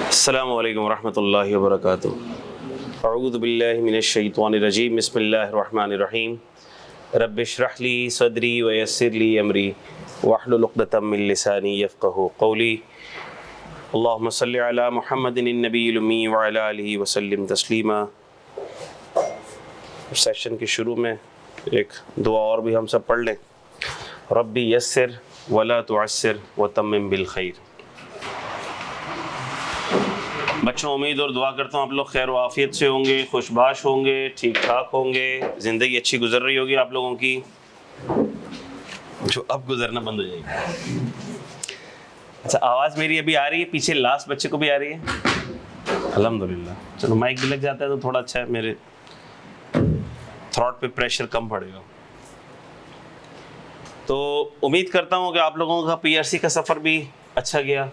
अस्सलामु अलैकुम वरहमतुल्लाहि वबरकातुहू। अऊज़ु बिल्लाहि मिनश्शैतानिर्रजीम। बिस्मिल्लाहिर्रहमानिर्रहीम। रब्बिश्रह ली सदरी व यस्सिर ली अमरी वहलुल उक़दतम मिन लिसानी यफ़क़हू क़ौली। अल्लाहुम्मा सल्लि अला मुहम्मदिन नबिय्यिल उम्मी व अला आलिहि व सल्लिम तस्लीमा। सेशन के शुरू में एक दुआ और भी हम सब पढ़ लें। रब्बी यस्सिर वला तुअस्सिर व तम्मिम बिल खैर। बच्चों, उम्मीद और दुआ करता हूँ आप लोग खैर व आफ़ियत से होंगे, खुशबाश होंगे, ठीक ठाक होंगे, ज़िंदगी अच्छी गुजर रही होगी आप लोगों की, जो अब गुजरना बंद हो जाएगी। अच्छा, आवाज़ मेरी अभी आ रही है? पीछे लास्ट बच्चे को भी आ रही है? अल्हम्दुलिल्लाह। चलो, माइक भी लग जाता है तो थोड़ा अच्छा है, मेरे थ्रोट पे प्रेशर कम पड़ेगा। तो उम्मीद करता हूँ कि आप लोगों का पीआरसी का सफ़र भी अच्छा गया,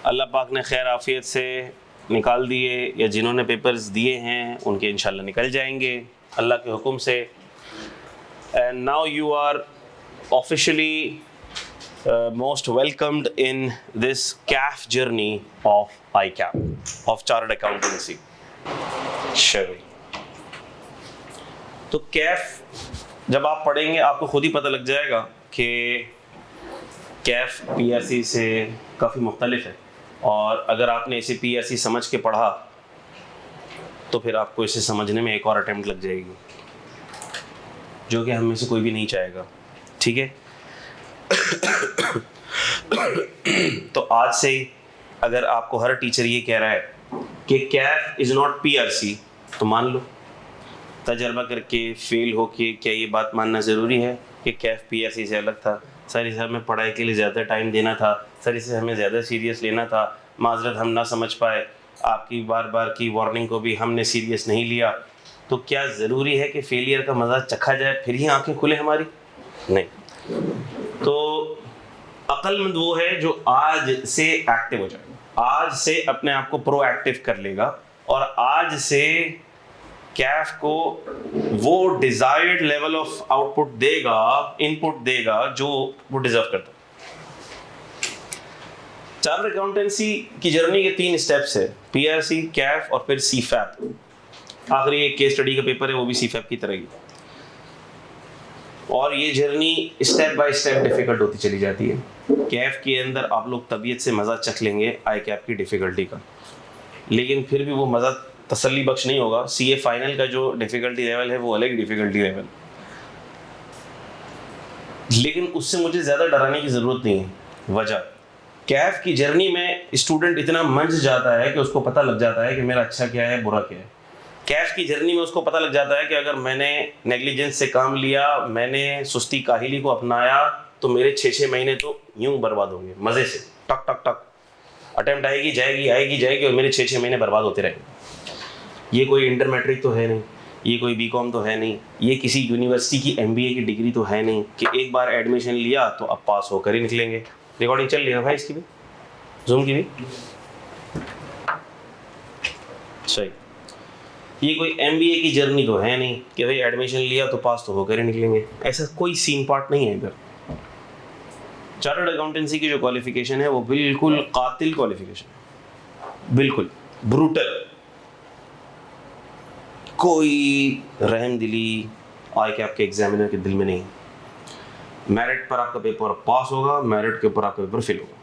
अल्लाह पाक ने खैर आफ़ियत से निकाल दिए, या जिन्होंने पेपर्स दिए हैं उनके इंशाल्लाह निकल जाएंगे अल्लाह के हुक्म से। And now you are officially most welcomed in this CAF journey of ICAP of chartered accountancy. चलो, तो कैफ जब आप पढ़ेंगे आपको खुद ही पता लग जाएगा कि कैफ पीआरसी से काफ़ी मुख्तलिफ है, और अगर आपने इसे पीआरसी समझ के पढ़ा तो फिर आपको इसे समझने में एक और अटेम्प्ट लग जाएगी, जो कि हम में से कोई भी नहीं चाहेगा। ठीक है? तो आज से अगर आपको हर टीचर ये कह रहा है कि कैफ इज़ नॉट पीआरसी, तो मान लो। तजर्बा करके फेल हो के क्या ये बात मानना ज़रूरी है कि कैफ पीआरसी से अलग था? सर, इसे हमें पढ़ाई के लिए ज़्यादा टाइम देना था, सर इसे हमें ज़्यादा सीरियस लेना था, माजरत हम ना समझ पाए, आपकी बार बार की वार्निंग को भी हमने सीरियस नहीं लिया। तो क्या ज़रूरी है कि फेलियर का मज़ा चखा जाए फिर ही आंखें खुले हमारी? नहीं। तो अक्लमंद वो है जो आज से एक्टिव हो जाएगा, आज से अपने आप को प्रोएक्टिव कर लेगा, और आज से कैफ को वो डिजायर्ड लेवल ऑफ आउटपुट देगा, इनपुट देगा जो वो डिजर्व करता है। चार्टर्ड अकाउंटेंसी की जर्नी के 3 स्टेप्स है: पीआरसी, कैफ और फिर सीफैप। आखिरी एक केस स्टडी का पेपर है, वो भी सीफैप की तरह ही। और ये journey step by step difficult होती चली जाती है। कैफ के अंदर आप लोग तबीयत से मज़ा चख लेंगे आई कैप की डिफ़िकल्टी का, लेकिन फिर भी वो मज़ा तसल्ली बख्श नहीं होगा। सीए फाइनल का जो डिफ़िकल्टी लेवल है वो अलग ही डिफ़िकल्टी लेवल, लेकिन उससे मुझे ज़्यादा डराने की ज़रूरत नहीं है। वजह, कैफ की जर्नी में स्टूडेंट इतना मंझ जाता है कि उसको पता लग जाता है कि मेरा अच्छा क्या है, बुरा क्या है। कैफ की जर्नी में उसको पता लग जाता है कि अगर मैंने नेग्लिजेंस से काम लिया, मैंने सुस्ती काहिली को अपनाया, तो मेरे 6-6 महीने तो यूं बर्बाद होंगे मज़े से। टक टक टक अटेम्प्ट आएगी जाएगी, आएगी जाएगी, और मेरे 6-6 महीने बर्बाद होते रहेंगे। ये कोई इंटर मैट्रिक तो है नहीं, ये कोई बीकॉम तो है नहीं, ये किसी यूनिवर्सिटी की एमबीए की डिग्री तो है नहीं कि एक बार एडमिशन लिया तो अब पास होकर ही निकलेंगे। रिकॉर्डिंग चल रही है भाई, इसकी भी, जूम की भी सही। ये कोई एमबीए की जर्नी तो है नहीं कि भाई एडमिशन लिया तो पास तो होकर ही निकलेंगे, ऐसा कोई सीन पार्ट नहीं है इधर। चार्टर्ड अकाउंटेंसी की जो क्वालिफिकेशन है वो बिल्कुल कातिल क्वालिफिकेशन है, बिल्कुल ब्रूटल। कोई रहम दिली आई कैप के एग्जामिनर के दिल में नहीं। मेरिट पर आपका पेपर पास होगा, मेरिट के ऊपर आपका पेपर फेल होगा।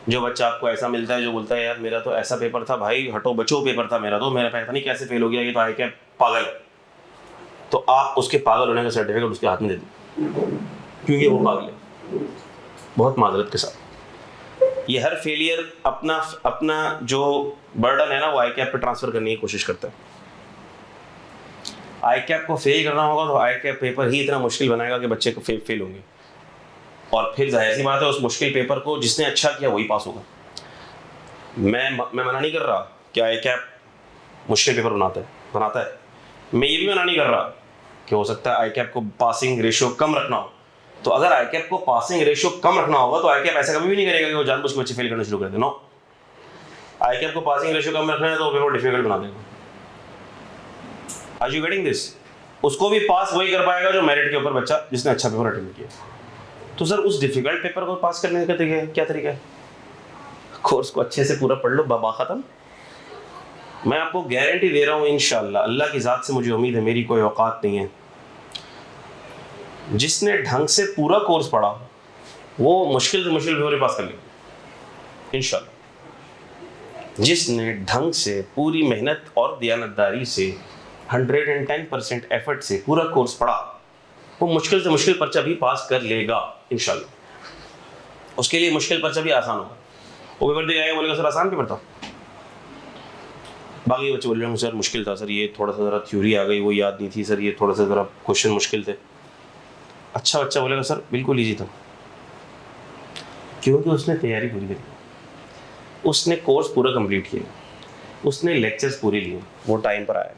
जो बच्चा आपको ऐसा मिलता है जो बोलता है यार मेरा तो ऐसा पेपर था, भाई हटो बचो पेपर था मेरा, तो मेरा पता नहीं कैसे फेल हो गया, ये तो आई कैप पागल है, तो आप उसके पागल होने का सर्टिफिकेट उसके हाथ में दे दो, क्योंकि वो पागल है। बहुत माजरत के साथ ये हर फेलियर अपना अपना जो बर्डन है ना वो आई कैप पे ट्रांसफर करने की कोशिश करता है। आई कैप को फेल करना होगा तो आई कैप पेपर ही इतना मुश्किल बनाएगा कि बच्चे को फेल होंगे, और फिर जाहिर सी बात है उस मुश्किल पेपर को जिसने अच्छा किया वही पास होगा। मैं मना नहीं कर रहा कि आई कैप मुश्किल पेपर बनाता है। मैं ये भी मना नहीं कर रहा कि हो सकता है आई कैप को पासिंग रेशियो कम रखना हो, तो अगर आई कैप को पासिंग रेशियो कम रखना होगा तो आई कैप ऐसा कभी भी नहीं करेगा कि वो जानबूझ के बच्चे फेल करना शुरू कर दे। नो, आई कैप को पासिंग रेशियो कम रखना है तो पेपर डिफिकल्ट बना देगा। Are you getting this? उसको भी पास वही कर पाएगा जो मेरिट के ऊपर बच्चा जिसने अच्छा पेपर अटेंड किया। तो सर उस डिफिकल्ट पेपर को पास करने का तरीका क्या तरीका है? कोर्स को अच्छे से पूरा पढ़ लो, बाबा ख़त्म। मैं आपको गारंटी दे रहा हूँ इंशाअल्लाह, अल्लाह की ज़ात से मुझे उम्मीद है, मेरी कोई औकात नहीं है, जिसने ढंग से पूरा कोर्स पढ़ा वो मुश्किल से मुश्किल पेपर पास कर लेगा इंशाअल्लाह। जिसने ढंग से पूरी मेहनत और दयानतदारी से 110% एफर्ट से पूरा कोर्स पढ़ा वो मुश्किल से मुश्किल पर्चा भी पास कर लेगा इंशाअल्लाह। उसके लिए मुश्किल पर्चा भी आसान होगा। वो पेपर दे आएगा, बोलेगा सर आसान पेपर था, बाकी बच्चे बोल रहे हैं सर मुश्किल था, सर ये थोड़ा सा ज़रा थ्योरी आ गई वो याद नहीं थी, सर ये थोड़ा सा ज़रा क्वेश्चन मुश्किल थे। अच्छा बच्चा बोलेगा सर बिल्कुल ईजी था, क्योंकि उसने तैयारी पूरी करी, उसने कोर्स पूरा कंप्लीट किया, उसने लेक्चर्स पूरे लिए, वो टाइम पर आया।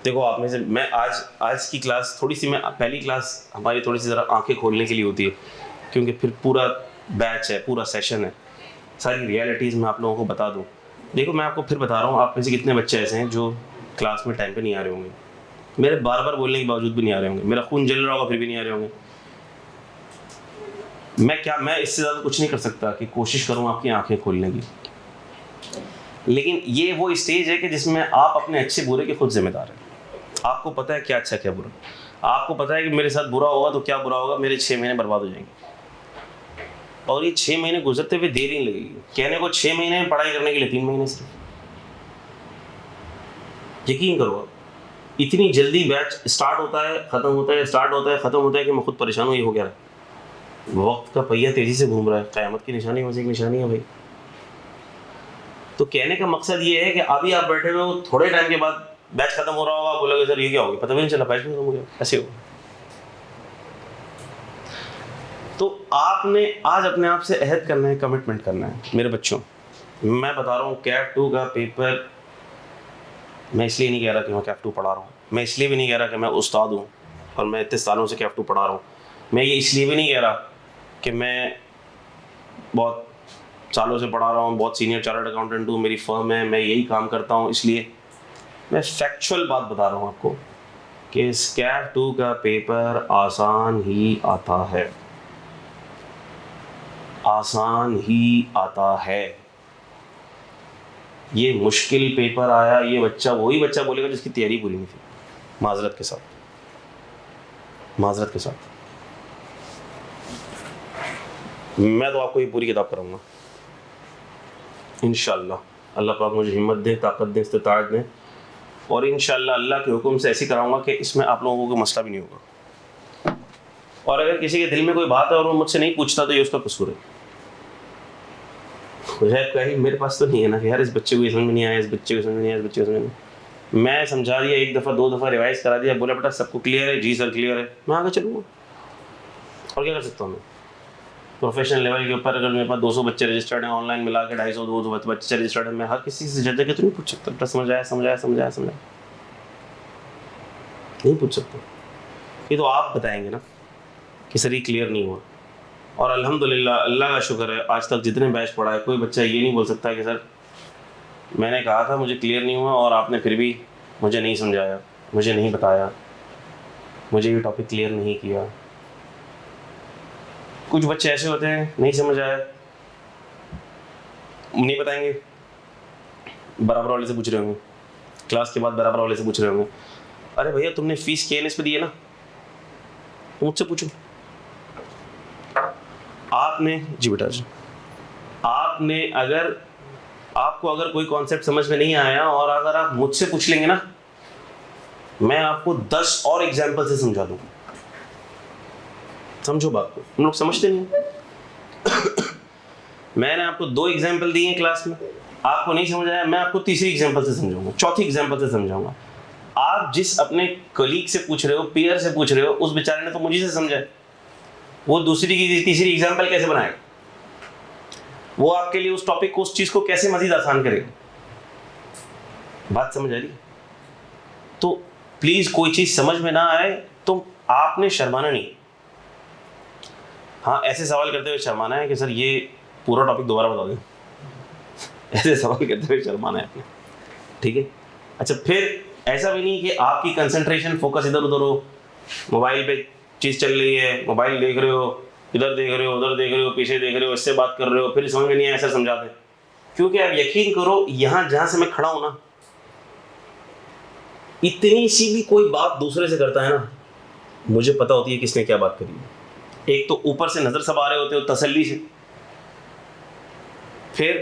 देखो आप में से मैं आज की क्लास थोड़ी सी, मैं पहली क्लास हमारी थोड़ी सी ज़रा आंखें खोलने के लिए होती है, क्योंकि फिर पूरा बैच है, पूरा सेशन है, सारी रियलिटीज़ मैं आप लोगों को बता दूँ। देखो मैं आपको फिर बता रहा हूँ, आप में से कितने बच्चे ऐसे हैं जो क्लास में टाइम पे नहीं आ रहे होंगे, मेरे बार बार बोलने के बावजूद भी नहीं आ रहे होंगे, मेरा खून जल रहा होगा फिर भी नहीं आ रहे होंगे। मैं इससे ज़्यादा कुछ नहीं कर सकता कि कोशिश करूँ आपकी आंखें खोलने की, लेकिन ये वो स्टेज है कि जिसमें आप अपने अच्छे बुरे के खुद जिम्मेदार हैं। आपको पता है क्या अच्छा क्या बुरा, आपको पता है कि मेरे साथ बुरा होगा तो क्या बुरा होगा, मेरे 6 महीने बर्बाद हो जाएंगे, और ये 6 महीने गुजरते हुए देर नहीं लगेगी। कहने को 6 महीने पढ़ाई करने के लिए 3 महीने सिर्फ, यकीन करो इतनी जल्दी बैच स्टार्ट होता है ख़त्म होता है, स्टार्ट होता है ख़त्म होता है कि मैं खुद परेशान हूँ, ये हो गया है, वक्त का पहिया तेज़ी से घूम रहा है, क़यामत की निशानी में से एक निशानी है भाई। तो कहने का मकसद ये है कि अभी आप बैठे हुए हो, थोड़े टाइम के बाद बैच खत्म हो रहा होगा, बोलोगे सर ये क्या हो गया, पता भी नहीं चला बैच खत्म हो गया, ऐसे हो। तो आपने आज अपने आप से अहद करना है, कमिटमेंट करना है। मेरे बच्चों मैं बता रहा हूँ, कैफ 2 का पेपर मैं इसलिए नहीं कह रहा कि मैं कैफ 2 पढ़ा रहा हूँ, मैं इसलिए भी नहीं कह रहा कि मैं उस्ताद हूँ और मैं इतने सालों से कैफ 2 पढ़ा रहा हूँ, मैं ये इसलिए भी नहीं कह रहा कि मैं बहुत सालों से पढ़ा रहा हूँ, बहुत सीनियर चार्टर्ड अकाउंटेंट हूँ, मेरी फर्म है, मैं यही काम करता हूँ, इसलिए मैं फैक्चुअल बात बता रहा हूँ आपको कि इस कैफ 2 का पेपर आसान ही आता है, आसान ही आता है। ये मुश्किल पेपर आया, ये बच्चा वही बच्चा बोलेगा जिसकी तैयारी पूरी नहीं थी, माजरत के साथ, माजरत के साथ। मैं तो आपको ये पूरी किताब कराऊंगा इंशाअल्लाह। अल्लाह पाक मुझे हिम्मत दे, ताकत दे, इस्तिताअत दे, और इंशाअल्लाह अल्लाह के हुक्म से ऐसी कराऊंगा कि इसमें आप लोगों को मसला भी नहीं होगा। और अगर किसी के दिल में कोई बात है और वो मुझसे नहीं पूछता तो ये उसका कसूर है। कहीं मेरे पास तो नहीं है ना कि यार इस बच्चे को ये समझ में नहीं आया, इस बच्चे को समझ में नहीं आया, इस बच्चे को समझ में नहीं। मैं समझा दिया, 1 दफ़ा 2 दफ़ा रिवाइज करा दिया, बोला बेटा सबको क्लियर है, जी सर क्लियर है, मैं आगे चलूँगा। और क्या कर सकता हूँ मैं? प्रोफेशनल लेवल के ऊपर अगर मेरे पास 200 बच्चे रजिस्टर्ड हैं, ऑनलाइन मिला के 250 बच्चे रजिस्टर्ड हैं, मैं हर किसी से जज के तो नहीं पूछ सकता बेटा समझाया समझाया समझाया समझाया, नहीं पूछ सकता। ये तो आप बताएंगे ना कि सर ये क्लियर नहीं हुआ। और अल्हम्दुलिल्लाह अल्लाह का शुक्र है, आज तक जितने बैच पढ़ा है कोई बच्चा ये नहीं बोल सकता कि सर मैंने कहा था मुझे क्लियर नहीं हुआ और आपने फिर भी मुझे नहीं समझाया, मुझे नहीं बताया, मुझे ये टॉपिक क्लियर नहीं किया। कुछ बच्चे ऐसे होते हैं नहीं समझ आया, नहीं बताएंगे, बराबर वाले से पूछ रहे होंगे, क्लास के बाद बराबर वाले से पूछ रहे होंगे, अरे भैया तुमने फीस KNS पे दी है ना, मुझसे पूछो। आपने जी बेटा जी, आपने अगर आपको अगर कोई कॉन्सेप्ट समझ में नहीं आया और अगर आप मुझसे पूछ लेंगे ना, मैं आपको 10 और एग्जाम्पल से समझा दूंगा। समझो बात को, हम लोग समझते नहीं। मैंने आपको 2 एग्जाम्पल दिए हैं क्लास में, आपको नहीं समझ आया, मैं आपको तीसरी एग्जाम्पल से समझाऊंगा, चौथी एग्जाम्पल से समझाऊंगा। आप जिस अपने कलीग से पूछ रहे हो, पीयर से पूछ रहे हो, उस बेचारे ने तो मुझे से समझा, वो दूसरी की तीसरी एग्जाम्पल कैसे बनाएगा? वो आपके लिए उस टॉपिक को, उस चीज़ को कैसे मजीद आसान करेगा? बात समझ आ रही? तो प्लीज़ कोई चीज़ समझ में ना आए तो आपने शर्माना नहीं। हाँ, ऐसे सवाल करते हुए शर्माना है कि सर ये पूरा टॉपिक दोबारा बता दें, ऐसे सवाल करते हुए शर्माना है आपने, ठीक है? अच्छा, फिर ऐसा भी नहीं कि आपकी कंसंट्रेशन फोकस इधर उधर हो, मोबाइल पे चीज़ चल रही है, मोबाइल देख रहे हो, इधर देख रहे हो, उधर देख रहे हो, पीछे देख रहे हो, इससे बात कर रहे हो, फिर समझ में नहीं आया, ऐसा समझाते हैं। क्योंकि आप यकीन करो, यहाँ जहाँ से मैं खड़ा हूँ ना, इतनी सी भी कोई बात दूसरे से करता है ना, मुझे पता होती है किसने क्या बात करी है। एक तो ऊपर से नज़र सब आ रहे होते हो तसल्ली से, फिर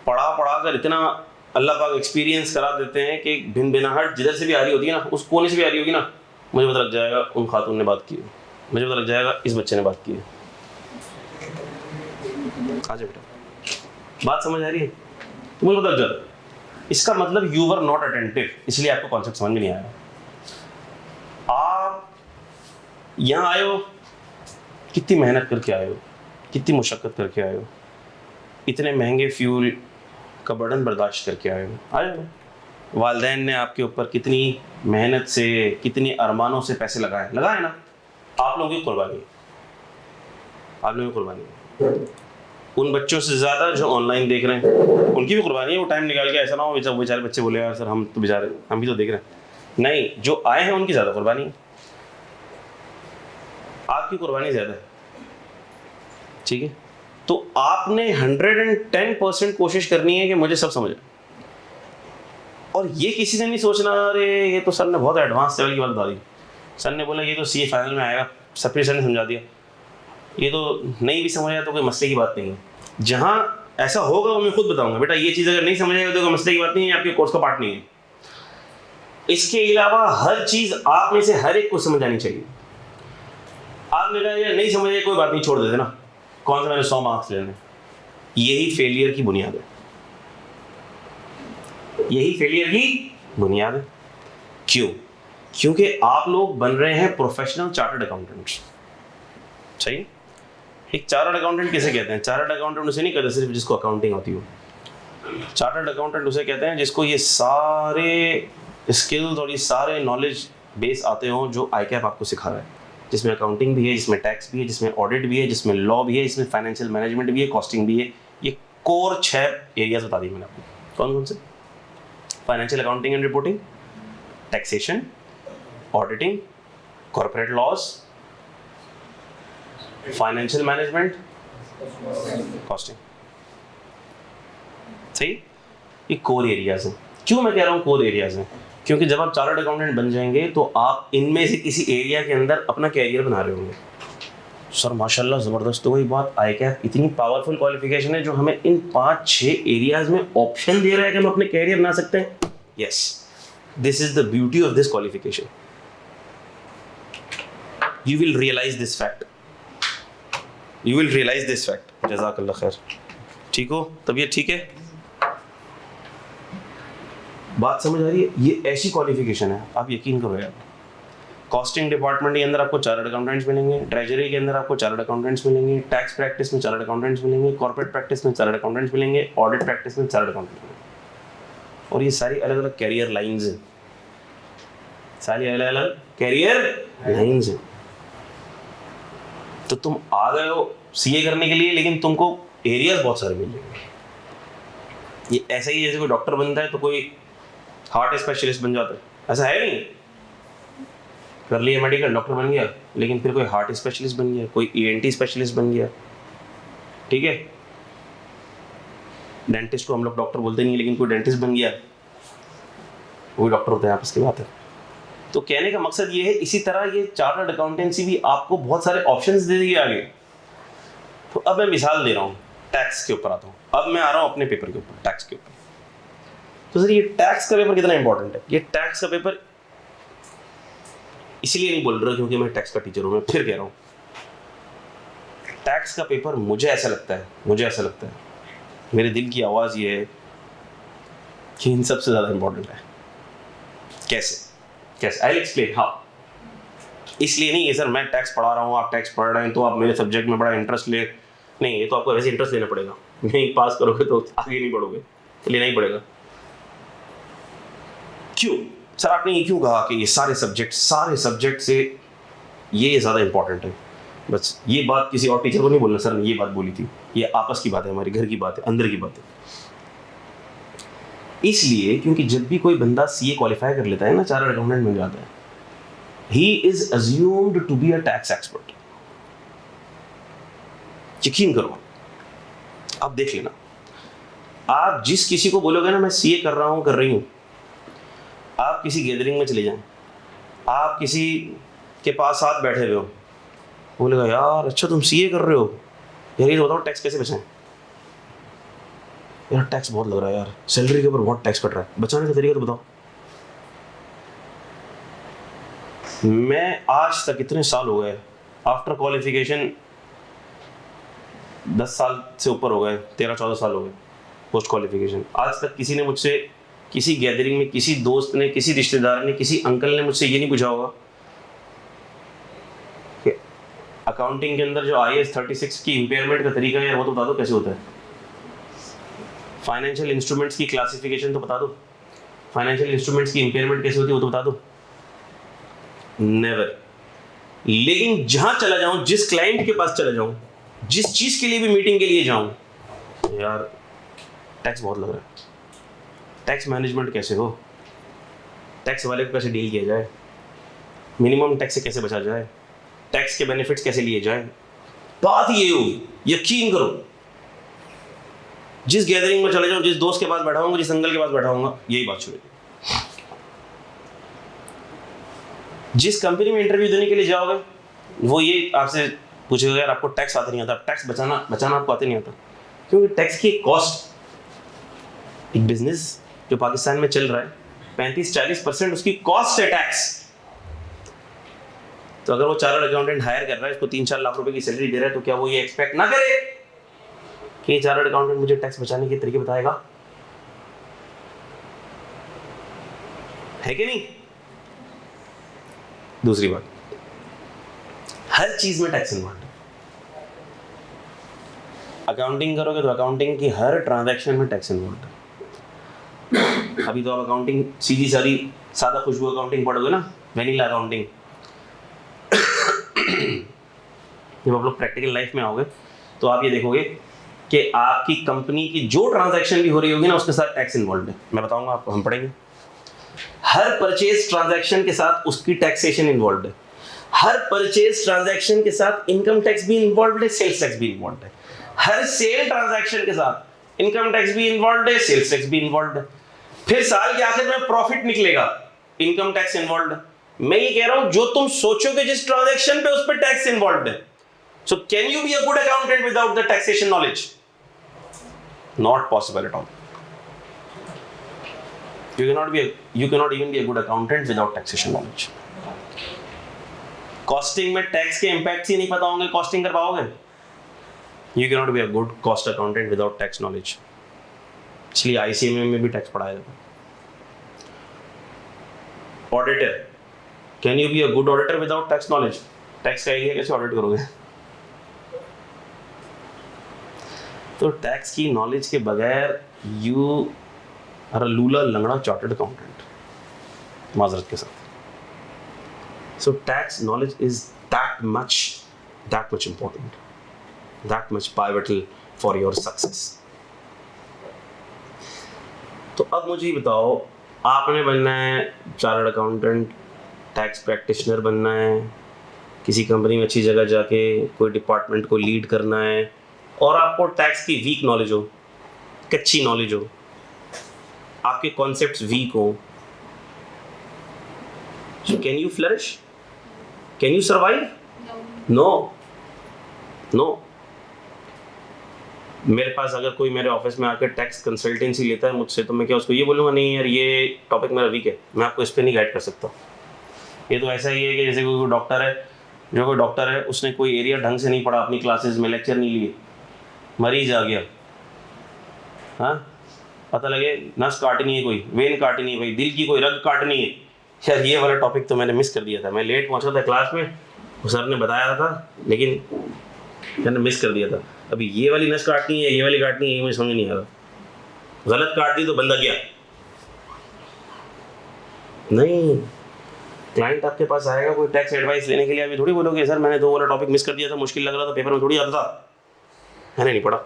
पढ़ा कर इतना अल्लाह पाक एक्सपीरियंस करा देते हैं कि भिन भिनाहट जिधर से भी आ रही होती है ना, उस कोने से भी आ रही होगी ना, मुझे पता लग जाएगा उन खातून ने बात की है, मुझे पता लग जाएगा इस बच्चे ने बात की है। आजा बेटा, बात समझ आ रही है? तो मुझे पता लग जाता। इसका मतलब यू वर नॉट अटेंटिव, इसलिए आपको कॉन्सेप्ट समझ में नहीं आया। आप यहाँ आए हो, कितनी मेहनत करके आए हो, कितनी मुशक्क़त करके आए हो, इतने महंगे फ्यूल का बर्डन बर्दाश्त करके आए हो। वालिदैन ने आपके ऊपर कितनी मेहनत से, कितनी अरमानों से पैसे लगाए ना, आप लोगों की कुर्बानी, आप लोगों की कुर्बानी। उन बच्चों से ज़्यादा जो ऑनलाइन देख रहे हैं, उनकी भी कुर्बानी है। वो टाइम निकाल के, ऐसा ना हो बेचारे बच्चे बोले यार सर हम तो बेचारे, हम भी तो देख रहे हैं। नहीं, जो आए हैं उनकी ज़्यादा कुर्बानी है, आपकी कुर्बानी ज़्यादा है, ठीक है? तो आपने 110% कोशिश करनी है कि मुझे सब समझ। और ये किसी से नहीं सोचना अरे ये तो सर ने बहुत एडवांस लेवल की बात बता दी, सर ने बोला ये तो सीए फाइनल में आएगा, सब सर ने समझा दिया, ये तो नहीं भी समझ आया तो कोई मसले की बात नहीं है। जहाँ ऐसा होगा वो मैं खुद बताऊंगा, बेटा ये चीज़ अगर नहीं समझ आएगा तो कोई मसले की बात नहीं है, आपके कोर्स का पार्ट नहीं है। इसके अलावा हर चीज़ आप में से हर एक को समझ आनी चाहिए। आपने कहा यार नहीं समझ आए कोई बात नहीं, छोड़ देते ना, कौन सा मैंने 100 मार्क्स लेने। यही फेलियर की बुनियाद है, यही फेलियर की बुनियाद है। क्यों? क्योंकि आप लोग बन रहे हैं प्रोफेशनल चार्टर्ड अकाउंटेंट्स। सही? एक चार्टर्ड अकाउंटेंट किसे कहते हैं? चार्टर्ड अकाउंटेंट उसे नहीं कहते सिर्फ जिसको अकाउंटिंग आती हो। चार्टर्ड अकाउंटेंट उसे कहते हैं जिसको ये सारे स्किल्स और ये सारे नॉलेज बेस आते हों जो आईकैप आपको सिखा रहा है, जिसमें अकाउंटिंग भी है, जिसमें टैक्स भी है, जिसमें ऑडिट भी है, जिसमें लॉ भी है, जिसमें फाइनेंशियल मैनेजमेंट भी है, कॉस्टिंग भी है। ये कोर 6 एरियाज बता दिए मैंने आपको। कौन कौन से? Financial accounting and reporting, taxation, auditing, corporate laws, financial management, costing. सही? ये कोर एरियाज हैं। क्यों मैं कह रहा हूँ कोर एरियाज हैं? क्योंकि जब आप चार्टर्ड अकाउंटेंट बन जाएंगे तो आप इनमें से किसी एरिया के अंदर अपना कैरियर बना रहे होंगे। सर माशाल्लाह ज़बरदस्त हो गई बात, आईकैप इतनी पावरफुल क्वालिफिकेशन है जो हमें इन 5-6 एरियाज में ऑप्शन दे रहा है कि हम अपने कैरियर बना सकते हैं। Yes, this is the beauty of this qualification. You will realise this fact, you will realise this fact. जज़ाकल्लाह खैर। ठीक हो? तबीयत ठीक है? बात समझ आ रही है? ये ऐसी क्वालिफिकेशन है, आप यकीन करो यार। कॉस्टिंग डिपार्टमेंट के अंदर आपको चार्टर्ड अकाउंटेंट्स मिलेंगे, ट्रेजरी के अंदर आपको चार्टर्ड अकाउंटेंट्स मिलेंगे, टैक्स प्रैक्टिस में चार्टर्ड अकाउंटेंट्स मिलेंगे, कॉर्पोरेट प्रैक्टिस में चार्टर्ड अकाउंटेंट्स मिलेंगे, ऑडिट प्रैक्टिस में चार्टर्ड अकाउंटेंट्स मिलेंगे। और ये सारी अलग अलग कैरियर लाइन्स हैं, सारी अलग अलग कैरियर लाइन्स हैं। तो तुम आ गए हो सीए करने के लिए, लेकिन तुमको एरियाज बहुत सारे मिल जाएंगे। ये ऐसा ही जैसे कोई डॉक्टर बनता है तो कोई हार्ट स्पेशलिस्ट बन जाता है, ऐसा है नहीं। कर लिया मेडिकल, डॉक्टर बन गया, लेकिन फिर कोई हार्ट स्पेशलिस्ट बन गया, कोई ईएनटी स्पेशलिस्ट बन गया, ठीक है। डेंटिस्ट को हम लोग डॉक्टर बोलते नहीं, लेकिन कोई डेंटिस्ट बन गया, वही डॉक्टर होता है, आपस की बात है। तो कहने का मकसद ये है, इसी तरह ये चार्टर्ड अकाउंटेंसी भी आपको बहुत सारे ऑप्शंस दे देगी आगे। तो अब मैं मिसाल दे रहा हूँ, टैक्स के ऊपर आता हूँ। अब मैं आ रहा हूँ अपने पेपर के ऊपर, टैक्स के ऊपर। तो सर ये टैक्स का पेपर कितना इंपॉर्टेंट है? ये टैक्स का पेपर इसलिए नहीं बोल रहा क्योंकि मैं टैक्स का टीचर हूँ, मैं फिर कह रहा हूँ टैक्स का पेपर मुझे ऐसा लगता है, मेरे दिल की आवाज़ ये है कि इन सबसे ज़्यादा इंपॉर्टेंट है। कैसे? I will explain how. इसलिए नहीं है सर मैं टैक्स पढ़ा रहा हूँ, आप टैक्स पढ़ रहे हैं तो आप मेरे सब्जेक्ट में बड़ा इंटरेस्ट ले, नहीं, ये तो आपको वैसे इंटरेस्ट लेना पड़ेगा। नहीं पास करोगे तो आगे नहीं बढ़ोगे, तो लेना ही पड़ेगा। क्यों सर आपने ये क्यों कहा कि ये सारे सब्जेक्ट से ये ज़्यादा इंपॉर्टेंट है? बस ये बात किसी और टीचर को नहीं बोलना, सर ने ये बात बोली थी, ये आपस की बात है, हमारे घर की बात है, अंदर की बात है। इसलिए क्योंकि जब भी कोई बंदा सीए क्वालिफाई कर लेता है ना, चार्टर्ड अकाउंटेंट बन जाता है, he is assumed to be a tax expert. यकीन करो, आप देख लेना, आप जिस किसी को बोलोगे ना मैं सीए कर रहा हूं, कर रही हूं, आप किसी गैदरिंग में चले जाएं, आप किसी के पास साथ बैठे हुए हो, बोलेगा यार अच्छा तुम सीए कर रहे हो, यार ये तो बताओ टैक्स कैसे बचाएं, यार टैक्स बहुत लग रहा है यार, सैलरी के ऊपर बहुत टैक्स कट रहा है, बचाने का तरीका तो बताओ। मैं आज तक इतने साल हो गए, आफ्टर क्वालिफिकेशन 10 साल से ऊपर हो गए, 13-14 साल हो गए पोस्ट क्वालिफिकेशन, आज तक किसी ने मुझसे, किसी गैदरिंग में, किसी दोस्त ने, किसी रिश्तेदार ने, किसी अंकल ने मुझसे ये नहीं पूछा होगा कि अकाउंटिंग के अंदर जो IAS 36 की इम्पेयरमेंट का तरीका है वो तो बता दो कैसे होता है, फाइनेंशियल इंस्ट्रूमेंट्स की क्लासिफिकेशन तो बता दो, फाइनेंशियल इंस्ट्रूमेंट्स की इम्पेयरमेंट कैसे होती है वो तो बता दो, नेवर। लेकिन जहां चला जाऊं, जिस क्लाइंट के पास चला जाऊं, जिस चीज के लिए भी मीटिंग के लिए जाऊं, यार टैक्स बहुत लग रहा है, टैक्स मैनेजमेंट कैसे हो, टैक्स वाले को कैसे डील किया जाए, मिनिमम टैक्स से कैसे बचा जाए, टैक्स के बेनिफिट्स कैसे लिए जाए, बात ये होगी। यकीन करो, जिस गैदरिंग में चले जाऊं, जिस दोस्त के पास बैठा हूंगा, जिस अंकल के पास बैठा हूंगा, यही बात शुरू। जिस कंपनी में इंटरव्यू देने के लिए जाओगे वो ये आपसे पूछेगा यार आपको टैक्स आता नहीं आता, टैक्स बचाना आपको आते नहीं आता, क्योंकि टैक्स की कॉस्ट, एक बिजनेस जो पाकिस्तान में चल रहा है 35-40% उसकी कॉस्ट है टैक्स। तो अगर वो चार्टर्ड अकाउंटेंट हायर कर रहा है, उसको 3-4 लाख रुपए की सैलरी दे रहा है, तो क्या वो ये एक्सपेक्ट ना करे कि चार्टर्ड अकाउंटेंट मुझे टैक्स बचाने के तरीके बताएगा, है कि नहीं? दूसरी बात, हर चीज में टैक्स इन्वॉल्व है। अकाउंटिंग करोगे तो अकाउंटिंग की हर ट्रांजैक्शन में टैक्स इन्वॉल्व है। अभी तो आप अकाउंटिंग सीधी सादी सादा खुशबू अकाउंटिंग पढ़ोगे ना, वेनिला अकाउंटिंग, जब आप लोग प्रैक्टिकल लाइफ में आओगे तो आप ये देखोगे कि आपकी कंपनी की जो ट्रांजैक्शन भी हो रही होगी ना उसके साथ टैक्स इन्वॉल्व है। मैं बताऊंगा आपको, हम पढ़ेंगे। हर परचेज ट्रांजैक्शन के साथ उसकी टैक्सेशन इन्वॉल्व है, हर परचेज ट्रांजैक्शन के साथ इनकम टैक्स भी इन्वॉल्व है, सेल्स टैक्स भी इन्वॉल्व है, हर सेल ट्रांजैक्शन के साथ इनकम टैक्स भी इन्वॉल्व है, सेल्स टैक्स भी इन्वॉल्व है, फिर साल के आखिर में प्रॉफिट निकलेगा, इनकम टैक्स इन्वॉल्व है। मैं ये कह रहा हूं जो तुम सोचोगे जिस ट्रांजैक्शन पे उस पर टैक्स इन्वॉल्व है। So can you be a good accountant without the taxation knowledge? Not possible at all. You cannot even be a good accountant without taxation knowledge. Costing में टैक्स के इम्पैक्ट ही नहीं पता होंगे, costing कर पाओगे? You cannot be a good cost accountant without tax knowledge. इसलिए ICMA में भी टैक्स पढ़ाया जाता है। Auditor, can you be a good auditor without tax knowledge? Tax का एरिया कैसे ऑडिट करोगे? तो टैक्स की नॉलेज के बगैर यू आर अ लूला लंगड़ा चार्टर्ड अकाउंटेंट, माजरत के साथ। So tax knowledge is that much important, that much pivotal for your success. तो अब मुझे ये बताओ, आपने बनना है चार्टर्ड अकाउंटेंट, टैक्स प्रैक्टिशनर बनना है, किसी कंपनी में अच्छी जगह जाके कोई डिपार्टमेंट को लीड करना है, और आपको टैक्स की वीक नॉलेज हो, कच्ची नॉलेज हो, आपके कॉन्सेप्ट्स वीक हो, so can you flourish? Can you survive? No. मेरे पास अगर कोई मेरे ऑफिस में आकर टैक्स कंसल्टेंसी लेता है मुझसे, तो मैं क्या उसको ये बोलूँगा नहीं यार ये टॉपिक मेरा वीक है, मैं आपको इस पर नहीं गाइड कर सकता। ये तो ऐसा ही है कि जैसे कोई डॉक्टर है, जो कोई डॉक्टर है उसने कोई एरिया ढंग से नहीं पढ़ा, अपनी क्लासेस में लेक्चर नहीं लिए, मरीज आ गया, हाँ, पता लगे नस काटनी है, कोई वेन काटनी है, भाई दिल की कोई रग काटनी है, यार ये वाला टॉपिक तो मैंने मिस कर दिया था, मैं लेट पहुंचा था क्लास में, सर ने बताया था लेकिन मैंने मिस कर दिया था। अभी ये वाली नस काटनी है, ये वाली काटनी है, ये मुझे समझ नहीं आ रहा, गलत काट दी तो बंदा गया। नहीं, क्लाइंट आपके पास आएगा कोई टैक्स एडवाइस लेने के लिए, अभी थोड़ी बोलोगे सर मैंने तो वाला टॉपिक मिस कर दिया था, मुश्किल लग रहा था, पेपर में थोड़ी आता था, मैंने नहीं पढ़ा,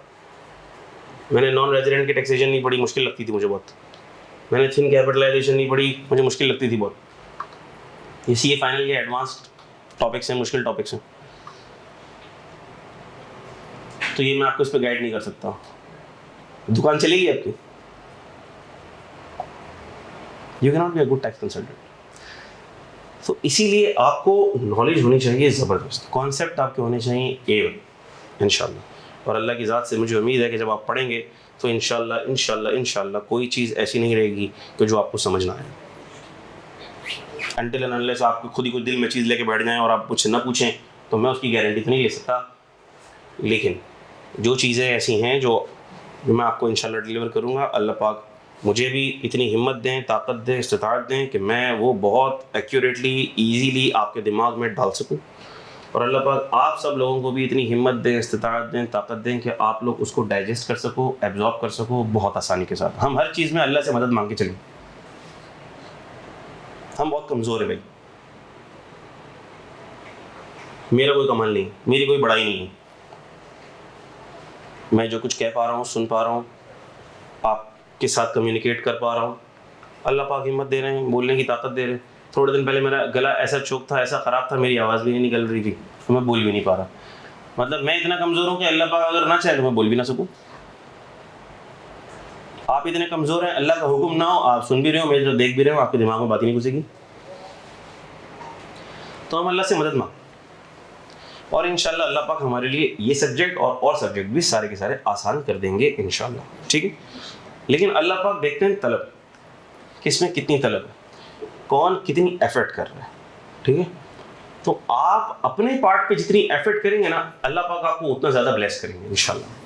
मैंने नॉन रेजिडेंट की टैक्सेशन नहीं पढ़ी, मुश्किल लगती थी मुझे बहुत, मैंने थिन कैपिटलाइजेशन नहीं पढ़ी, मुझे मुश्किल लगती थी बहुत। इसी ये फाइनल के एडवांस टॉपिक्स हैं, मुश्किल टॉपिक्स हैं, तो ये मैं आपको इस पर गाइड नहीं कर सकता। दुकान चलेगी आपकी, you can not be a good tax consultant. तो इसीलिए आपको नॉलेज होनी चाहिए ज़बरदस्त, कॉन्सेप्ट आपके होने चाहिए A1 इंशाल्लाह। और अल्लाह की ज़ात से मुझे उम्मीद है कि जब आप पढ़ेंगे तो इंशाल्लाह इंशाल्लाह इंशाल्लाह कोई चीज़ ऐसी नहीं रहेगी कि जो आपको समझ ना आए। अनटिल एंड अनलेस आप खुद ही कुछ दिल में चीज़ लेके बैठ जाएं और आप कुछ ना पूछें तो मैं उसकी गारंटी तो नहीं ले सकता। लेकिन जो चीज़ें ऐसी हैं जो मैं आपको इंशाल्लाह डिलीवर करूँगा, अल्लाह पाक मुझे भी इतनी हिम्मत दें, ताकत दें, इस्तिताअत दें कि मैं वो बहुत एक्यूरेटली ईजीली आपके दिमाग में डाल सकूं। और अल्लाह पाक आप सब लोगों को भी इतनी हिम्मत दें, इस्तिताअत दें, ताकत दें कि आप लोग उसको डाइजेस्ट कर सको, एब्जॉर्ब कर सको बहुत आसानी के साथ। हम हर चीज़ में अल्लाह से मदद मांग के चलें। हम बहुत कमज़ोर है भाई, मेरा कोई कमाल नहीं, मेरी कोई बड़ाई नहीं है, मैं जो कुछ कह पा रहा हूँ, सुन पा रहा हूँ, आपके साथ कम्युनिकेट कर पा रहा हूँ, अल्लाह पाक हिम्मत दे रहे हैं, बोलने की ताकत दे रहे हैं। थोड़े दिन पहले मेरा गला ऐसा चोक था, ऐसा ख़राब था, मेरी आवाज़ भी नहीं निकल रही थी, तो मैं बोल भी नहीं पा रहा। मतलब मैं इतना कमज़ोर हूँ कि अल्लाह पाक अगर ना चाहे तो मैं बोल भी ना सकूँ। आप इतने कमज़ोर हैं, अल्लाह का हुक्म ना हो, आप सुन भी रहे हो, मेरे जो देख भी रहे हो, आपके दिमाग में बात ही नहीं घुसेगी। तो हम अल्लाह से मदद मांग, और इंशाल्लाह अल्लाह पाक हमारे लिए ये सब्जेक्ट और सब्जेक्ट भी सारे के सारे आसान कर देंगे इंशाल्लाह, ठीक है। लेकिन अल्लाह पाक देखते हैं तलब, किसमें कितनी तलब है, कौन कितनी एफर्ट कर रहा है, ठीक है। तो आप अपने पार्ट पे जितनी एफर्ट करेंगे ना, अल्लाह पाक आपको उतना ज़्यादा ब्लेस करेंगे इंशाल्लाह।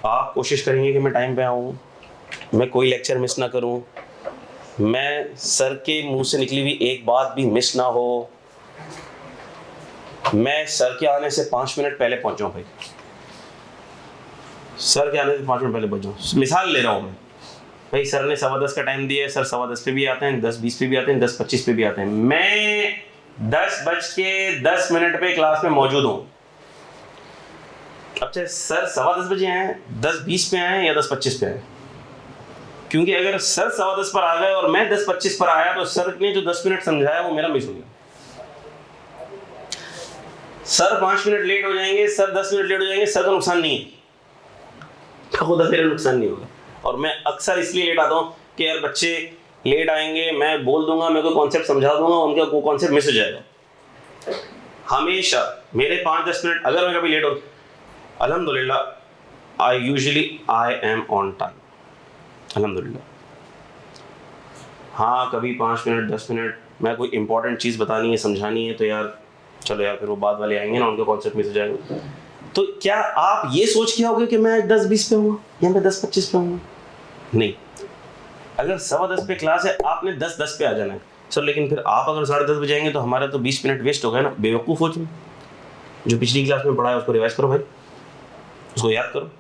आप कोशिश करेंगे कि मैं टाइम पे आऊँ, मैं कोई लेक्चर मिस ना करूँ, मैं सर के मुंह से निकली हुई एक बात भी मिस ना हो, मैं सर के आने से 5 मिनट पहले पहुंच जाऊँ भाई, सर के आने से 5 मिनट पहले पहुंच जाऊँ। मिसाल ले रहा हूँ मैं भाई, सर ने 10:15 का टाइम दिया है, सर 10:15 पे भी आते हैं, 10:20 पे भी आते हैं, 10:25 पे भी आते हैं, मैं 10:10 पे क्लास में मौजूद हूँ। अब चाहे सर 10:15 बजे आए, 10:20 पे आए या 10:25 पे आए, क्योंकि अगर सर 10:15 पर आ गए और मैं 10:25 पर आया तो सर ने जो 10 मिनट समझाया वो मेरा मिस हो गया। सर 5 मिनट लेट हो जाएंगे, सर 10 मिनट लेट हो जाएंगे, सर का नुकसान नहीं है, खुदा मेरा नुकसान नहीं होगा। और मैं अक्सर इसलिए लेट आता हूँ कि यार बच्चे लेट आएंगे, मैं बोल दूंगा, मैं कोई कॉन्सेप्ट समझा दूंगा, उनका कोई कॉन्सेप्ट मिस हो जाएगा। हमेशा मेरे 5-10 मिनट अगर मैं कभी लेट हो, अल्हम्दुलिल्लाह आई एम ऑन टाइम, अल्हम्दुलिल्लाह। हाँ, कभी 5 मिनट 10 मिनट मैं कोई इंपॉर्टेंट चीज़ बतानी है, समझानी है, तो यार चलो यार, फिर वो बाद वाले आएंगे ना, उनका कॉन्सेप्ट मिस हो जाएगा। तो क्या आप ये सोच के आओगे कि मैं 10:20 पे हूँ या मैं 10:25 पे हूँ? नहीं, अगर 10:15 पे क्लास है, आपने 10:10 पे आ जाना है सर। लेकिन फिर आप अगर 10:30 बजे आएंगे तो हमारा तो 20 मिनट वेस्ट हो गया ना। बेवकूफ़ हो तुम, जो पिछली क्लास में पढ़ा है उसको रिवाइज करो भाई, उसको याद करो।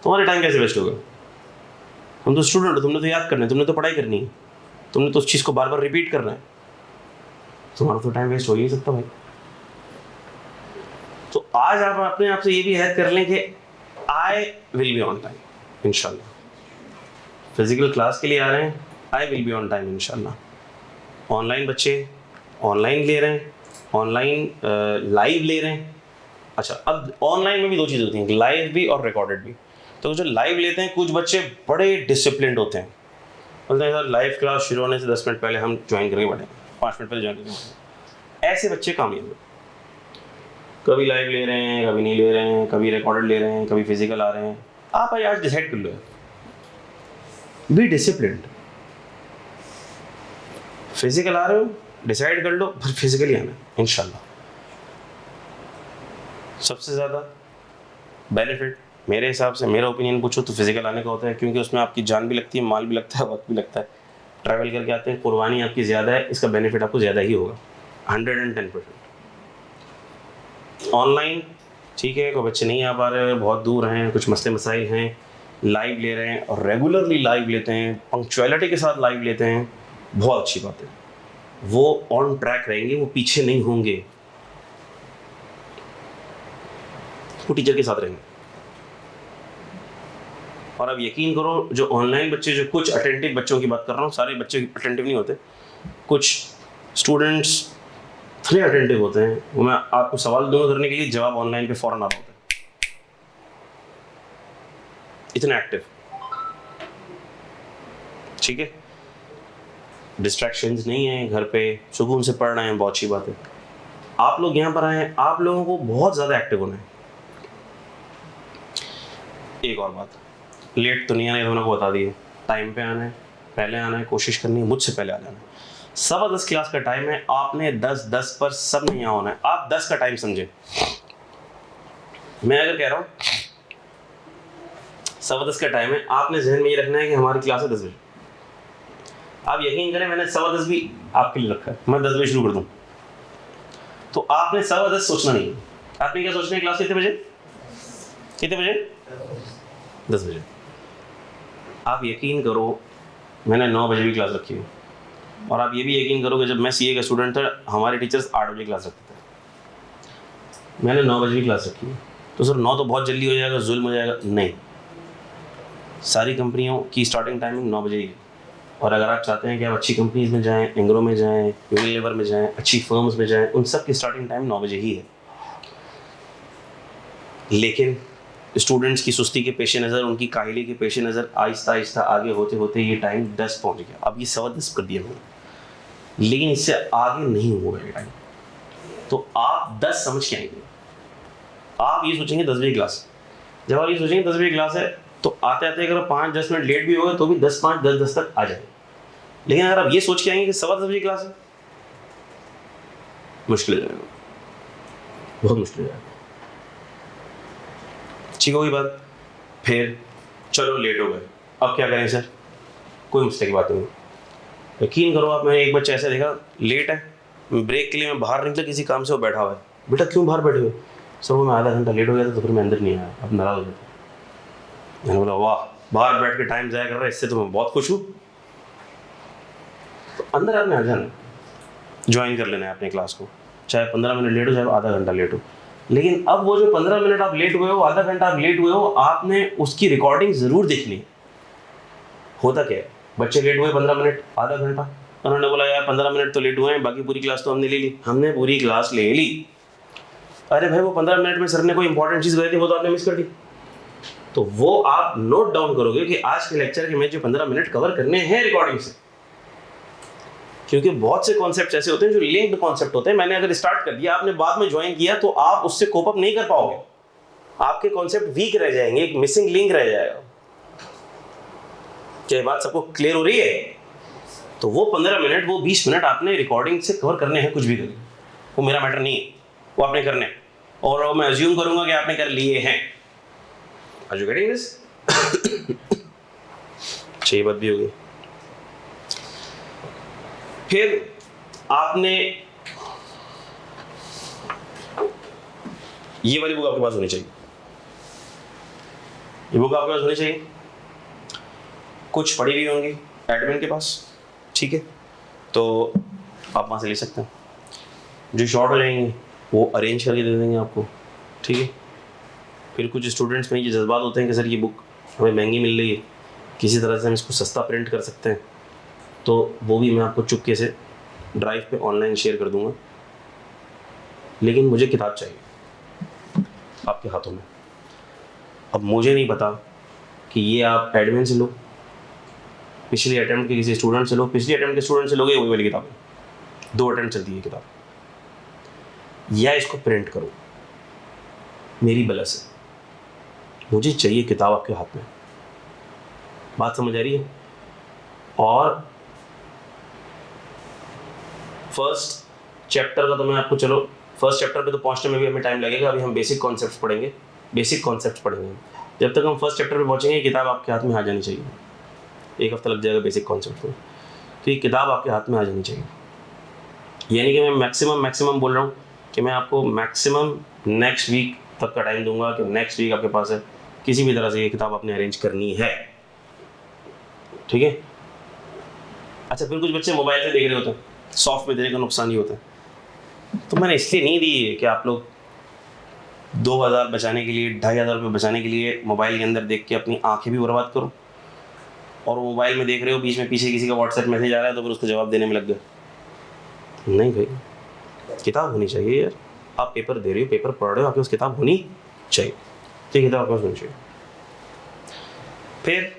तुम्हारे टाइम कैसे वेस्ट होगा? तुम तो स्टूडेंट हो, तुमने तो याद करना है, तुमने तो पढ़ाई करनी है, तुमने तो उस चीज़ को बार बार रिपीट करना है, तुम्हारा तो टाइम वेस्ट हो ही सकता भाई। तो आज आप अपने आप से ये भी याद कर लें कि I will be on time इंशाल्लाह। फिजिकल क्लास के लिए आ रहे हैं, I will be on time इंशाल्लाह। ऑनलाइन बच्चे ऑनलाइन ले रहे हैं, ऑनलाइन लाइव ले रहे हैं। अच्छा, अब ऑनलाइन में भी 2 चीज़ होती हैं, लाइव भी और रिकॉर्डेड भी। तो जो लाइव लेते हैं, कुछ बच्चे बड़े डिसिप्लिन होते हैं, बोलते हैं सर लाइव क्लास शुरू होने से 10 मिनट पहले हम ज्वाइन करके बैठे, 5 मिनट पहले ज्वाइन करके बैठे। ऐसे बच्चे कामयाब हैं, कभी लाइव ले रहे हैं, कभी नहीं ले रहे हैं, कभी रिकॉर्डेड ले रहे हैं, कभी फिजिकल आ रहे हैं। आप आज डिसाइड कर लो, बी डिसिप्लिन्ड। फिजिकल आ रहे हो, डिसाइड कर लो, फिर फिजिकली आना इंशाल्लाह। सबसे ज़्यादा बेनिफिट मेरे हिसाब से, मेरा ओपिनियन पूछो तो फिजिकल आने का होता है, क्योंकि उसमें आपकी जान भी लगती है, माल भी लगता है, वक्त भी लगता है, ट्रैवल करके आते हैं, कुर्बानी आपकी ज़्यादा है, इसका बेनिफिट आपको ज़्यादा ही होगा 110%। ऑनलाइन ठीक है, कोई बच्चे नहीं आ पा रहे हैं, बहुत दूर हैं, कुछ मसले मसाइल हैं, लाइव ले रहे हैं और रेगुलरली लाइव लेते हैं, पंक्चुअलिटी के साथ लाइव लेते हैं, बहुत अच्छी बात है। वो ऑन ट्रैक रहेंगे, वो पीछे नहीं होंगे, वो टीचर के साथ रहेंगे। और अब यकीन करो, जो ऑनलाइन बच्चे, जो कुछ अटेंटिव बच्चों की बात कर रहा हूँ, सारे बच्चे अटेंटिव नहीं होते, कुछ स्टूडेंट्स इतने अटेंटिव होते हैं, वो मैं आपको सवाल दूंगा करने के लिए जवाब ऑनलाइन पे फौरन आ रहा होता है, इतने एक्टिव। ठीक है, डिस्ट्रैक्शंस नहीं है, घर पे सुकून से पढ़ रहे हैं, बहुत अच्छी बात है। आप लोग यहाँ पर आए हैं, आप लोगों को बहुत ज़्यादा एक्टिव होना है। एक और बात, लेट तो नहीं आना है, तो मैंने को बता दिए, टाइम पे आना है, पहले आना है, कोशिश करनी है मुझसे पहले आ जाना है। 10:15 क्लास का टाइम है, आपने 10:10 पर सब नहीं यहाँ होना है। आप 10 का टाइम समझे। मैं अगर कह रहा हूँ 10:15 का टाइम है, आपने जहन में ये रखना है कि हमारी क्लास है 10 बजे। आप यकीन करें, मैंने 10:15 भी आपके लिए रखा है, मैं 10 बजे शुरू कर दूँ, तो आपने 10:15 सोचना नहीं है। आपने क्या सोचना है, क्लास कितने बजे, कितने बजे, 10 बजे। आप यकीन करो, मैंने 9 बजे भी क्लास रखी है, और आप ये भी यकीन करो कि जब मैं सीए का स्टूडेंट था, हमारे टीचर्स 8 बजे क्लास रखते थे, मैंने 9 बजे भी क्लास रखी है। तो सर 9 तो बहुत जल्दी हो जाएगा, जुल्म हो जाएगा, नहीं, सारी कंपनियों की स्टार्टिंग टाइमिंग 9 बजे ही है। और अगर आप चाहते हैं कि आप अच्छी कंपनीज में जाएं, एंग्रो में जाएं, यूनिलीवर में जाएं, अच्छी फर्म्स में जाएं, उन सब की स्टार्टिंग टाइम 9 बजे ही है। लेकिन स्टूडेंट्स की सुस्ती के पेश नज़र, उनकी काहली के पेश नज़र, आहिस्ता आहिस्ता आगे होते होते ये टाइम 10 पहुंच गया। अब ये 10:15 कर दिया मैंने, लेकिन इससे आगे नहीं हुआ ये टाइम। तो आप 10 समझ के आएंगे। आप ये सोचेंगे 10 बजे क्लास, जब आप ये सोचेंगे 10 बजे क्लास है, तो आते आते अगर 5-10 मिनट लेट भी होगा तो भी 10:05, 10:10 तक आ जाए। लेकिन अगर आप ये सोच के आएंगे कि 10:15 बजे क्लास है, मुश्किल हो जाएगा, बहुत मुश्किल हो जाएगा। ठीक होगी बात। फिर चलो लेट हो गए, अब क्या करें सर, कोई मुझसे की बात नहीं। यकीन करो आप, मैंने एक बच्चा ऐसे देखा, लेट है, ब्रेक के लिए मैं बाहर निकला किसी काम से, वो बैठा हुआ है। बेटा क्यों बाहर बैठे हुए? सर वो मैं आधा घंटा लेट हो गया था, तो फिर मैं अंदर नहीं आया। अब नाराज हो जाता। मैंने बोला वाह, बाहर बैठ के टाइम ज़ाया कर रहा है, इससे तो मैं बहुत खुश हूँ। तो अंदर आपने आ जाना, ज्वाइन कर लेना है अपने क्लास को, चाहे 15 मिनट लेट हो, चाहे आधा घंटा लेट हो। लेकिन अब वो जो 15 मिनट आप लेट हुए हो, आधा घंटा आप लेट हुए हो, आपने उसकी रिकॉर्डिंग ज़रूर देखनी है। होता क्या है, बच्चे लेट हुए 15 मिनट, आधा घंटा, उन्होंने बोला यार 15 मिनट तो लेट हुए हैं, बाकी पूरी क्लास तो हमने ले ली। हमने पूरी क्लास ले ली। अरे भाई, वो 15 मिनट में सर ने कोई इंपॉर्टेंट चीज़ बताई थी, वो तो आपने मिस कर दी। तो वो आप नोट डाउन करोगे कि आज के लेक्चर के मैं जो 15 मिनट कवर करने हैं रिकॉर्डिंग से, क्योंकि बहुत से कॉन्सेप्ट ऐसे होते हैं जो लिंक्ड कॉन्सेप्ट होते हैं। मैंने अगर स्टार्ट कर दिया, आपने बाद में ज्वाइन किया, तो आप उससे कोप अप नहीं कर पाओगे, आपके कॉन्सेप्ट वीक रह जाएंगे, एक मिसिंग लिंक रह जाएगा। क्या बात सबको क्लियर हो रही है? तो वो 15 मिनट, वो 20 मिनट आपने रिकॉर्डिंग से कवर करने हैं, कुछ भी करिए, वो मेरा मैटर नहीं है, वो आपने करने हैं, और मैं अज्यूम करूंगा कि आपने कर लिए हैं। Are you getting this? अच्छी बात भी होगी। फिर आपने ये वाली बुक आपके पास होनी चाहिए, ये बुक आपके पास होनी चाहिए, कुछ पड़ी हुई होंगी एडमिन के पास, ठीक है, तो आप वहाँ से ले सकते हैं। जो शॉर्ट हो जाएंगे वो अरेंज करके दे देंगे आपको, ठीक है। फिर कुछ स्टूडेंट्स में ये जज्बात होते हैं कि सर ये बुक हमें महंगी मिल रही है, किसी तरह से हम इसको सस्ता प्रिंट कर सकते हैं, तो वो भी मैं आपको चुपके से ड्राइव पे ऑनलाइन शेयर कर दूंगा। लेकिन मुझे किताब चाहिए आपके हाथों में। अब मुझे नहीं पता कि ये आप एडमिन से लो, पिछले अटेम्प्ट के किसी स्टूडेंट से लो, पिछले अटेम्प्ट के स्टूडेंट से लोगे वही वाली किताब, 2 अटेम्प्ट चलती है किताब, या इसको प्रिंट करो मेरी बला से। मुझे चाहिए किताब आपके हाथ में, बात समझ आ रही है? और फर्स्ट चैप्टर का तो मैं आपको, चलो फर्स्ट चैप्टर पे तो पहुंचने में भी हमें टाइम लगेगा। अभी हम बेसिक कॉन्सेप्ट्स पढ़ेंगे, बेसिक कॉन्सेप्ट्स पढ़ेंगे। जब तक हम फर्स्ट चैप्टर पे पहुंचेंगे, किताब आपके हाथ में आ जानी चाहिए। 1 हफ्ता लग जाएगा बेसिक कॉन्सेप्ट में, तो ये किताब आपके हाथ में आ जानी चाहिए। यानी कि मैं मैक्सिमम बोल रहा हूँ कि मैं आपको मैक्सिमम नेक्स्ट वीक तक का टाइम दूंगा कि नेक्स्ट वीक आपके पास है, किसी भी तरह से ये किताब आपने अरेंज करनी है, ठीक है। अच्छा, फिर कुछ बच्चे मोबाइल से देख रहे होते हैं, सॉफ्ट में देने का नुकसान ही होता है। तो मैंने इसलिए नहीं दी है कि आप लोग 2000 बचाने के लिए, 2500 रुपये बचाने के लिए मोबाइल के अंदर देख के अपनी आंखें भी बर्बाद करो, और मोबाइल में देख रहे हो, बीच में पीछे किसी का व्हाट्सएप मैसेज आ रहा है तो फिर उसको जवाब देने में लग गए। नहीं भाई, किताब होनी चाहिए यार। आप पेपर दे रहे हो, पेपर पढ़ रहे हो, आपके पास किताब होनी चाहिए। तो किताब आपके पास होनी चाहिए। फिर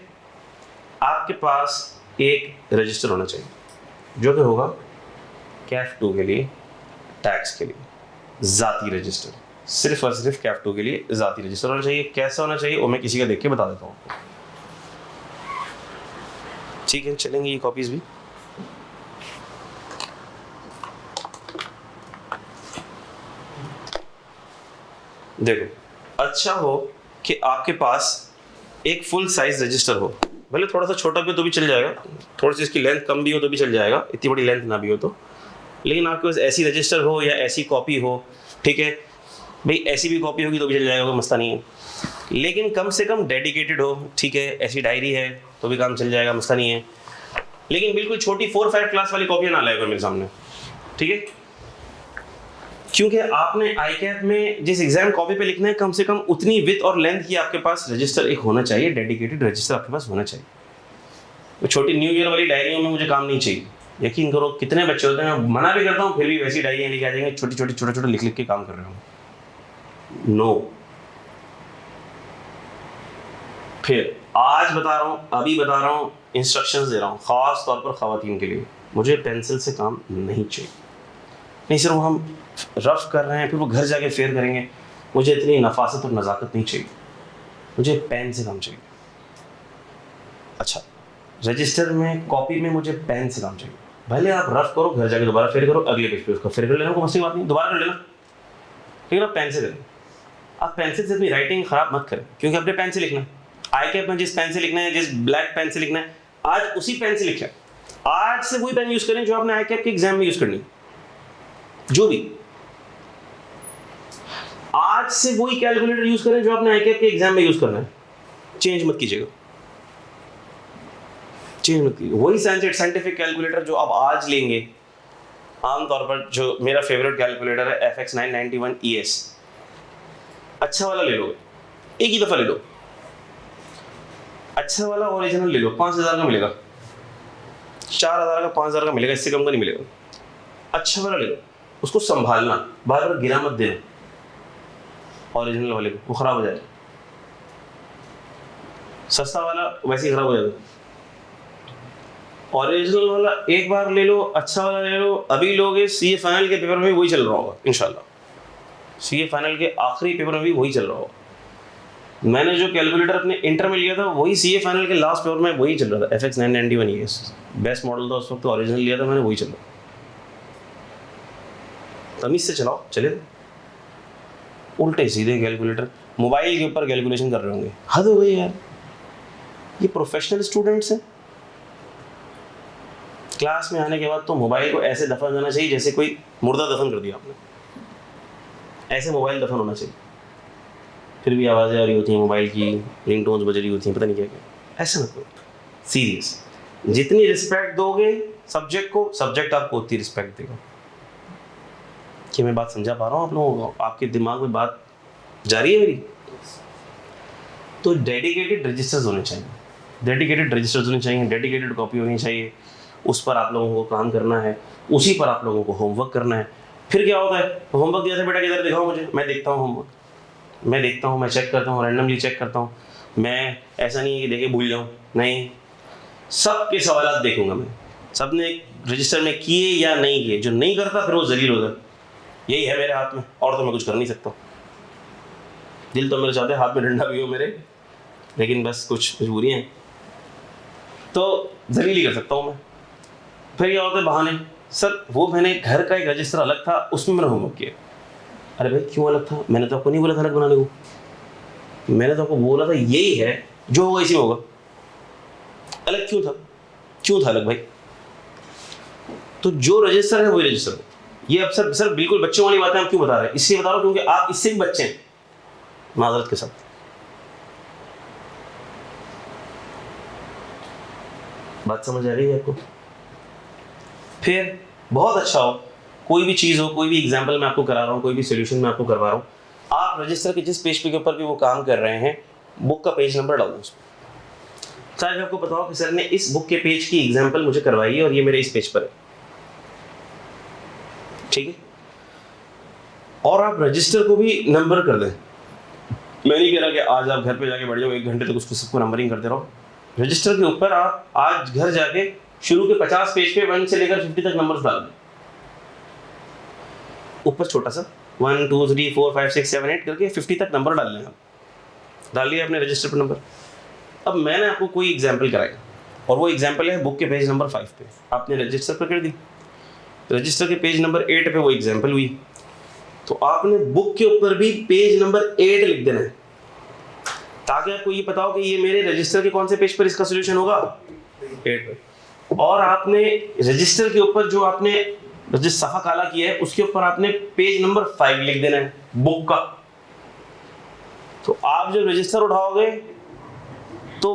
आपके पास एक रजिस्टर होना चाहिए, जो कि होगा कैफ 2 के लिए, टैक्स के लिए ज़ाती रजिस्टर। सिर्फ और सिर्फ कैफ 2 के लिए ज़ाती रजिस्टर होना चाहिए। कैसा होना चाहिए वो मैं किसी का देख के बता देता हूँ। ठीक है, चलेंगे ये कॉपीज़ भी। देखो, अच्छा हो कि आपके पास एक फुल साइज रजिस्टर हो, भले थोड़ा सा छोटा भी हो तो भी चल जाएगा, थोड़ी सी इसकी लेंथ कम भी हो तो भी चल जाएगा, इतनी बड़ी लेंथ ना भी हो तो। लेकिन आपके पास ऐसी रजिस्टर हो या ऐसी कॉपी हो, ठीक है भाई, ऐसी भी कॉपी होगी तो भी चल जाएगा, कोई मसला नहीं है। लेकिन कम से कम डेडिकेटेड हो, ठीक है, ऐसी डायरी है तो भी काम चल जाएगा, मसला नहीं है। लेकिन बिल्कुल छोटी 4-5 क्लास वाली कॉपियाँ ना लाएगा मेरे सामने, ठीक है, क्योंकि आपने आई कैप में जिस एग्जाम कॉपी पे लिखना है कम से कम उतनी विथ और लेंथ की आपके पास रजिस्टर एक होना चाहिए, डेडिकेटेड रजिस्टर आपके पास होना चाहिए। वो छोटी न्यू ईयर वाली डायरियों में मुझे काम नहीं चाहिए। यकीन करो कितने बच्चे होते हैं, मैं मना भी करता हूँ फिर भी वैसी डायरियाँ लेके आ जाएंगे, छोटी छोटे लिख लिख के काम कर रहे हो। नो। फिर आज बता रहा हूँ, अभी बता रहा हूँ, इंस्ट्रक्शंस दे रहा हूँ ख़ास तौर पर ख़वातीन के लिए, मुझे पेंसिल से काम नहीं चाहिए। नहीं सिर्फ हम रफ कर रहे हैं फिर वो घर जाके फेयर करेंगे, मुझे इतनी नफासत और नज़ाकत नहीं चाहिए, मुझे पेन से काम चाहिए। अच्छा, रजिस्टर में, कॉपी में मुझे पेन से काम चाहिए। भले आप रफ करो, घर जाके दोबारा फेयर करो, अगले पेज पे उसका फेयर कर लेना, कोई मसली बात नहीं, दोबारा कर लेना, लेकिन आप पेन से करें। आप पेंसिल से अपनी राइटिंग ख़राब मत करें, क्योंकि अपने पेन से लिखना है। आई कैप में जिस पेन से लिखना है, जिस ब्लैक पेन से लिखना है, आज उसी पेन से लिखें। आज से वही पेन यूज़ करें जो आपने आई कैप के एग्जाम में यूज़ करनी है, जो भी। आज से वही कैलकुलेटर यूज करें जो आपने आईकैप के एग्जाम में यूज करना है, चेंज मत कीजिएगा, चेंज मत कीजिए। वही साइंटिफिक कैलकुलेटर जो आप आज लेंगे, आमतौर पर जो मेरा फेवरेट कैलकुलेटर है FX 991 ES, अच्छा वाला ले लो, एक ही दफा ले लो, अच्छा वाला ओरिजिनल ले लो, 5000 का मिलेगा, 4000 का, 5000 का मिलेगा, इससे कम का नहीं मिलेगा। अच्छा वाला ले लो, उसको संभालना, बार बार गिरा मत देना ओरिजिनल वाले को, वो खराब हो जाएगा। सस्ता वाला वैसे ही खराब हो जाएगा। ओरिजिनल वाला एक बार ले लो, अच्छा वाला ले लो। अभी लोग CA फाइनल के पेपर में भी वही चल रहा होगा इंशाल्लाह, CA फाइनल के आखिरी पेपर में भी वही चल रहा होगा। मैंने जो कैलकुलेटर अपने इंटर में लिया था वही CA फाइनल के लास्ट पेपर में वही चल रहा था, FX 991 ES, बेस्ट मॉडल था उस वक्त, ओरिजिनल लिया था मैंने, वही चल रहा। तमीज से चलाओ, चले। उल्टे सीधे कैलकुलेटर, मोबाइल के ऊपर कैलकुलेशन कर रहे होंगे, हद हो गई यार। ये प्रोफेशनल स्टूडेंट्स हैं, क्लास में आने के बाद तो मोबाइल को ऐसे दफन करना चाहिए जैसे कोई मुर्दा दफन कर दिया आपने, ऐसे मोबाइल दफन होना चाहिए। फिर भी आवाज़ें आ रही होती हैं मोबाइल की, रिंगटोन्स बज रही होती हैं, पता नहीं क्या क्या। ऐसा मत करो, सीरियस। जितनी रिस्पेक्ट दोगे सब्जेक्ट को, सब्जेक्ट आपको उतनी रिस्पेक्ट देगा। कि मैं बात समझा पा रहा हूँ आप लोगों को, आपके दिमाग में बात जा रही है मेरी? तो डेडिकेटेड रजिस्टर्स होने चाहिए, डेडिकेटेड रजिस्टर्स होने चाहिए, डेडिकेटेड कॉपी होनी चाहिए, उस पर आप लोगों को काम करना है, उसी पर आप लोगों को होमवर्क करना है। फिर क्या होता है, होमवर्क दिया था बेटा किधर दिखाओ मुझे, मैं देखता हूँ होमवर्क, मैं देखता हूँ, मैं चेक करता हूँ, रैंडमली चेक करता हूँ। मैं ऐसा नहीं है कि देखे भूल जाऊँ, नहीं, सबके सवाल देखूंगा मैं, सबने रजिस्टर में किए या नहीं किए। जो नहीं करता फिर वो जलील होता है। यही है मेरे हाथ में, और तो मैं कुछ कर नहीं सकता। दिल तो मेरे चाहते हाथ में डंडा भी हो मेरे, लेकिन बस कुछ मजबूरियाँ हैं, तो जलील ही कर सकता हूँ मैं। फिर क्या होता है बहाने, सर वो मैंने घर का एक रजिस्टर अलग था, उसमें मैंने होमवर्क किया। अरे भाई क्यों अलग था, मैंने तो आपको नहीं बोला था अलग बनाने को, मैंने तो आपको बोला था यही है, जो होगा इसी में होगा। अलग क्यों था, क्यों था अलग भाई? तो जो रजिस्टर है वही रजिस्टर हो। ये अब सर बिल्कुल बच्चों वाली बातें आप क्यों बता रहे हैं? इसलिए बता रहा हूँ क्योंकि आप इससे भी बच्चे हैं, माजरत के साथ। बात समझ आ रही है आपको? फिर बहुत अच्छा हो, कोई भी चीज़ हो, कोई भी एग्जाम्पल मैं आपको करा रहा हूँ, कोई भी सोल्यूशन मैं आपको करवा रहा हूँ, आप रजिस्टर के जिस पेज के ऊपर भी वो काम कर रहे हैं, बुक का पेज नंबर डाल दो उसमें। शायद आपको पता हो कि सर ने इस बुक के पेज की एग्जाम्पल मुझे करवाई है और ये मेरे इस पेज पर है। ठीक है। और आप रजिस्टर को भी नंबर कर दें। मैं नहीं कह रहा कि आज आप घर पे जाके बैठ जाओ 1 घंटे तक उसको सबको नंबरिंग करते रहो। रजिस्टर के ऊपर आप आज घर जाके शुरू के 50 पेज पे 1 से लेकर 50 तक नंबर्स डाल दें। ऊपर छोटा सा 1 2 3 4 5 6 7 8 करके 50 तक नंबर डाल लें। आप डाल लिया अपने रजिस्टर पर नंबर। अब मैंने आपको कोई एग्जाम्पल कराया और वो एग्जाम्पल है बुक के पेज नंबर 5 पे, आपने रजिस्टर पर कर दी। रजिस्टर के पेज नंबर 8 पे वो एग्जाम्पल हुई, तो आपने बुक के ऊपर भी पेज नंबर 8 लिख देना है, ताकि आपको ये पता हो कि ये मेरे रजिस्टर के कौन से पेज पर इसका सोल्यूशन होगा, 8 पे। और आपने रजिस्टर के ऊपर जो आपने जिस सफ़ा काला किया है उसके ऊपर आपने पेज नंबर 5 लिख देना है बुक का। तो आप जब रजिस्टर उठाओगे तो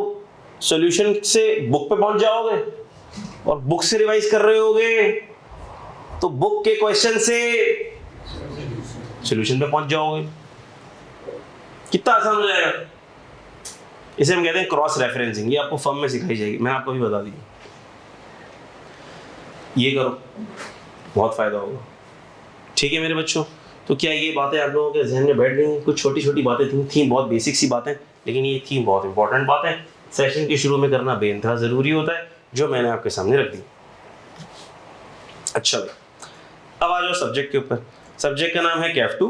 सॉल्यूशन से बुक पे पहुंच जाओगे, और बुक से रिवाइज कर रहे होगे तो बुक के क्वेश्चन से सॉल्यूशन पे पहुंच जाओगे। कितना आसान हो जाएगा। इसे हम कहते हैं क्रॉस रेफरेंसिंग। ये आपको फर्म में सिखाई जाएगी, मैं आपको भी बता दी। ये करो, बहुत फायदा होगा। ठीक है मेरे बच्चों, तो क्या ये बातें आप लोगों के जहन में बैठ गई? कुछ छोटी छोटी बातें थी बहुत बेसिक सी बातें, लेकिन ये थी बहुत इंपॉर्टेंट बातें। सेशन के शुरू में करना बेइंतहा ज़रूरी होता है, जो मैंने आपके सामने रख दी। अच्छा भाई, अब आ जाओ सब्जेक्ट के ऊपर। सब्जेक्ट का नाम है Kaif 2,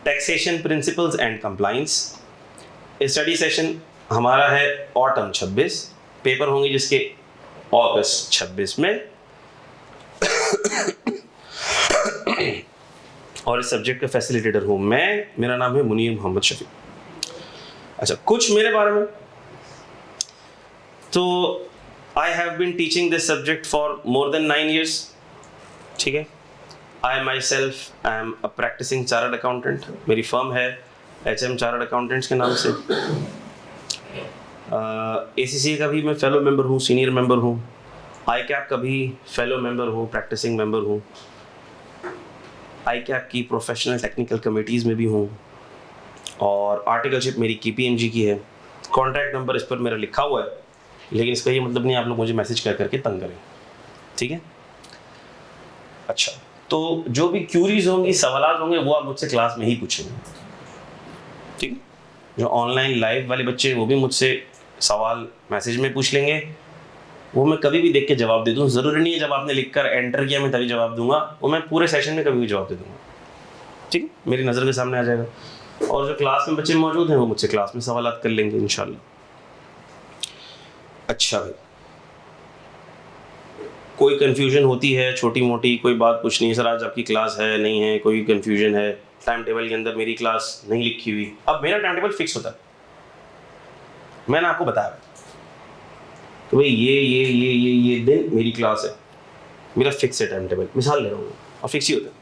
taxation principles and compliance. Study session हमारा है ऑटम 26, पेपर होंगे जिसके अगस्त 26 में। और इस सब्जेक्ट का फैसिलिटेटर हूँ मैं, मेरा नाम है मुनीर मोहम्मद शफी। अच्छा, कुछ मेरे बारे में, तो I have been teaching this subject for more than 9 years। ठीक है, I myself I am a practising chartered accountant. मेरी फर्म है HM चार्टर्ड अकाउंटेंट्स के नाम से। ACCA का भी मैं फेलो मेंबर हूँ, सीनियर मेंबर हूँ। ICAP का भी फेलो मेंबर हूँ, प्रैक्टिसिंग मेंबर हूँ। ICAP की प्रोफेशनल टेक्निकल कमेटीज़ में भी हूँ, और आर्टिकलशिप मेरी KPMG की है। कॉन्टैक्ट नंबर इस पर मेरा लिखा हुआ है, लेकिन इसका ये मतलब नहीं आप लोग मुझे मैसेज कर करके तंग करें। ठीक है। अच्छा, तो जो भी क्यूरीज होंगी, सवाल होंगे, वो आप मुझसे क्लास में ही पूछेंगे। ठीक है। जो ऑनलाइन लाइव वाले बच्चे वो भी मुझसे सवाल मैसेज में पूछ लेंगे, वो मैं कभी भी देख के जवाब दे दूँ। ज़रूरी नहीं है जब आपने लिख कर एंटर किया मैं तभी जवाब दूंगा, वो मैं पूरे सेशन में कभी भी जवाब दे दूंगा। ठीक है, मेरी नज़र के सामने आ जाएगा। और जो क्लास में बच्चे मौजूद हैं वो मुझसे क्लास में सवाल कर लेंगे इंशाल्लाह। अच्छा भाई, कोई कन्फ्यूजन होती है छोटी मोटी, कोई बात पूछनी है, सर आज आपकी क्लास है नहीं है, कोई कन्फ्यूजन है, टाइम टेबल के अंदर मेरी क्लास नहीं लिखी हुई। अब मेरा टाइम टेबल फिक्स होता है, मैंने आपको बताया कि भाई ये दिन मेरी क्लास है, मेरा फिक्स है टाइम टेबल, मिसाल ले रहा हूँ, और फिक्स ही होता है।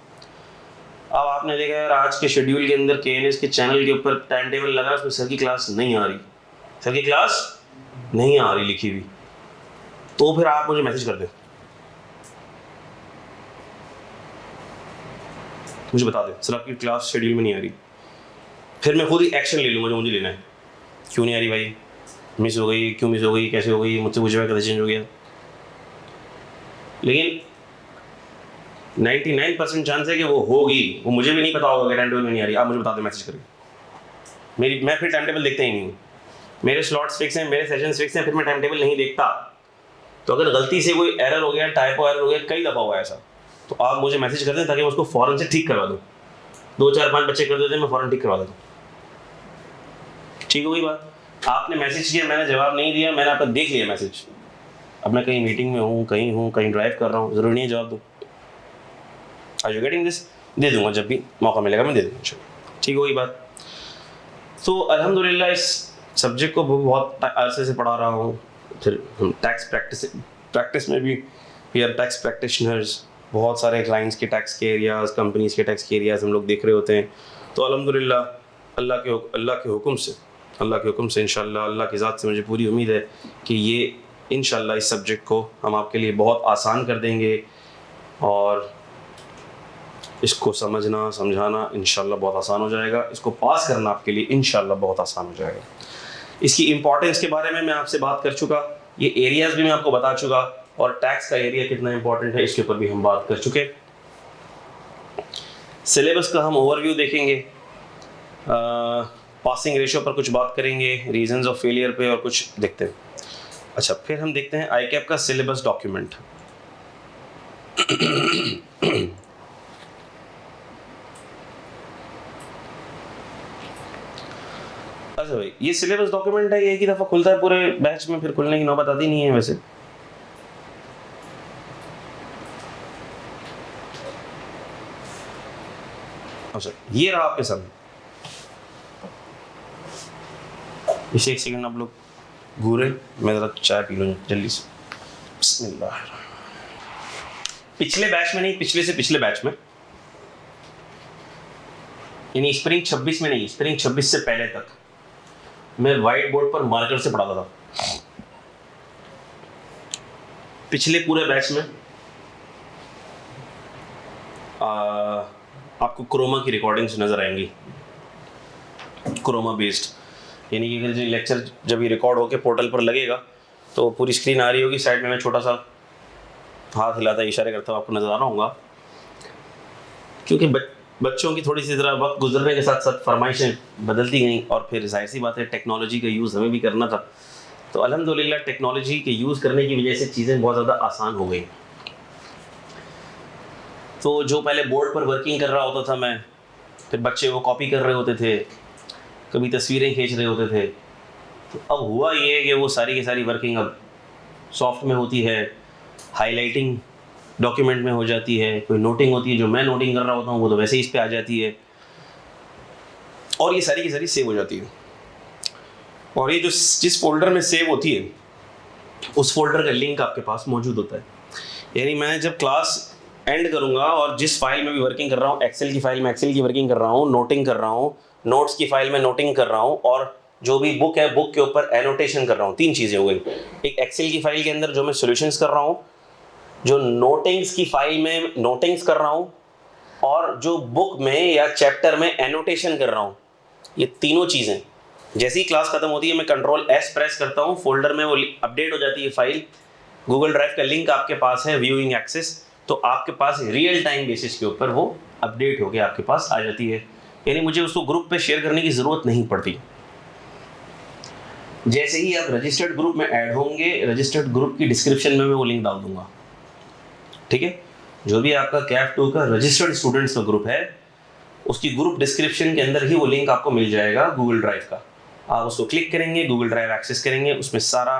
अब आपने देखा यार आज के शेड्यूल के अंदर KNS के चैनल के ऊपर टाइम टेबल लगा, उसमें सर की क्लास नहीं आ रही, सर की क्लास नहीं आ रही लिखी हुई, तो फिर आप मुझे मैसेज कर दें, मुझे बता दें सर आपकी क्लास शेड्यूल में नहीं आ रही। फिर मैं खुद ही एक्शन ले लूँगा जो मुझे लेना है। क्यों नहीं आ रही भाई, मिस हो गई, क्यों मिस हो गई, कैसे हो गई, मुझसे पूछे कैसे चेंज हो गया। लेकिन 99% चांस है कि वो होगी, वो मुझे भी नहीं पता होगा कि टाइम टेबल में नहीं आ रही। आप मुझे बता दें मैसेज करके। मैं फिर टाइम टेबल देखता ही नहीं हूँ। मेरे स्लॉट्स फिक्स हैं, मेरे सेशंस फिक्स हैं, फिर मैं टाइम टेबल नहीं देखता। तो अगर गलती से कोई एरर हो गया, टाइपो एरर हो गया, कई दफ़ा हुआ ऐसा, तो आप मुझे मैसेज कर दें ताकि मैं उसको फ़ौरन से ठीक करवा दूँ। 2 4 5 बच्चे कर देते हैं, मैं फ़ौरन ठीक करवा देता हूँ। ठीक हो गई बात। आपने मैसेज किया, मैंने जवाब नहीं दिया, मैंने आपका देख लिया मैसेज, अब मैं कहीं मीटिंग में हूँ, कहीं ड्राइव कर रहा हूँ, ज़रूरी नहीं है जवाब दूँ। Are you getting this? दे दूँगा जब भी मौका मिलेगा, मैं दे दूँगा। ठीक हो गई बात। तो अल्हम्दुलिल्लाह इस सब्जेक्ट को बहुत अरसे से पढ़ा रहा हूँ। फिर हम टैक्स प्रैक्टिस में भी वी आर टैक्स प्रैक्टिशनर्स। बहुत सारे क्लाइंट्स के टैक्स के एरियाज़, कंपनीज़ के टैक्स के एरियाज़ हम लोग देख रहे होते हैं। तो अल्हम्दुलिल्लाह अल्लाह के हुक्म से इंशाअल्लाह, अल्लाह की ज़ात से मुझे पूरी उम्मीद है कि ये इंशाअल्लाह इस सब्जेक्ट को हम आपके लिए बहुत आसान कर देंगे, और इसको समझना समझाना इंशाअल्लाह बहुत आसान हो जाएगा। इसको पास करना आपके लिए इंशाअल्लाह बहुत आसान हो जाएगा। इसकी इम्पोर्टेंस के बारे में मैं आपसे बात कर चुका, ये एरियाज़ भी मैं आपको बता चुका, और टैक्स का एरिया कितना इंपॉर्टेंट है इसके ऊपर भी हम बात कर चुके। सिलेबस का हम ओवरव्यू देखेंगे, पासिंग रेशियो पर कुछ बात करेंगे, रीजंस ऑफ फेलियर पे और कुछ देखते हैं। अच्छा, फिर हम देखते हैं आई कैप का सिलेबस डॉक्यूमेंट। अच्छा भाई, ये सिलेबस डॉक्यूमेंट है, ये एक ही दफ़ा खुलता है पूरे बैच में, फिर खुलने की नौबत आती नहीं है वैसे। अच्छा, ये रहा आपके सामने। इसे एक सेकंड आप लोग घूरे, मैं ज़रा चाय पी लूँ जल्दी से। बिस्मिल्लाह। पिछले बैच में नहीं, पिछले से पिछले बैच में, यानी स्प्रिंग 26 में नहीं, स्प्रिंग 26 से पहले तक मैं व्हाइट बोर्ड पर मार्कर से पढ़ाता था। पिछले पूरे बैच में आपको क्रोमा की रिकॉर्डिंग्स नज़र आएंगी, क्रोमा बेस्ड, यानी कि अगर लेक्चर जब ये रिकॉर्ड होकर पोर्टल पर लगेगा तो पूरी स्क्रीन आ रही होगी, साइड में मैं छोटा सा हाथ हिलाता इशारे करता हुआ आपको नज़र आ रहा होगा। क्योंकि बच्चों की थोड़ी सी ज़रा वक्त गुजरने के साथ साथ फरमाइशें बदलती गई, और फिर जाहिर सी बात है टेक्नोलॉजी का यूज़ हमें भी करना था, तो अल्हम्दुलिल्लाह टेक्नोलॉजी के यूज़ करने की वजह से चीज़ें बहुत ज़्यादा आसान हो गई। तो जो पहले बोर्ड पर वर्किंग कर रहा होता था मैं, फिर बच्चे वो कॉपी कर रहे होते थे, कभी तस्वीरें खींच रहे होते थे, तो अब हुआ ये है कि वो सारी की सारी वर्किंग अब सॉफ्ट में होती है, हाईलाइटिंग डॉक्यूमेंट में हो जाती है, कोई नोटिंग होती है जो मैं नोटिंग कर रहा होता हूँ वो तो वैसे ही इस पर आ जाती है, और ये सारी की सारी सेव हो जाती है। और ये जो जिस फोल्डर में सेव होती है उस फोल्डर का लिंक आपके पास मौजूद होता है। यानी मैं जब क्लास एंड करूँगा और जिस फाइल में भी वर्किंग कर रहा हूँ, एक्सेल की फाइल में एक्सेल की वर्किंग कर रहा हूँ, नोटिंग कर रहा हूँ, नोट्स की फाइल में नोटिंग कर रहा हूँ, और जो भी बुक है बुक के ऊपर एनोटेशन कर रहा हूँ। तीन चीज़ें हो गई, एक एक्सेल की फाइल के अंदर जो मैं सॉल्यूशंस कर रहा हूँ, जो नोटिंग्स की फाइल में नोटिंग्स कर रहा हूँ, और जो बुक में या चैप्टर में एनोटेशन कर रहा हूँ। ये तीनों चीज़ें जैसे ही क्लास खत्म होती है मैं कंट्रोल एस प्रेस करता हूँ, फोल्डर में वो अपडेट हो जाती है फाइल, गूगल ड्राइव का लिंक आपके पास है, व्यूइंग एक्सेस, तो आपके पास रियल टाइम बेसिस के ऊपर वो अपडेट होकर आपके पास आ जाती है। यानी मुझे उसको ग्रुप पे शेयर करने की ज़रूरत नहीं पड़ती। जैसे ही आप रजिस्टर्ड ग्रुप में ऐड होंगे, रजिस्टर्ड ग्रुप की डिस्क्रिप्शन में मैं वो लिंक डाल दूंगा, ठीक है। जो भी आपका कैफ 2 का रजिस्टर्ड स्टूडेंट्स का ग्रुप है उसकी ग्रुप डिस्क्रिप्शन के अंदर ही वो लिंक आपको मिल जाएगा गूगल ड्राइव का। आप उसको क्लिक करेंगे, गूगल ड्राइव एक्सेस करेंगे, उसमें सारा